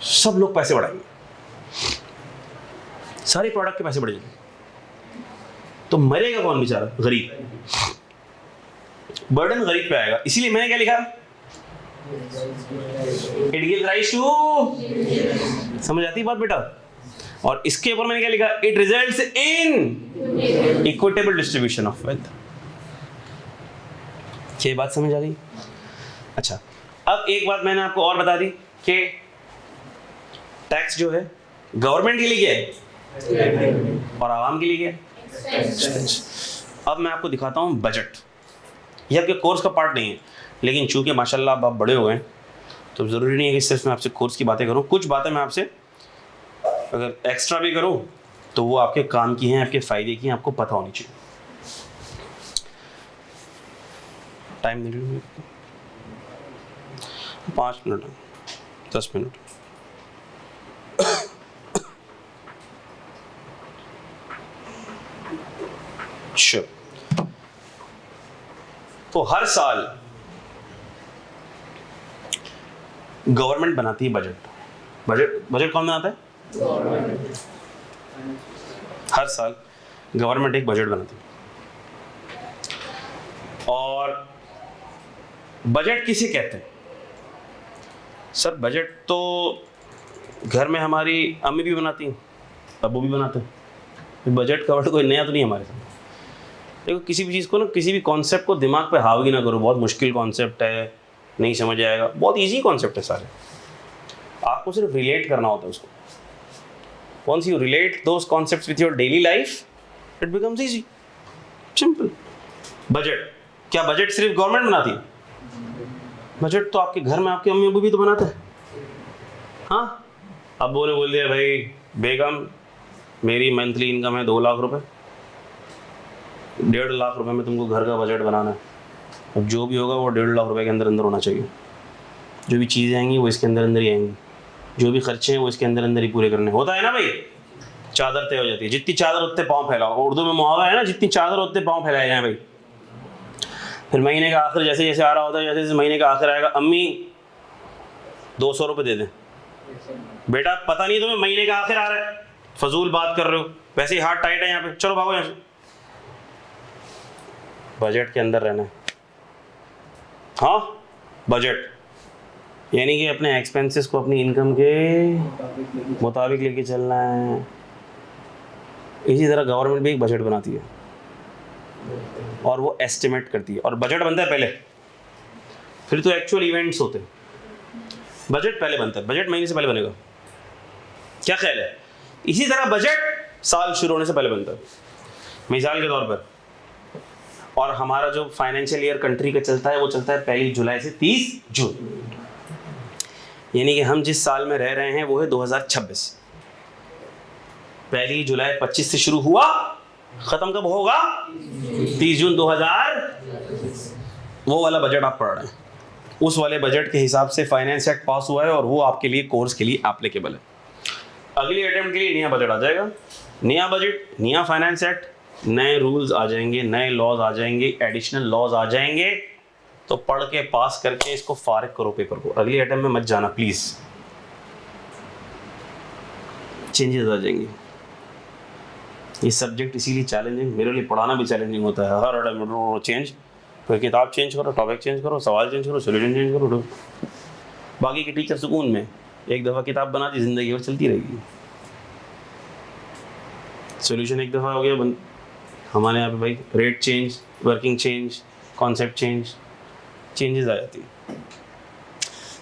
सब लोग पैसे बढ़ाएंगे, सारे प्रोडक्ट के पैसे बढ़ जाएंगे, तो मरेगा कौन बेचारा? गरीब। बर्डन गरीब पे आएगा। इसीलिए मैंने क्या लिखा, इट गिव्स राइज टू, समझ आती बात बेटा? और इसके ऊपर मैंने क्या लिखा, it results in equitable distribution of wealth. क्या बात समझ आ गई? अच्छा, अब एक बात मैंने आपको और बता दी कि टैक्स जो है गवर्नमेंट के लिए क्या है और आवाम के लिए क्या है। अब मैं आपको दिखाता हूं बजट। ये आपके कोर्स का पार्ट नहीं है, लेकिन चूंकि माशाल्लाह आप बड़े हो गए तो ज़रूरी नहीं है कि सिर्फ मैं आपसे कोर्स की बातें करूं। कुछ बातें मैं आपसे अगर एक्स्ट्रा भी करूं तो वो आपके काम की हैं, आपके फ़ायदे की हैं, आपको पता होनी चाहिए। टाइम दे लीजिए 5 मिनट 10 मिनट। श्योर। तो हर साल गवर्नमेंट बनाती है बजट। बजट कौन बनाता है? हर साल गवर्नमेंट एक बजट बनाती है। और बजट किसे कहते हैं? सर बजट तो घर में हमारी अम्मी भी बनाती हैं, अब्बू भी बनाते हैं। बजट का वर्ड कोई नया तो नहीं हमारे साथ। देखो किसी भी चीज़ को ना, किसी भी कॉन्सेप्ट को दिमाग पे हावी ना करो। बहुत मुश्किल कॉन्सेप्ट है, नहीं समझ आएगा। बहुत इजी कॉन्सेप्ट है सारे, आपको सिर्फ रिलेट करना होता है उसको। Once you relate those concepts with your daily life, it becomes easy, simple. Budget क्या बजट सिर्फ गवर्नमेंट बनाती है? बजट तो आपके घर में आपके अम्मी अब्बू भी तो बनाते हैं। हाँ, अब्बू ने बोल दिया भाई बेगम मेरी मंथली इनकम है 2 लाख रुपए, 1.5 लाख रुपए में तुमको घर का बजट बनाना है। अब जो भी होगा वो 1.5 लाख रुपए के अंदर अंदर होना चाहिए। जो भी चीज़ें आएंगी वो इसके अंदर अंदर ही आएंगी, जो भी खर्चे हैं वो इसके अंदर अंदर ही पूरे करने। होता है ना भाई, चादर तय हो जाती है, जितनी चादर उतने पाँव फैलाओ। उर्दू में मुहावरा है ना, जितनी चादर उतने पाँव फैलाए जाएं भाई। फिर महीने का आखिर जैसे जैसे आ रहा होता है, जैसे जैसे महीने का आखिर आएगा, अम्मी 200 रुपये दे दें। बेटा पता नहीं तुम्हें महीने का आखिर आ रहा है, फजूल बात कर रहे हो, वैसे ही हाथ टाइट है यहाँ पे, चलो भागो यहाँ से। बजट के अंदर रहना है। हाँ, बजट यानी कि अपने एक्सपेंसेस को अपनी इनकम के मुताबिक लेके चलना है। इसी तरह गवर्नमेंट भी एक बजट बनाती है और वो एस्टिमेट करती है। और बजट बनता है पहले, फिर तो एक्चुअल इवेंट्स होते हैं। बजट पहले बनता है, बजट महीने से पहले बनेगा। क्या ख्याल है? इसी तरह बजट साल शुरू होने से पहले बनता है, मिसाल के तौर पर। और हमारा जो फाइनेंशियल ईयर कंट्री का चलता है वो चलता है 1 जुलाई से 30 जून। यानी कि हम जिस साल में रह रहे हैं वो है 2026। 1 जुलाई 25 से शुरू हुआ, खत्म कब होगा? 30 जून 2000। वो वाला बजट आप पढ़ रहे हैं, उस वाले बजट के हिसाब से फाइनेंस एक्ट पास हुआ है और वो आपके लिए कोर्स के लिए एप्लीकेबल है। अगली अटेम्प्ट के लिए नया बजट आ जाएगा, नया बजट, नया फाइनेंस एक्ट, नए रूल्स आ जाएंगे, नए लॉज आ जाएंगे, एडिशनल लॉज आ जाएंगे। तो पढ़ के पास करके इसको फारिग करो पेपर को। अगली अटेम्प्ट में मत जाना प्लीज, चेंजेस आ जाएंगे। ये सब्जेक्ट इसीलिए चैलेंजिंग, मेरे लिए पढ़ाना भी चैलेंजिंग होता है। हर अटेम्प्ट चेंज, कोई किताब चेंज करो, टॉपिक चेंज करो, सवाल चेंज करो, सोल्यूशन चेंज करो। बाकी के टीचर सुकून में, एक दफ़ा किताब बना दी जिंदगी और चलती रहेगी। सोल्यूशन एक दफ़ा हो गया बंद। हमारे यहाँ पे भाई rate change, working change, concept change, changes आ जाती है।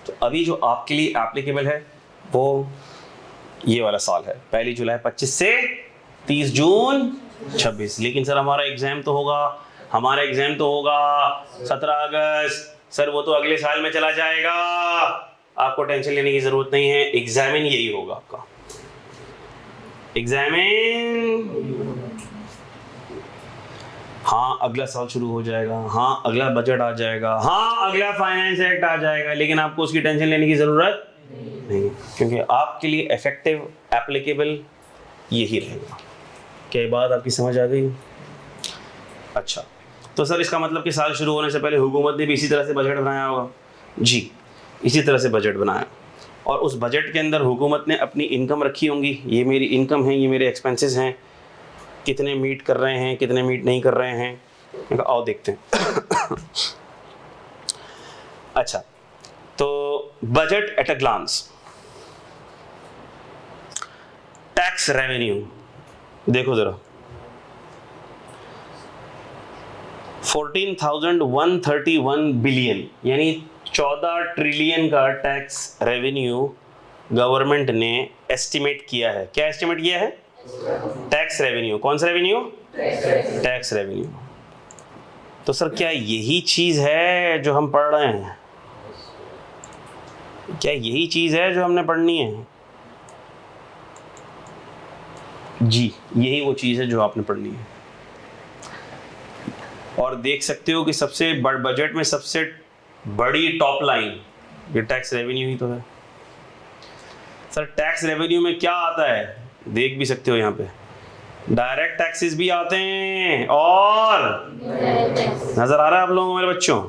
तो अभी जो आपके लिए एप्लीकेबल है वो ये वाला साल है, 1 जुलाई 25 से 30 जून 26। लेकिन सर हमारा एग्जाम तो होगा, 17 अगस्त। सर वो तो अगले साल में चला जाएगा, आपको टेंशन लेने की जरूरत नहीं है। एग्जामिन यही होगा आपका, एग्जामिन हाँ अगला साल शुरू हो जाएगा, हाँ अगला बजट आ जाएगा, हाँ अगला फाइनेंस एक्ट आ जाएगा, लेकिन आपको उसकी टेंशन लेने की ज़रूरत नहीं, क्योंकि आपके लिए इफेक्टिव एप्लीकेबल यही रहेगा। क्या ये बात आपकी समझ आ गई? अच्छा, तो सर इसका मतलब कि साल शुरू होने से पहले हुकूमत ने भी इसी तरह से बजट बनाया होगा? जी, इसी तरह से बजट बनाया, और उस बजट के अंदर हुकूमत ने अपनी इनकम रखी होंगी, ये मेरी इनकम है, ये मेरे एक्सपेंसेस हैं, कितने मीट कर रहे हैं, कितने मीट नहीं कर रहे हैं। मैं कहा आओ देखते हैं। अच्छा, तो budget at a glance. Tax revenue देखो जरा, 14,131 बिलियन यानी 14 ट्रिलियन का टैक्स रेवेन्यू गवर्नमेंट ने एस्टिमेट किया है। क्या एस्टिमेट किया है? Tax revenue. कौन सा रेवेन्यू? Tax revenue. तो सर क्या यही चीज है जो हम पढ़ रहे हैं? क्या यही चीज है जो हमने पढ़नी है? जी, यही वो चीज है जो आपने पढ़नी है। और देख सकते हो कि सबसे बड़ बजट में सबसे बड़ी टॉप लाइन ये टैक्स रेवेन्यू ही तो है। सर टैक्स रेवेन्यू में क्या आता है? देख भी सकते हो यहाँ पे डायरेक्ट टैक्सेस भी आते हैं, और नजर आ रहा है आप लोगों को मेरे बच्चों?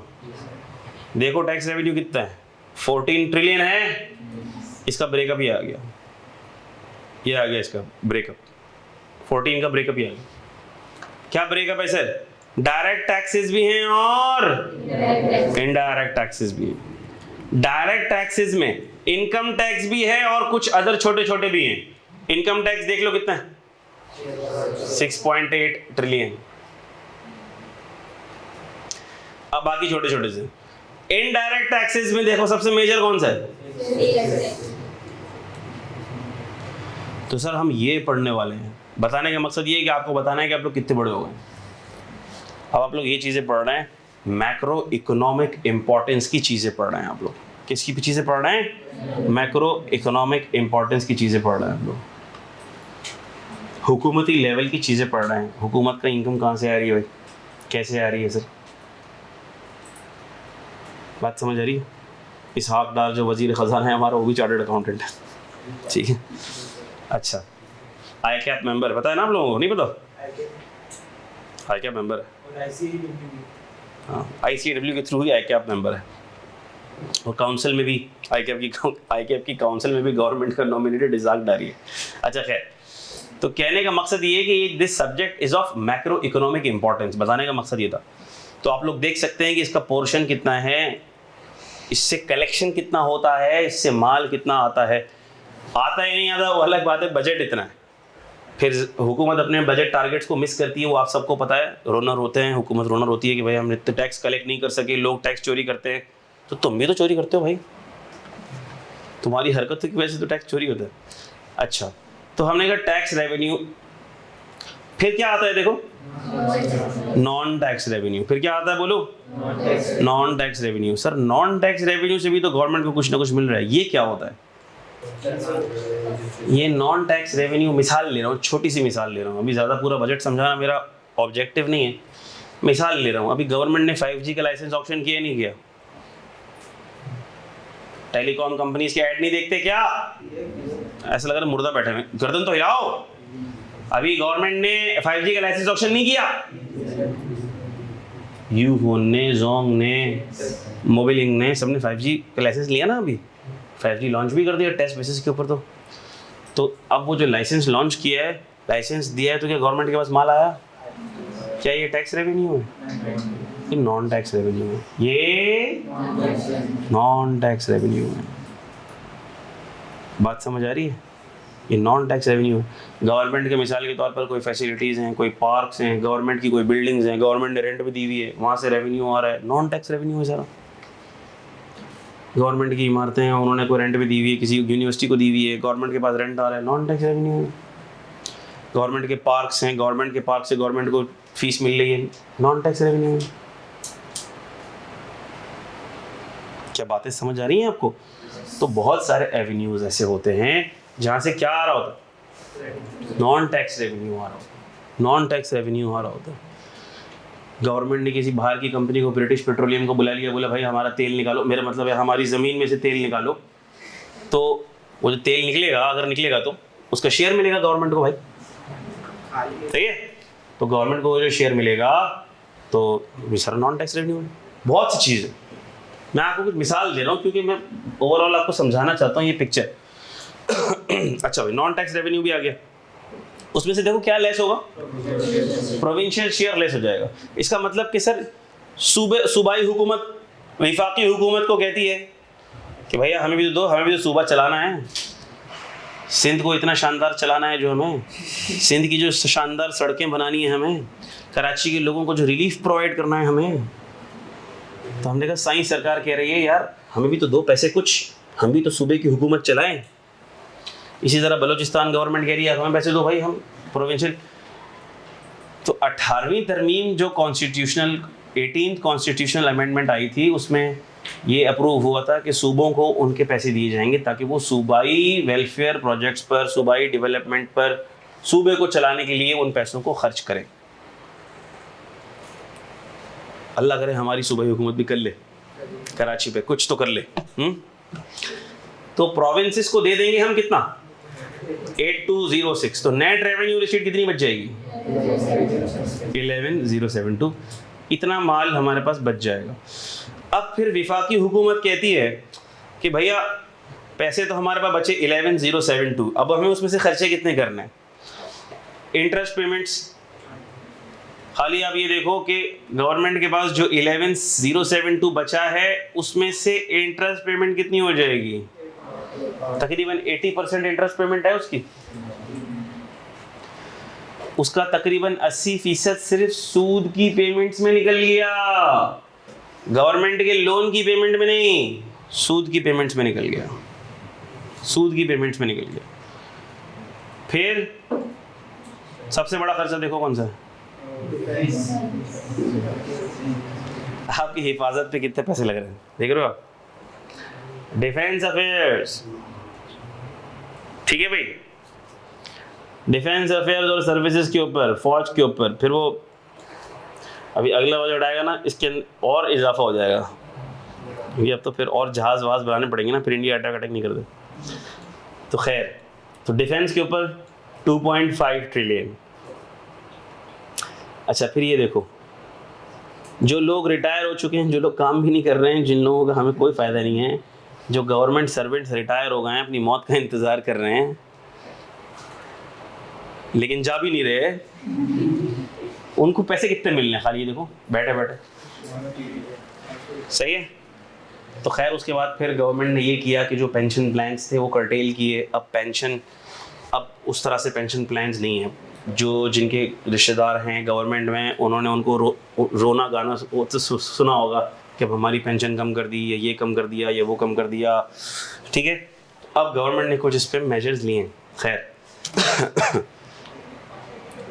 देखो टैक्स रेवेन्यू कितना है, 14 ट्रिलियन है। इसका ब्रेकअप ये आ गया, ये आ गया इसका ब्रेकअप, 14 का ब्रेकअप ये आ गया। क्या ब्रेकअप है सर? डायरेक्ट टैक्सेस भी हैं और इनडायरेक्ट टैक्सेस भी हैं। डायरेक्ट टैक्सेस में इनकम टैक्स भी है और कुछ अदर छोटे छोटे भी हैं। इनकम टैक्स देख लो कितना है, 6.8 ट्रिलियन। अब बाकी छोटे छोटे से इनडायरेक्ट टैक्सेस में देखो सबसे मेजर कौन सा है? तो सर हम ये पढ़ने वाले हैं। बताने का मकसद ये है कि आपको बताना है कि आप लोग कितने बड़े हो गए। अब आप लोग ये चीजें पढ़ रहे हैं, मैक्रो इकोनॉमिक इंपॉर्टेंस की चीजें पढ़ रहे हैं आप लोग। किसकी चीजें पढ़ रहे हैं? मैक्रो इकोनॉमिक इंपॉर्टेंस की चीजें पढ़ रहे हैं आप लोग। हुकूमती लेवल की चीजें पढ़ रहे हैं। हुकूमत का इनकम कहाँ से आ रही है भाई, कैसे आ रही है सर? बात समझ आ रही है? इसहाक डार जो वजीर खजाना है हमारा, वो भी चार्टर्ड अकाउंटेंट है, ठीक है। अच्छा, आई कैप मेंबर पता है ना आप लोगों को? नहीं पता? आई कैप मेंबर है, हाँ ICAW के थ्रू ही आई कैप मेंबर है। और काउंसिल में भी आई कैप की काउंसिल में भी गवर्नमेंट का नॉमिनेटेड इज़ाक डारी है। अच्छा खैर, तो कहने का मकसद ये है कि this subject is of macro economic importance, बताने का मकसद ये था। तो आप लोग देख सकते हैं कि इसका पोर्शन कितना है, इससे कलेक्शन कितना होता है, इससे माल कितना आता है। आता है नहीं आता वो अलग बात है, बजट इतना है। फिर हुकूमत अपने बजट टारगेट्स को मिस करती है, वो आप सबको पता है। रोनर होते हैं, हुकूमत रोनर होती है कि भाई हम इतने टैक्स कलेक्ट नहीं कर सके, लोग टैक्स चोरी करते हैं। तो तुम भी तो चोरी करते हो भाई, तुम्हारी हरकतों की वजह से तो टैक्स चोरी होता है। अच्छा, तो हमने कहा टैक्स रेवेन्यू। फिर क्या आता है देखो, नॉन टैक्स रेवेन्यू। फिर क्या आता है बोलो? Non tax revenue. Sir non tax revenue से भी तो गवर्नमेंट को कुछ ना कुछ मिल रहा है, ये क्या होता है? ये नॉन टैक्स रेवेन्यू, मिसाल ले रहा हूँ, छोटी सी मिसाल ले रहा हूँ, अभी ज़्यादा पूरा बजट समझाना मेरा ऑब्जेक्टिव नहीं है, मिसाल ले रहा हूँ। अभी गवर्नमेंट ने 5G का लाइसेंस ऑप्शन किया नहीं किया? टेलीकॉम कंपनीज के ऐड नहीं देखते क्या? ऐसा लग रहा है मुर्दा बैठे हुए, गर्दन तो हिलाओ। अभी गवर्नमेंट ने 5G का लाइसेंस ऑप्शन नहीं किया? यूफोन ने, जोंग ने, मोबिलिंग ने, सबने 5G का लाइसेंस लिया ना। अभी 5G लॉन्च भी कर दिया टेस्ट बेसिस के ऊपर। तो अब वो जो लाइसेंस लॉन्च किया है, लाइसेंस दिया है, तो क्या गवर्नमेंट के पास माल आया? क्या ये टैक्स रेवेन्यू है? ये नॉन टैक्स रेवेन्यू है, ये नॉन टैक्स रेवेन्यू है। बात समझ आ रही है? ये नॉन टैक्स रेवेन्यू है। गवर्नमेंट के मिसाल के तौर पर कोई फैसिलिटीज़ हैं, कोई पार्क्स हैं, गवर्नमेंट की कोई बिल्डिंग्स हैं, गवर्नमेंट ने रेंट भी दी हुई है, वहाँ से रेवेन्यू आ रहा है, नॉन टैक्स रेवेन्यू है सारा। गवर्नमेंट की इमारतें हैं, उन्होंने कोई रेंट भी दी हुई है, किसी यूनिवर्सिटी को दी हुई है, गवर्नमेंट के पास रेंट आ रहा है, नॉन टैक्स रेवेन्यू है। गवर्नमेंट के पार्क्स हैं, गवर्नमेंट के पार्क से गवर्नमेंट को फीस मिल रही है, नॉन टैक्स रेवेन्यू है। क्या बातें समझ आ रही हैं आपको? तो बहुत सारे एवेन्यूज ऐसे होते हैं जहाँ से क्या आ रहा होता है? नॉन टैक्स रेवेन्यू आ रहा होता है, नॉन टैक्स रेवेन्यू आ रहा होता है। गवर्नमेंट ने किसी बाहर की कंपनी को, ब्रिटिश पेट्रोलियम को बुला लिया, बोला भाई हमारा तेल निकालो, मेरा मतलब है हमारी ज़मीन में से तेल निकालो, तो वो जो तेल निकलेगा, अगर निकलेगा तो उसका शेयर मिलेगा गवर्नमेंट को भाई, सही है। तो गवर्नमेंट को जो शेयर मिलेगा तो सर नॉन टैक्स रेवेन्यू है। बहुत सी चीज़ है, मैं आपको कुछ मिसाल दे रहा हूँ क्योंकि मैं ओवरऑल आपको समझाना चाहता हूँ ये पिक्चर। अच्छा भाई, नॉन टैक्स रेवेन्यू भी आ गया, उसमें से देखो क्या लेस होगा, प्रोविंशियल शेयर लेस हो जाएगा। इसका मतलब कि सर सूबाई हुकूमत वफाकी हुकूमत को कहती है कि भैया हमें भी तो दो, हमें भी तो सूबा चलाना है, सिंध को इतना शानदार चलाना है जो हमें, सिंध की जो शानदार सड़कें बनानी है हमें, कराची के लोगों को जो रिलीफ प्रोवाइड करना है हमें। तो हमने कहा साइंस सरकार कह रही है यार हमें भी तो दो पैसे कुछ, हम भी तो सूबे की हुकूमत चलाएं। इसी तरह बलूचिस्तान गवर्नमेंट कह रही है हमें पैसे दो भाई, हम प्रोविंशियल। तो 18वीं तरमीम जो कॉन्स्टिट्यूशनल 18th कॉन्स्टिट्यूशनल अमेंडमेंट आई थी, उसमें ये अप्रूव हुआ था कि सूबों को उनके पैसे दिए जाएंगे ताकि वो सूबाई वेलफेयर प्रोजेक्ट्स पर, सूबाई डेवलपमेंट पर, सूबे को चलाने के लिए उन पैसों को खर्च करें। अल्लाह करे हमारी सूबाई हुकूमत भी कर ले, कराची पे कुछ तो कर ले। तो प्रोविंसेस को दे देंगे हम कितना, 8206, तो नेट रेवेन्यू रिसीट कितनी बच जाएगी, 11072। इतना माल हमारे पास बच जाएगा। अब फिर विफाकी हुकूमत कहती है कि भैया पैसे तो हमारे पास बचे 11072, अब हमें उसमें से खर्चे कितने करने हैं। इंटरेस्ट पेमेंट्स, खाली आप ये देखो कि गवर्नमेंट के पास जो 11072 बचा है उसमें से इंटरेस्ट पेमेंट कितनी हो जाएगी, तकरीबन 80% इंटरेस्ट पेमेंट है उसकी, उसका तकरीबन 80% सिर्फ सूद की पेमेंट्स में निकल गया, गवर्नमेंट के लोन की पेमेंट में नहीं, सूद की पेमेंट्स में निकल गया, सूद की पेमेंट्स में निकल गया। फिर सबसे बड़ा खर्चा देखो कौन सा है, आपकी हिफाजत पे कितने पैसे लग रहे हैं, देख रहे हो आप, डिफेंस अफेयर्स, ठीक है भाई, डिफेंस अफेयर्स और सर्विसेज के ऊपर, फौज के ऊपर। फिर वो अभी अगला बजट आएगा ना, इसके और इजाफा हो जाएगा, क्योंकि अब तो फिर और जहाज वहाज बनाने पड़ेंगे ना, फिर इंडिया अटैक नहीं कर दे। तो खैर, तो डिफेंस के ऊपर 2.5 ट्रिलियन। अच्छा फिर ये देखो, जो लोग रिटायर हो चुके हैं, जो लोग काम भी नहीं कर रहे हैं, जिन लोगों का हमें कोई फ़ायदा नहीं है, जो गवर्नमेंट सर्वेंट्स रिटायर हो गए हैं, अपनी मौत का इंतज़ार कर रहे हैं लेकिन जा भी नहीं रहे, उनको पैसे कितने मिलने हैं, खाली ये देखो बैठे बैठे, सही है। तो खैर उसके बाद फिर गवर्नमेंट ने ये किया कि जो पेंशन प्लान्स थे वो कर्टेल किए। अब उस तरह से पेंशन प्लान्स नहीं है। जो जिनके रिश्तेदार हैं गवर्नमेंट में, उन्होंने उनको रोना गाना सुना होगा कि अब हमारी पेंशन कम कर दी, या ये कम कर दिया, या वो कम कर दिया, ठीक है। अब गवर्नमेंट ने कुछ इस पर मेजर्स लिए हैं। खैर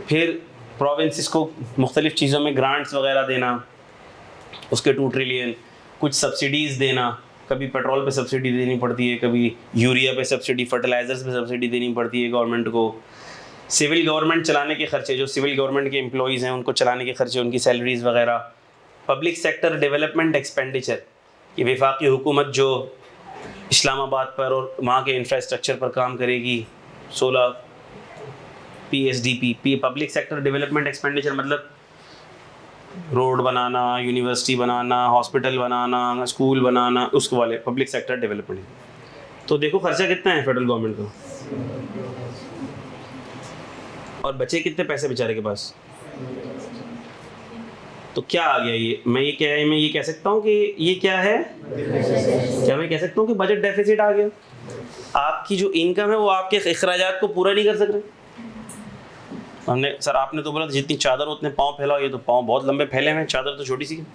फिर प्रोविंसेस को मुख्तलिफ़ चीज़ों में ग्रांट्स वगैरह देना, उसके 2 ट्रिलियन, कुछ सब्सिडीज़ देना, कभी पेट्रोल पे सब्सिडी देनी पड़ती है, कभी यूरिया पे सब्सिडी, फर्टिलाइज़र्स पे सब्सिडी देनी पड़ती है गवर्नमेंट को। सिविल गवर्नमेंट चलाने के खर्चे, जो सिविल गवर्नमेंट के एम्प्लॉइज़ हैं उनको चलाने के खर्चे, उनकी सैलरीज़ वगैरह। पब्लिक सेक्टर डेवलपमेंट एक्सपेंडिचर, ये वफाकी हुकूमत जो इस्लामाबाद पर और वहाँ के इंफ्रास्ट्रक्चर पर काम करेगी, 16 PSDP, public sector development expenditure, मतलब रोड बनाना, यूनिवर्सिटी बनाना, हॉस्पिटल बनाना, स्कूल बनाना, उसको वाले पब्लिक सेक्टर डेवलपमेंट। तो देखो खर्चा कितना है फेडरल गवर्नमेंट का, और बचे कितने पैसे बेचारे के पास। तो क्या आ गया ये, मैं ये कह सकता हूँ कि ये क्या है, क्या मैं कह सकता हूँ कि बजट डेफिसिट आ गया। आपकी जो इनकम है वो आपके अखराजात को पूरा नहीं कर सक रहे। हमने सर आपने तो बोला जितनी चादर उतने पाँव फैलाओ, ये तो पाँव बहुत लंबे फैले हुए हैं, चादर तो छोटी सी है।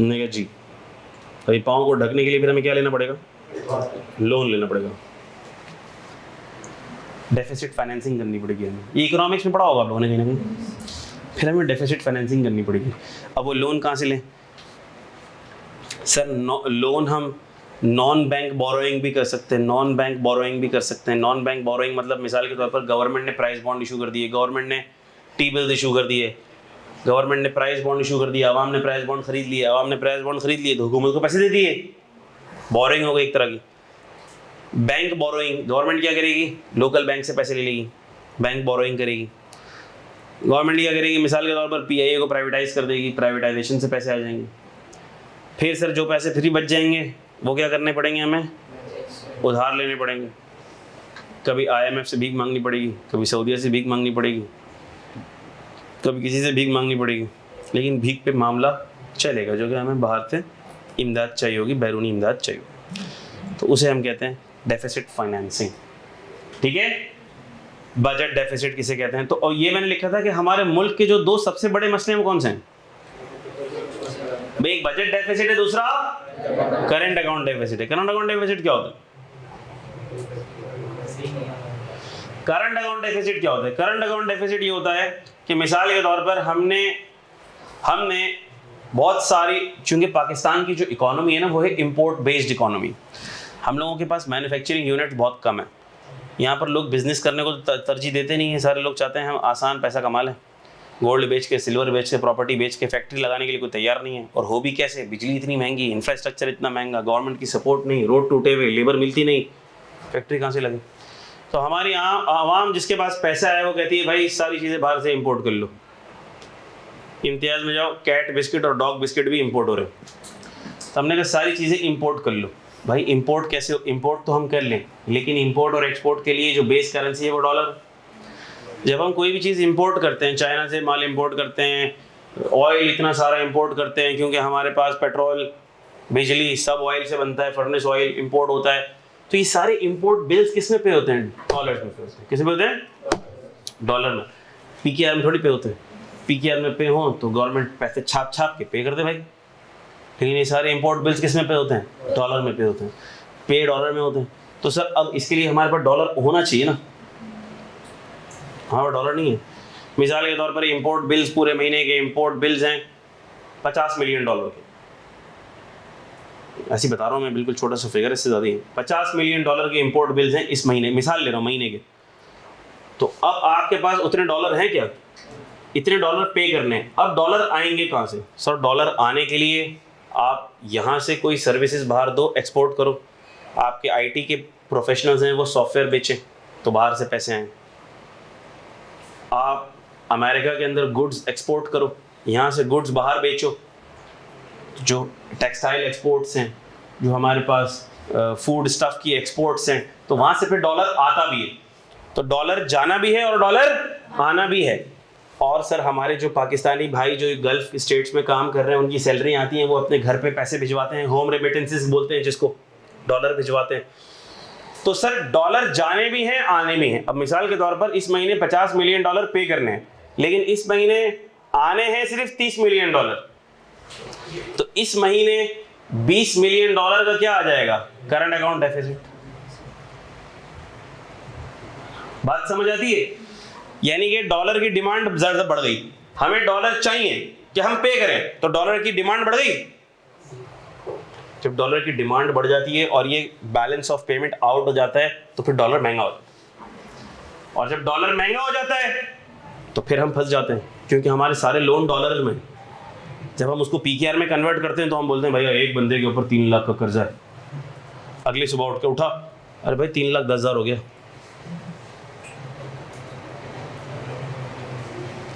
नहीं जी, अभी पाँव को ढकने के लिए फिर हमें क्या लेना पड़ेगा, लोन लेना पड़ेगा, डेफिसिट फाइनेंसिंग करनी पड़ेगी हमें। ये इकोनॉमिक्स में पढ़ा होगा आप लोगों ने कहीं ना कहीं। फिर हमें डेफिसिट फाइनेंसिंग करनी पड़ेगी। अब वो लोन कहाँ से लें सर, लोन हम नॉन बैंक बोरोइंग भी कर सकते हैं, नॉन बैंक बोरोइंग भी कर सकते हैं। नॉन बैंक बोरोइंग मतलब मिसाल के तौर पर गवर्नमेंट ने प्राइस बॉन्ड इशू कर दिए, गवर्नमेंट ने टी बिल्स इशू कर दिए, गवर्नमेंट ने प्राइस बॉन्ड इशू कर दिया, आवाम ने प्राइस बॉन्ड खरीद लिए, आवाम ने प्राइस बॉन्ड खरीद लिए तो हुकूमत को पैसे दे दिए, बोरोइंग हो गई एक तरह की। बैंक बोरोइंग, गवर्नमेंट क्या करेगी, लोकल बैंक से पैसे ले लेगी, बैंक बोरोइंग करेगी। गवर्नमेंट क्या करेगी, मिसाल के तौर पर पीआईए को प्राइवेटाइज कर देगी, प्राइवेटाइजेशन से पैसे आ जाएंगे। फिर सर जो पैसे फ्री बच जाएंगे वो क्या करने पड़ेंगे, हमें उधार लेने पड़ेंगे। कभी आईएमएफ से भीख मांगनी पड़ेगी, कभी सऊदीया से भीख मांगनी पड़ेगी, कभी किसी से भीख मांगनी पड़ेगी, लेकिन भीख पे मामला चलेगा, जो कि हमें बाहर से इमदाद चाहिए होगी, बैरूनी इमदाद चाहिए, तो उसे हम कहते हैं डेफिसिट फाइनेंसिंग। ठीक है, बजट डेफिसिट किसे कहते हैं। तो और ये मैंने लिखा था कि हमारे मुल्क के जो दो सबसे बड़े मसले हैं वो कौन से हैं भाई, एक बजट डेफिसिट है, दूसरा करंट अकाउंट डेफिसिट है। करंट अकाउंट डेफिसिट क्या होता है, करंट अकाउंट डेफिसिट क्या होता है? करंट अकाउंट डेफिसिट ये होता है कि मिसाल के तौर पर हमने बहुत सारी, चूंकि पाकिस्तान की जो इकोनॉमी है ना वो है इंपोर्ट बेस्ड इकोनॉमी, हम लोगों के पास मैन्युफैक्चरिंग यूनिट बहुत कम है। यहाँ पर लोग बिजनेस करने को तरजीह देते नहीं हैं, सारे लोग चाहते हैं हम आसान पैसा कमा लें, गोल्ड बेच के, सिल्वर बेच के, प्रॉपर्टी बेच के, फैक्ट्री लगाने के लिए कोई तैयार नहीं है। और हो भी कैसे, बिजली इतनी महंगी, इंफ्रास्ट्रक्चर इतना महंगा, गवर्नमेंट की सपोर्ट नहीं, रोड टूटे हुए, लेबर मिलती नहीं, फैक्ट्री कहाँ से लगे। तो हमारे यहाँ आवाम जिसके पास पैसा है वो कहती है भाई सारी चीज़ें बाहर से इम्पोर्ट कर लो, इम्तियाज़ में जाओ, कैट बिस्किट और डॉग बिस्किट भी इम्पोर्ट हो रहे हैं। तो हमने कहा सारी चीज़ें इम्पोर्ट कर लो। भाई इंपोर्ट कैसे, इंपोर्ट तो हम कर लें, लेकिन इंपोर्ट और एक्सपोर्ट के लिए जो बेस करेंसी है वो डॉलर। जब हम कोई भी चीज़ इंपोर्ट करते हैं, चाइना से माल इंपोर्ट करते हैं, ऑयल इतना सारा इंपोर्ट करते हैं क्योंकि हमारे पास पेट्रोल, बिजली सब ऑयल से बनता है, फर्नेस ऑयल इंपोर्ट होता है, तो ये सारे इंपोर्ट बिल्स किस में पे होते हैं, डॉलर्स में पे होते हैं। किस में होते हैं, डॉलर में। पीकेआर में थोड़ी पे होते हैं, पीकेआर में पे हो तो गवर्नमेंट पैसे छाप छाप के पे कर दे भाई, लेकिन ये सारे इंपोर्ट बिल्स किस में पे होते हैं, डॉलर में पे होते हैं, पे डॉलर में होते हैं। तो सर अब इसके लिए हमारे पास डॉलर होना चाहिए ना, हमारे डॉलर नहीं है। मिसाल के तौर पर इंपोर्ट बिल्स, पूरे महीने के इंपोर्ट बिल्स हैं 50 मिलियन डॉलर के, ऐसी बता रहा हूँ मैं, बिल्कुल छोटा सा फिगर, इससे ज़्यादा ही 50 मिलियन डॉलर के इंपोर्ट बिल्स हैं इस महीने, मिसाल ले रहा हूँ महीने के। तो अब आपके पास उतने डॉलर हैं क्या, इतने डॉलर पे करने हैं। अब डॉलर आएंगे कहाँ से सर? डॉलर आने के लिए आप यहाँ से कोई सर्विसेज बाहर दो, एक्सपोर्ट करो, आपके आईटी के प्रोफेशनल्स हैं वो सॉफ्टवेयर बेचें तो बाहर से पैसे आएँ। आप अमेरिका के अंदर गुड्स एक्सपोर्ट करो, यहाँ से गुड्स बाहर बेचो, जो टेक्सटाइल एक्सपोर्ट्स हैं, जो हमारे पास फूड स्टफ की एक्सपोर्ट्स हैं, तो वहाँ से फिर डॉलर आता भी है। तो डॉलर जाना भी है और डॉलर आना भी है। और सर हमारे जो पाकिस्तानी भाई जो गल्फ स्टेट्स में काम कर रहे हैं, उनकी सैलरी आती है, वो अपने घर पे पैसे भिजवाते हैं, होम रेमिटेंसेस बोलते हैं जिसको, डॉलर भिजवाते हैं। तो सर डॉलर जाने भी हैं, आने भी हैं। अब मिसाल के तौर पर इस महीने 50 मिलियन डॉलर पे करने हैं, लेकिन इस महीने आने हैं सिर्फ 30 मिलियन डॉलर, तो इस महीने 20 मिलियन डॉलर का क्या आ जाएगा, करंट अकाउंट डेफिसिट। बात समझ आती है? यानी कि डॉलर की डिमांड ज्यादा बढ़ गई, हमें डॉलर चाहिए कि हम पे करें, तो डॉलर की डिमांड बढ़ गई। जब डॉलर की डिमांड बढ़ जाती है और ये बैलेंस ऑफ पेमेंट आउट हो जाता है तो फिर डॉलर महंगा हो जाता है, और जब डॉलर महंगा हो जाता है तो फिर हम फंस जाते हैं, क्योंकि हमारे सारे लोन डॉलर में। जब हम उसको पीकेआर में कन्वर्ट करते हैं तो हम बोलते हैं भैया एक बंदे के ऊपर 3 लाख का कर्जा है, अगली सुबह उठ के उठा, अरे भाई 3,10,000 हो गया।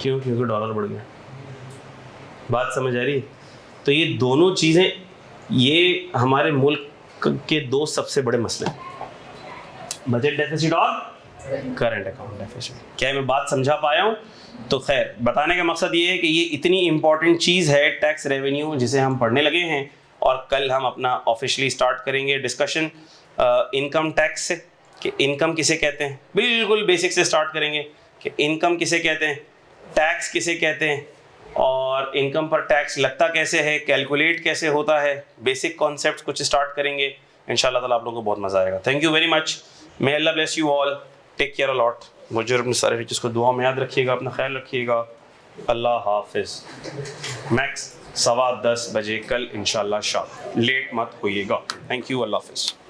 क्यों? क्योंकि डॉलर बढ़ गया। बात समझ आ रही है? तो ये दोनों चीज़ें, ये हमारे मुल्क के दो सबसे बड़े मसले हैं, बजट डेफिसिट और करंट अकाउंट डेफिसिट। क्या मैं बात समझा पाया हूँ? तो खैर बताने का मकसद ये है कि ये इतनी इंपॉर्टेंट चीज़ है टैक्स रेवेन्यू, जिसे हम पढ़ने लगे हैं, और कल हम अपना ऑफिशियली स्टार्ट करेंगे डिस्कशन इनकम टैक्स से, कि इनकम किसे कहते हैं। बिल्कुल बेसिक से स्टार्ट करेंगे कि इनकम किसे कहते हैं, टैक्स किसे कहते हैं, और इनकम पर टैक्स लगता कैसे है, कैलकुलेट कैसे होता है, बेसिक कॉन्सेप्ट्स कुछ स्टार्ट करेंगे। इंशाल्लाह ताला आप लोगों को बहुत मज़ा आएगा। Thank you very much. May Allah bless you all. Take care a lot. मुझे अपने सारे टीचर्स को दुआ में याद रखिएगा, अपना ख्याल रखिएगा। अल्लाह हाफिज़। मैक्स। 10:15 बजे कल इंशाल्लाह शाम। लेट मत होइएगा। थैंक यू, अल्लाह हाफिज़।